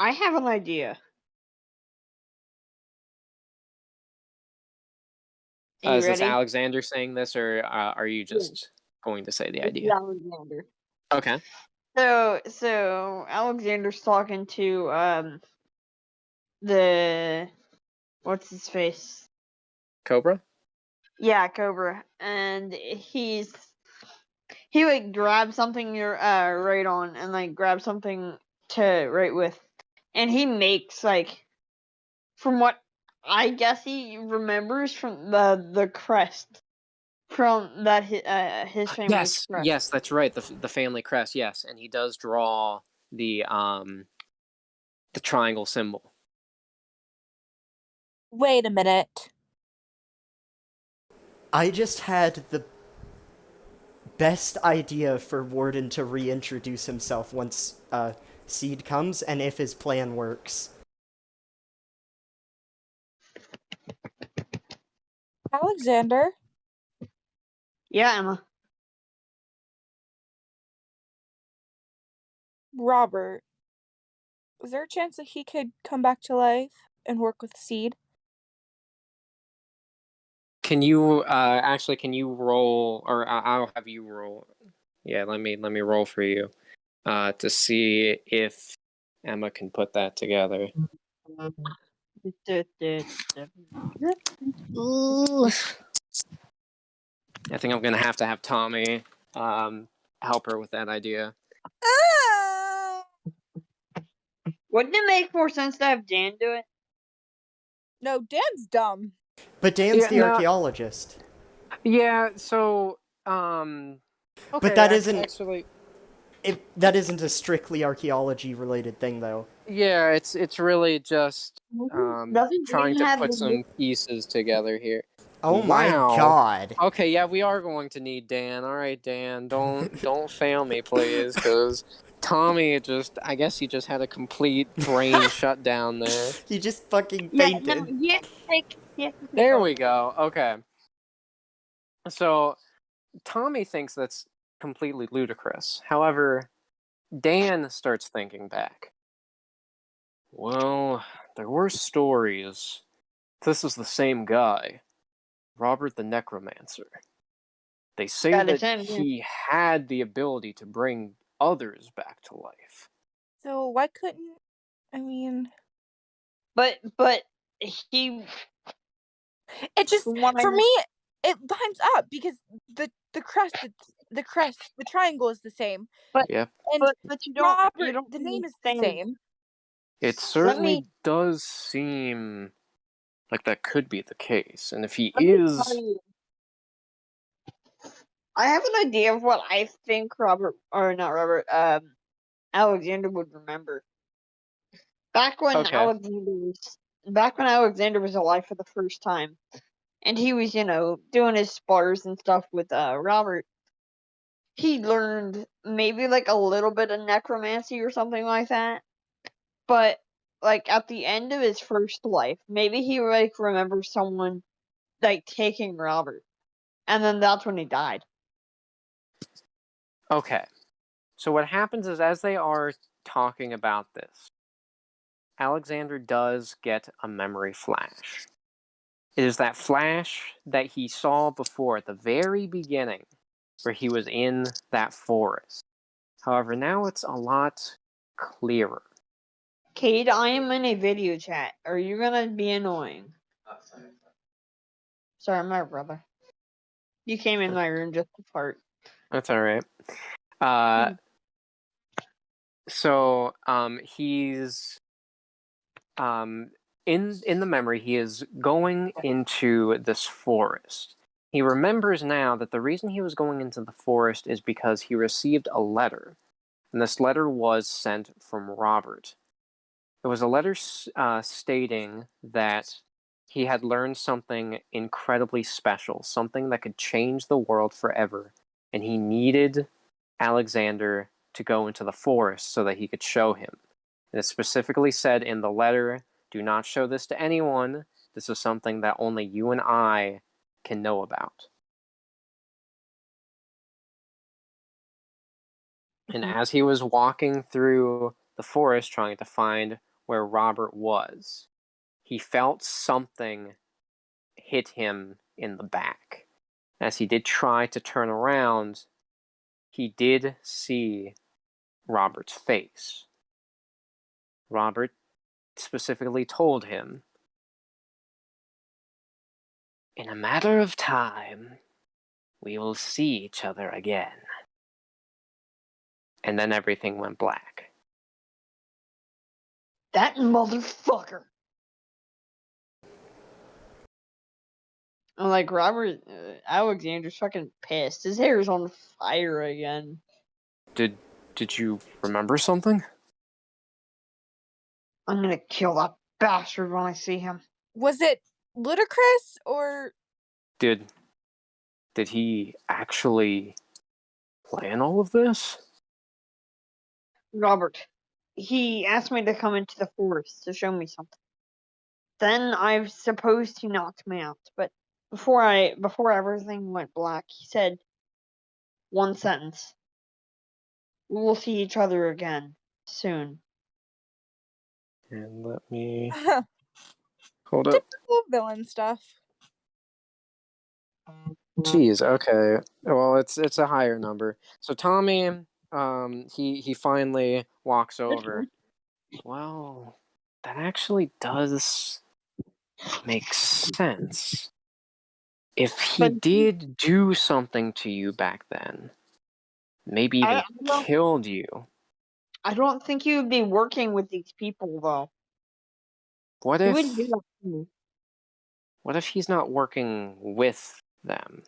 I have an idea. Are you Is this ready? Alexander saying this, or are you just going to say the This is idea? Alexander. Okay. So Alexander's talking to the what's his face? Cobra? Yeah, Cobra, and he like grabs something you're right on, and like grabs something to write with, and he makes like, from what I guess he remembers from the crest from that his family's crest. Yes, that's right. The family crest. Yes, and he does draw the triangle symbol. Wait a minute. I just had the best idea for Warden to reintroduce himself once Seed comes, and if his plan works. Alexander? Yeah, Emma. Robert. Is there a chance that he could come back to life and work with Seed? Can you actually? Can you roll, or I'll have you roll? Yeah, let me roll for you to see if Emma can put that together. Ooh. I think I'm gonna have to have Tommy help her with that idea. Wouldn't it make more sense to have Dan do it? No, Dan's dumb. But Dan's Yeah, the no. archaeologist. Yeah. So But that isn't- actually. That isn't a strictly archaeology-related thing, though. Yeah, it's really just Doesn't trying Dan to have put the- some pieces together here. Oh my Wow. god. Okay, yeah, we are going to need Dan. All right, Dan, don't fail me, please, because Tommy I guess he just had a complete brain shutdown there. He just fucking Yeah, fainted. no, yeah, take There we go. Okay. So Tommy thinks that's completely ludicrous. However, Dan starts thinking back. Well, there were stories. This is the same guy, Robert the Necromancer. They say Got his that hand, yeah. he had the ability to bring others back to life. So why couldn't... I mean... But he It just... from what I For know- me, it lines up because the triangle is the same. Yep. And but you don't Robert, you don't the name is the understand. same. It certainly me- does seem like that could be the case. And if he Let me is... tell you, I have an idea of what I think Alexander would remember. Back when Okay. Alexander was alive for the first time, and he was, doing his spars and stuff with Robert. He learned maybe like a little bit of necromancy or something like that. But like at the end of his first life, maybe he like remembers someone like taking Robert, and then that's when he died. Okay. So what happens is, as they are talking about this, Alexander does get a memory flash. It is that flash that he saw before at the very beginning, where he was in that forest. However, now it's a lot clearer. Cade, I am in a video chat. Are you gonna be annoying? Sorry, my brother. You came in my room just to fart. That's all right. So he's in the memory, he is going into this forest. He remembers now that the reason he was going into the forest is because he received a letter, and this letter was sent from Robert. It was a letter stating that he had learned something incredibly special, something that could change the world forever, and he needed Alexander to go into the forest so that he could show him. And it specifically said in the letter, do not show this to anyone. This is something that only you and I can know about. And as he was walking through the forest trying to find where Robert was, he felt something hit him in the back. As he did try to turn around, he did see Robert's face. Robert specifically told him, in a matter of time, we will see each other again. And then everything went black. That motherfucker. I'm like, Robert, Alexander's fucking pissed. His hair's on fire again. Did you remember something? I'm gonna kill that bastard when I see him. Was it ludicrous or Did he actually plan all of this? Robert, he asked me to come into the forest to show me something. Then I supposed he knocked me out, but before everything went black, he said one sentence. We will see each other again soon. And let me hold up. typical villain stuff? Jeez, okay. Well, it's a higher number. So Tommy, he finally walks over. Well, that actually does make sense. If he But did do something to you back then, maybe even killed you, I don't think he would be working with these people though. what He if wouldn't do that to me. what if he's not working with them?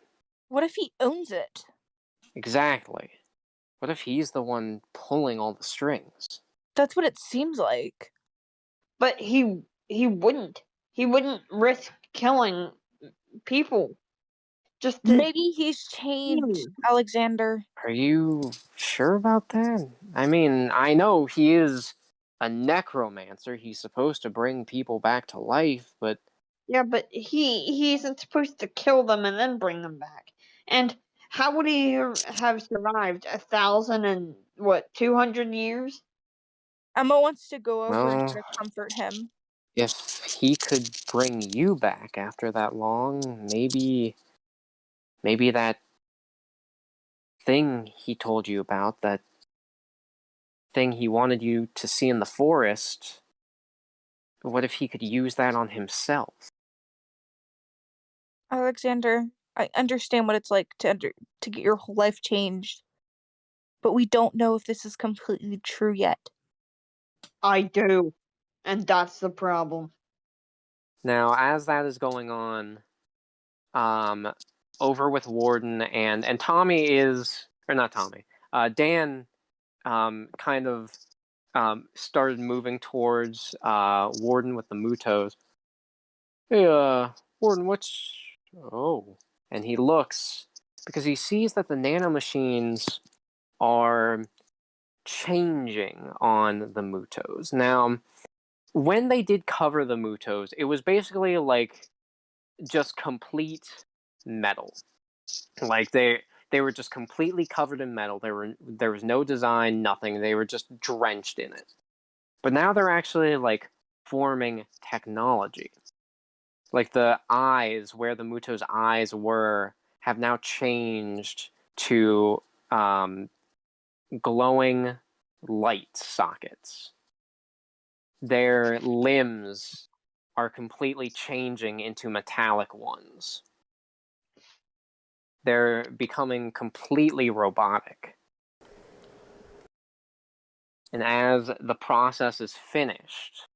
What if he owns it? Exactly. What if he's the one pulling all the strings? That's what it seems like. But he wouldn't. He wouldn't risk killing people just to. Maybe he's changed, Alexander. Are you sure about that? I mean, I know he is a necromancer. He's supposed to bring people back to life, but Yeah, but he isn't supposed to kill them and then bring them back. And how would he have survived 200 years? Emma wants to go over and well, try to comfort him. if he could bring you back after that long, maybe that thing he told you about, that thing he wanted you to see in the forest, what if he could use that on himself? Alexander, I understand what it's like to get your whole life changed, but we don't know if this is completely true yet. I do, and that's the problem. Now, as that is going on, over with Warden and Tommy is, or not Tommy, Dan, kind of started moving towards Warden with the Mutos. Hey, Warden, what's... Oh. And he looks, because he sees that the nanomachines are changing on the Mutos. Now, when they did cover the Mutos, it was basically like just complete metal. Like they were just completely covered in metal. There was no design, nothing. They were just drenched in it. But now they're actually like forming technology. Like the eyes, where the Muto's eyes were, have now changed to glowing light sockets. Their limbs are completely changing into metallic ones. They're becoming completely robotic. And as the process is finished,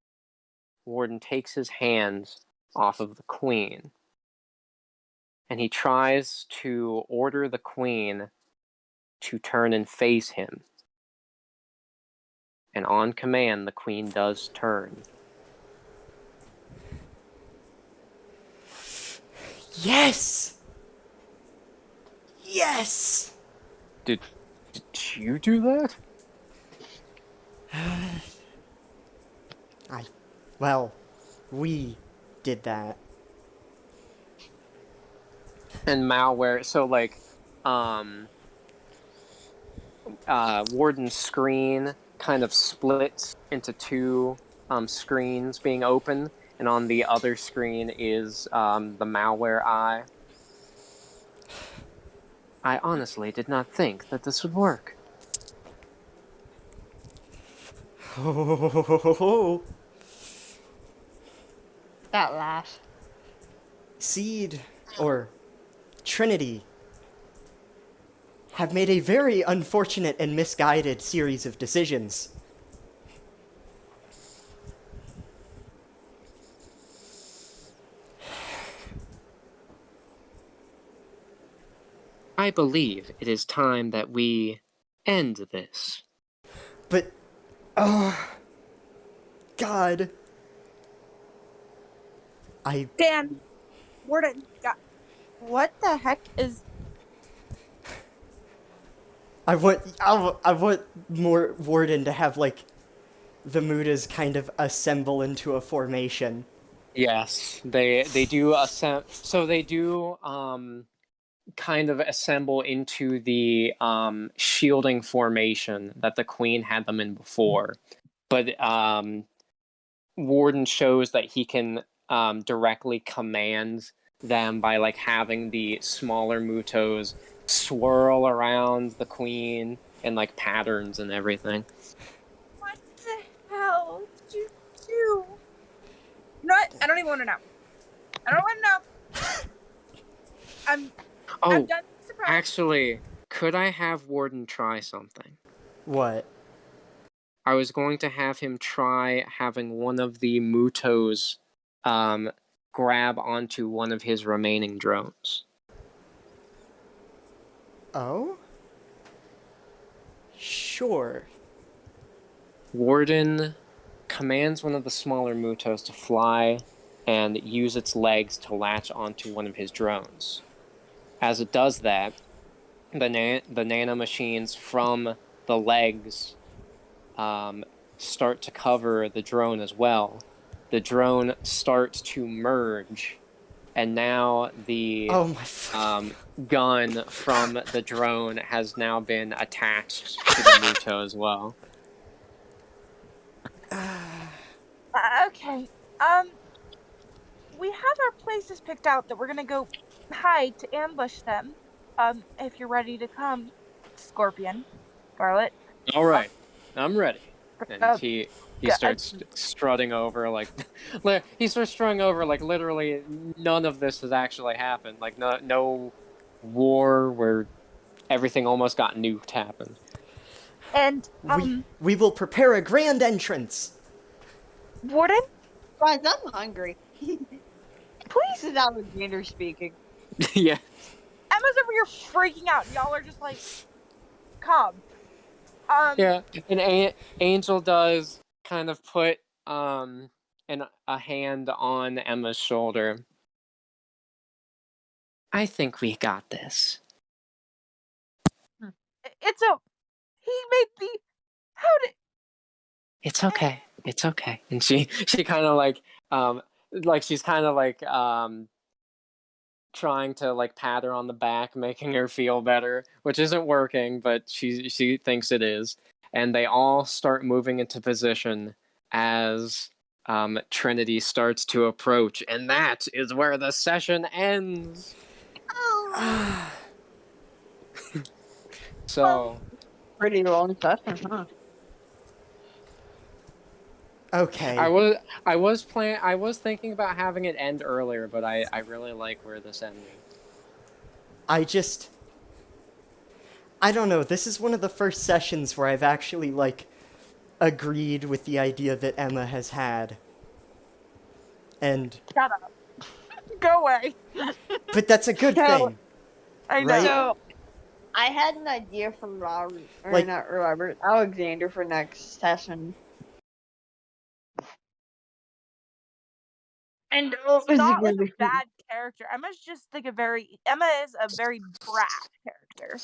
Warden takes his hands off of the Queen, and he tries to order the Queen to turn and face him. And on command, the Queen does turn. Yes! Yes! Did you do that? Well, we did that. And malware, so like, Warden's screen kind of splits into two screens being open, and on the other screen is the malware eye. I honestly did not think that this would work. Oh, That laugh. Seed, or Trinity, have made a very unfortunate and misguided series of decisions. I believe it is time that we end this. But, oh, God. Dan, Warden, what the heck is... I want more Warden to have, like, the Mutas kind of assemble into a formation. Yes, they do so they do kind of assemble into the shielding formation that the Queen had them in before. But Warden shows that he can directly command them by like having the smaller Mutos swirl around the Queen in like patterns and everything. What the hell did you do? You know what? I don't even want to know. I don't want to know. I'm done surprised. Actually, could I have Warden try something? What? I was going to have him try having one of the Mutos grab onto one of his remaining drones. Oh? Sure. Warden commands one of the smaller Mutos to fly and use its legs to latch onto one of his drones. As it does that, the nanomachines from the legs start to cover the drone as well. The drone starts to merge, and now the Oh my gun from the drone has now been attached to the Muto as well. Okay. We have our places picked out that we're gonna go hide to ambush them. If you're ready to come, Scorpion, Scarlet. All right, I'm ready. And he yeah, starts strutting over like he starts strutting over like literally none of this has actually happened. Like no war where everything almost got nuked happened. And we will prepare a grand entrance. Warden, Guys, I'm hungry. please. This is Alexander speaking. Yeah. Emma's over here freaking out. Y'all are just like, calm. Yeah, and Angel does kind of put a hand on Emma's shoulder. I think we got this. He made the... How did... It's okay. It's okay. And she kind of like she's kind of like trying to like pat her on the back, making her feel better, which isn't working, but she thinks it is. And they all start moving into position as Trinity starts to approach, and that is where the session ends. So Pretty long session, huh? Okay. I was thinking about having it end earlier, but I really like where this ended. I don't know, this is one of the first sessions where I've actually, like, agreed with the idea that Emma has had. And, Shut up. Go away. but that's a good So- thing. I know. Right? So, I had an idea for Robert, or Like- not Robert, Alexander for next session. And She's not like a bad character. Emma is a very brat character.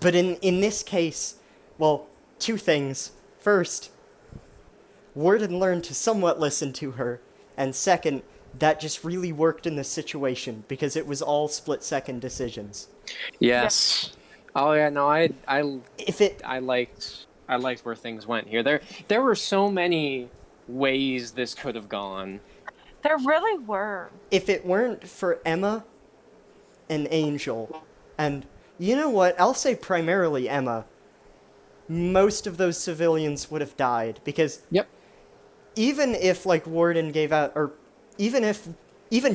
But in this case, well, two things. First, Warden learned to somewhat listen to her, and second, that just really worked in this situation because it was all split-second decisions. Yes. Oh yeah, no, I liked where things went here. There were so many ways this could have gone. There really were. If it weren't for Emma and Angel, and you know what, I'll say primarily Emma, most of those civilians would have died, because Yep. even if, like, Warden gave out, or even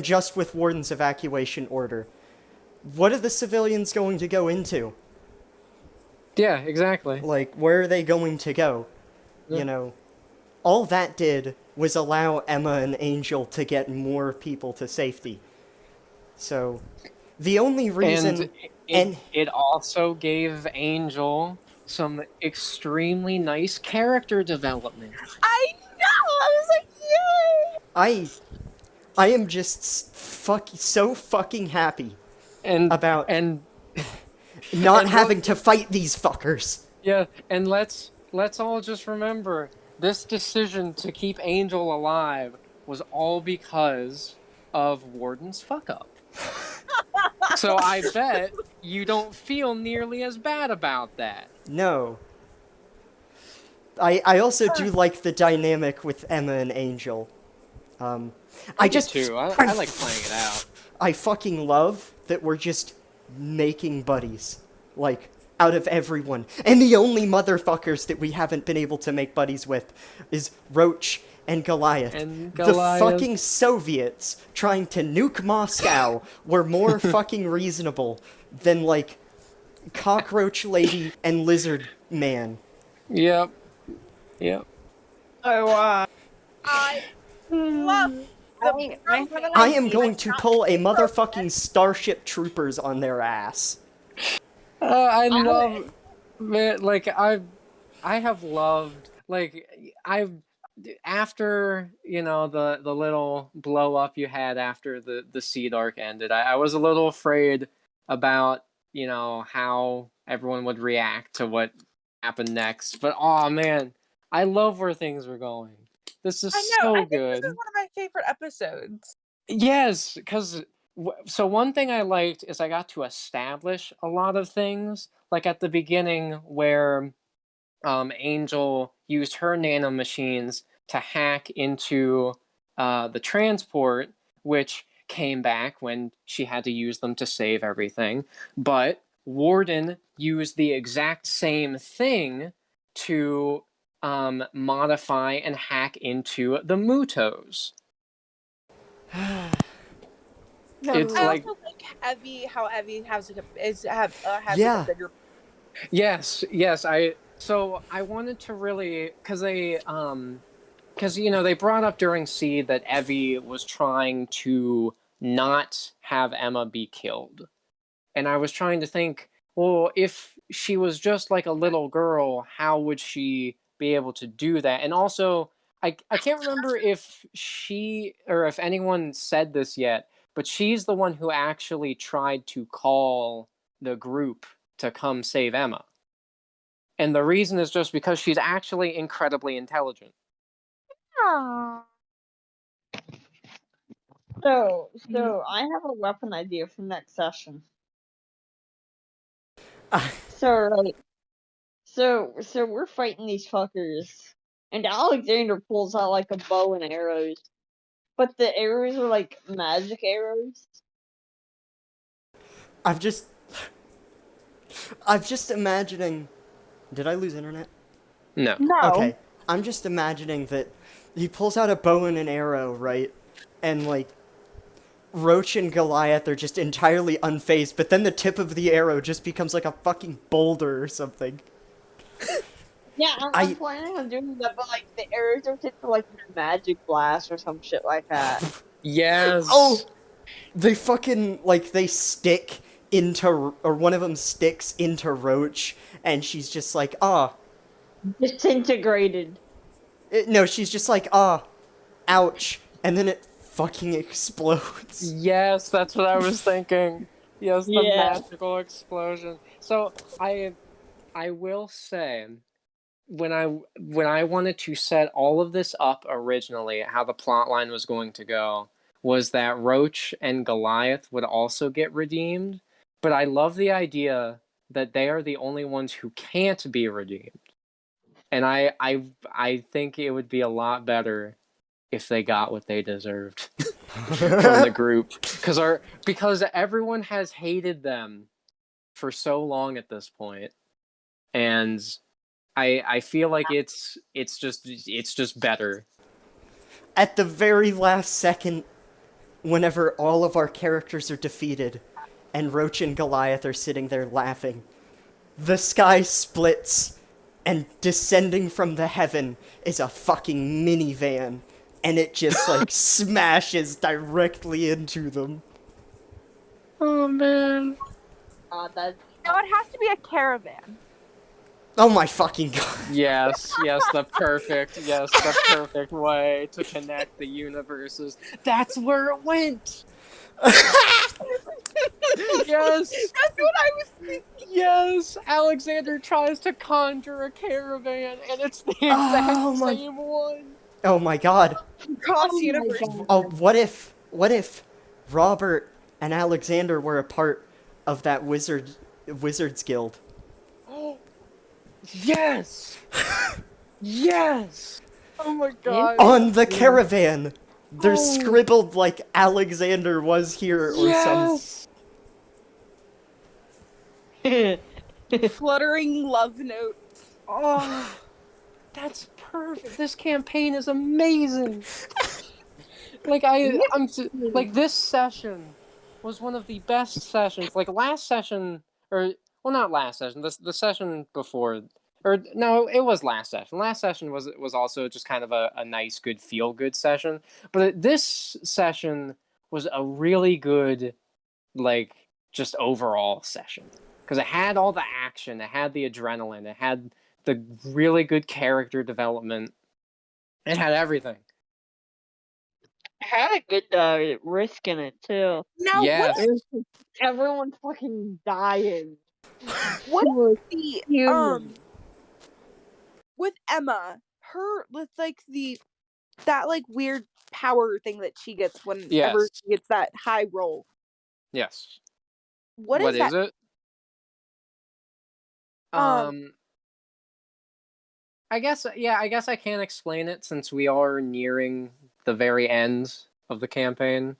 just with Warden's evacuation order, what are the civilians going to go into? Yeah, exactly. Like, where are they going to go? Yeah. You know, all that did was allow Emma and Angel to get more people to safety. So, the only reason... It also gave Angel some extremely nice character development. I know. I was like, yay! I am just so fucking happy And about and not and having to fight these fuckers. yeah, and let's all just remember this decision to keep Angel alive was all because of Warden's fuck up. So I bet you don't feel nearly as bad about that. No. I also do like the dynamic with Emma and Angel. I do just too. I like playing it out. I fucking love that we're just making buddies. Like, out of everyone. And the only motherfuckers that we haven't been able to make buddies with is Roach and Goliath. And The Goliath. fucking Soviets trying to nuke Moscow were more fucking reasonable than, like, Cockroach Lady and Lizard Man. Yep. So, I love the I have an I am idea. going to pull a motherfucking Starship Troopers on their ass. I love, man. Like I have loved. Like after the little blow up you had after the Seed arc ended. I was a little afraid about how everyone would react to what happened next. But oh man, I love where things were going. This is I know. so I think good. this is one of my favorite episodes. Yes, because so one thing I liked is I got to establish a lot of things, like at the beginning where Angel used her nanomachines to hack into the transport, which came back when she had to use them to save everything. But Warden used the exact same thing to modify and hack into the Mutos. It's I like also like how Evie has like has Yeah. like a bigger. yes. I wanted to really because they brought up during Seed that Evie was trying to not have Emma be killed, and I was trying to think, well, if she was just like a little girl, how would she be able to do that? And also, I can't remember if she or if anyone said this yet, but she's the one who actually tried to call the group to come save Emma. And the reason is just because she's actually incredibly intelligent. Aww. So I have a weapon idea for next session. So like, so we're fighting these fuckers, and Alexander pulls out like a bow and arrows, but the arrows are like magic arrows. I'm just imagining. Did I lose internet? No. No. Okay. I'm just imagining that he pulls out a bow and an arrow, right? And like Roach and Goliath are just entirely unfazed, but then the tip of the arrow just becomes like a fucking boulder or something. Yeah, I'm planning on doing that, but like the arrows are tipped to like magic blast or some shit like that. Yes. Oh, they fucking like they stick into, or one of them sticks into Roach, and she's just like, Disintegrated. no, she's just like, ouch, and then it fucking explodes. Yes, that's what I was thinking. Yes, the Yeah. magical explosion. So I will say, when I wanted to set all of this up originally, how the plot line was going to go was that Roach and Goliath would also get redeemed, but I love the idea that they are the only ones who can't be redeemed. And I think it would be a lot better if they got what they deserved from the group, because everyone has hated them for so long at this point, and I feel like it's just better. At the very last second, whenever all of our characters are defeated, and Roach and Goliath are sitting there laughing, the sky splits, and descending from the heaven is a fucking minivan, and it just like smashes directly into them. Oh man. That's No, it has to be a caravan. Oh my fucking god. Yes, the perfect way to connect the universes. That's where it went. Yes. That's what I was thinking. Yes, Alexander tries to conjure a caravan, and it's the exact same one. Oh my god. Cross my universe. God. Oh, what if Robert and Alexander were a part of that wizards guild? Yes. Yes. Oh my god. On the caravan, they're scribbled like Alexander was here or some. Fluttering love notes. Oh, that's perfect. This campaign is amazing. Like like this session was one of the best sessions. Like last session, or well, not last session. The session before, or no, it was last session. Last session was also just kind of a nice, good, feel good session. But this session was a really good, like, just overall session, because it had all the action, it had the adrenaline, it had the really good character development, it had everything. It had a good risk in it too. Now, Yes. Everyone's fucking dying. what is the Human. with Emma, her with like that like weird power thing that she gets whenever Yes. she gets that high roll. Yes. What is that? it? I guess I can explain it since we are nearing the very end of the campaign.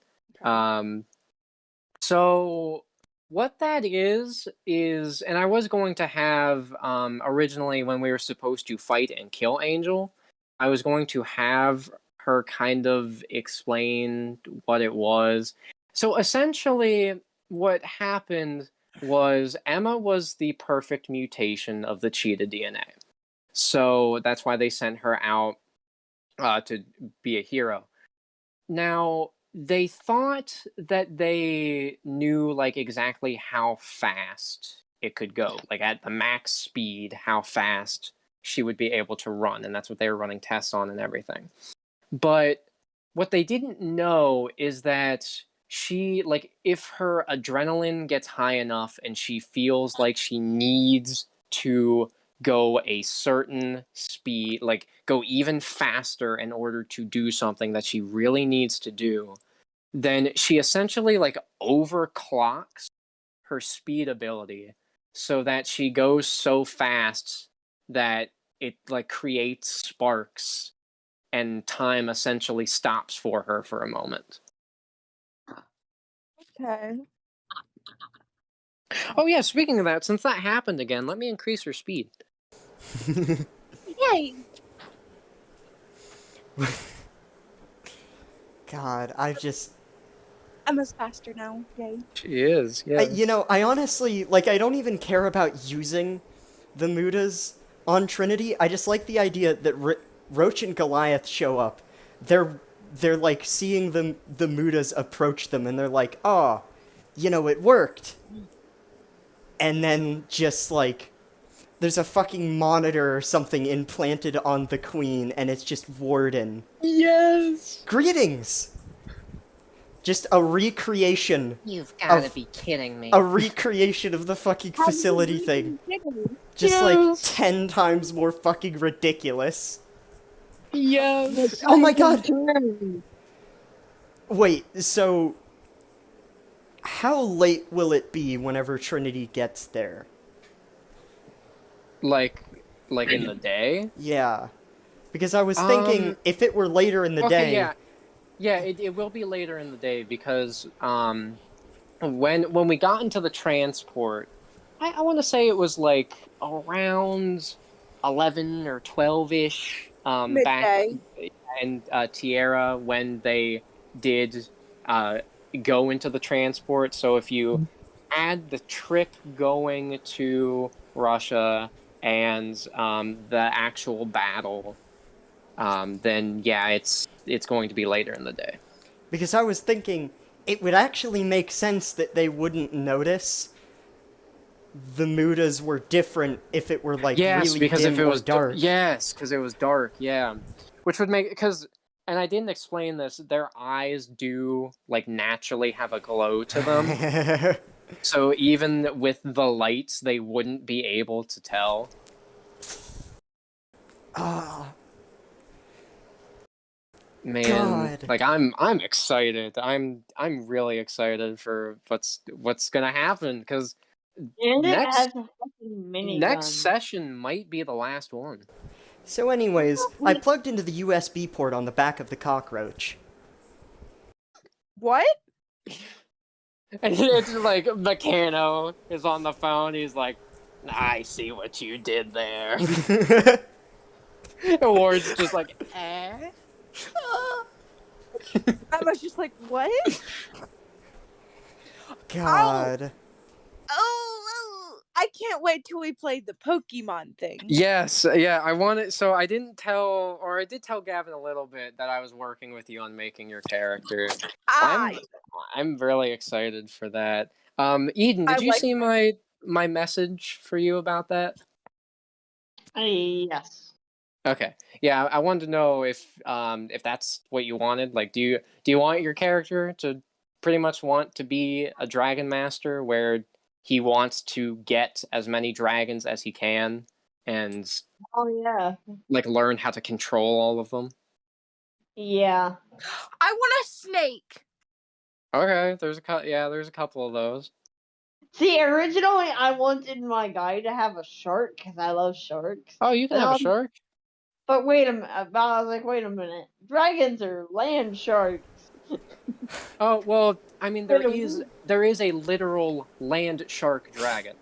So what that is, and I was going to have, originally when we were supposed to fight and kill Angel, I was going to have her kind of explain what it was. So essentially what happened was Emma was the perfect mutation of the cheetah DNA. So that's why they sent her out to be a hero. Now, they thought that they knew like exactly how fast it could go, like at the max speed, how fast she would be able to run, and that's what they were running tests on and everything. But what they didn't know is that she, like, if her adrenaline gets high enough and she feels like she needs to go a certain speed, like go even faster in order to do something that she really needs to do, then she essentially like overclocks her speed ability so that she goes so fast that it like creates sparks and time essentially stops for her for a moment. Okay. Oh yeah, speaking of that, since that happened again, let me increase her speed. Yay! God, Emma's faster now. Yay. She is, yeah. you know, I honestly, like, I don't even care about using the Mutas on Trinity. I just like the idea that Roach and Goliath show up. They're like seeing the Mutas approach them, and they're like, "Oh, you know, it worked." And then just like, there's a fucking monitor or something implanted on the Queen, and it's just Warden. Yes! Greetings. Just a recreation. You've got to Of- be kidding me. A recreation of the fucking facility thing. Just like 10 times more fucking ridiculous. Yes! Oh my god! Wait, so how late will it be whenever Trinity gets there? Like in the day? Yeah. Because I was thinking if it were later in the Okay, day. yeah, it will be later in the day because when we got into the transport, I want to say it was like around 11 or 12-ish back Midday. in Tierra when they did go into the transport. So if you add the trip going to Russia and the actual battle, then yeah, it's going to be later in the day. Because I was thinking it would actually make sense that they wouldn't notice the Mutas were different if it were like Yes, really because dim if it or was dark. yes, because it was dark. Yeah, which would make and I didn't explain this. Their eyes do like naturally have a glow to them, so even with the lights, they wouldn't be able to tell. Ah, Man, God. like I'm excited. I'm really excited for what's gonna happen because And it next has a fucking minigun. session might be the last one. So anyways, I plugged into the USB port on the back of the cockroach. What? And it's like Meccano is on the phone. He's like, "I see what you did there." And Ward's just like, "Eh." I was just like, what? God. Oh, I can't wait till we play the Pokemon thing. Yes, yeah. I wanted. So I didn't tell, or I did tell Gavin a little bit that I was working with you on making your character. I'm really excited for that. Eden, did you see my message for you about that? Yes. Okay. Yeah, I wanted to know if that's what you wanted. Like, do you want your character to pretty much want to be a dragon master where he wants to get as many dragons as he can and Oh yeah. like learn how to control all of them? Yeah. I want a snake. Okay, there's a couple of those. See, originally I wanted my guy to have a shark because I love sharks. Oh, you can have a shark. But wait a minute. I was like, wait a minute. Dragons are land sharks. Oh, well, I mean there Wait a is a literal land shark dragon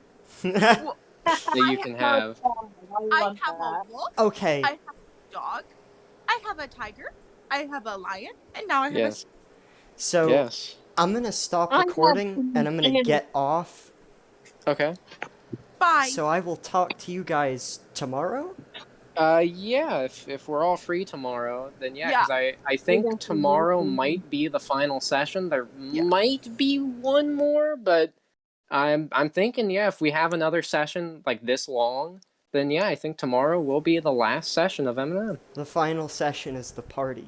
Well, that you can have. I have a wolf. Okay. I have a dog. I have a tiger. I have a lion, and now I have Yes. So Yes. I'm gonna stop I have recording and I'm gonna an- get off. Okay. a. Bye. So I will talk to you guys tomorrow. Yeah, if we're all free tomorrow, then yeah, Yeah. because I think tomorrow might be the final session. There might be one more, but I'm thinking, yeah, if we have another session like this long, then yeah, I think tomorrow will be the last session of Eminem. The final session is the party.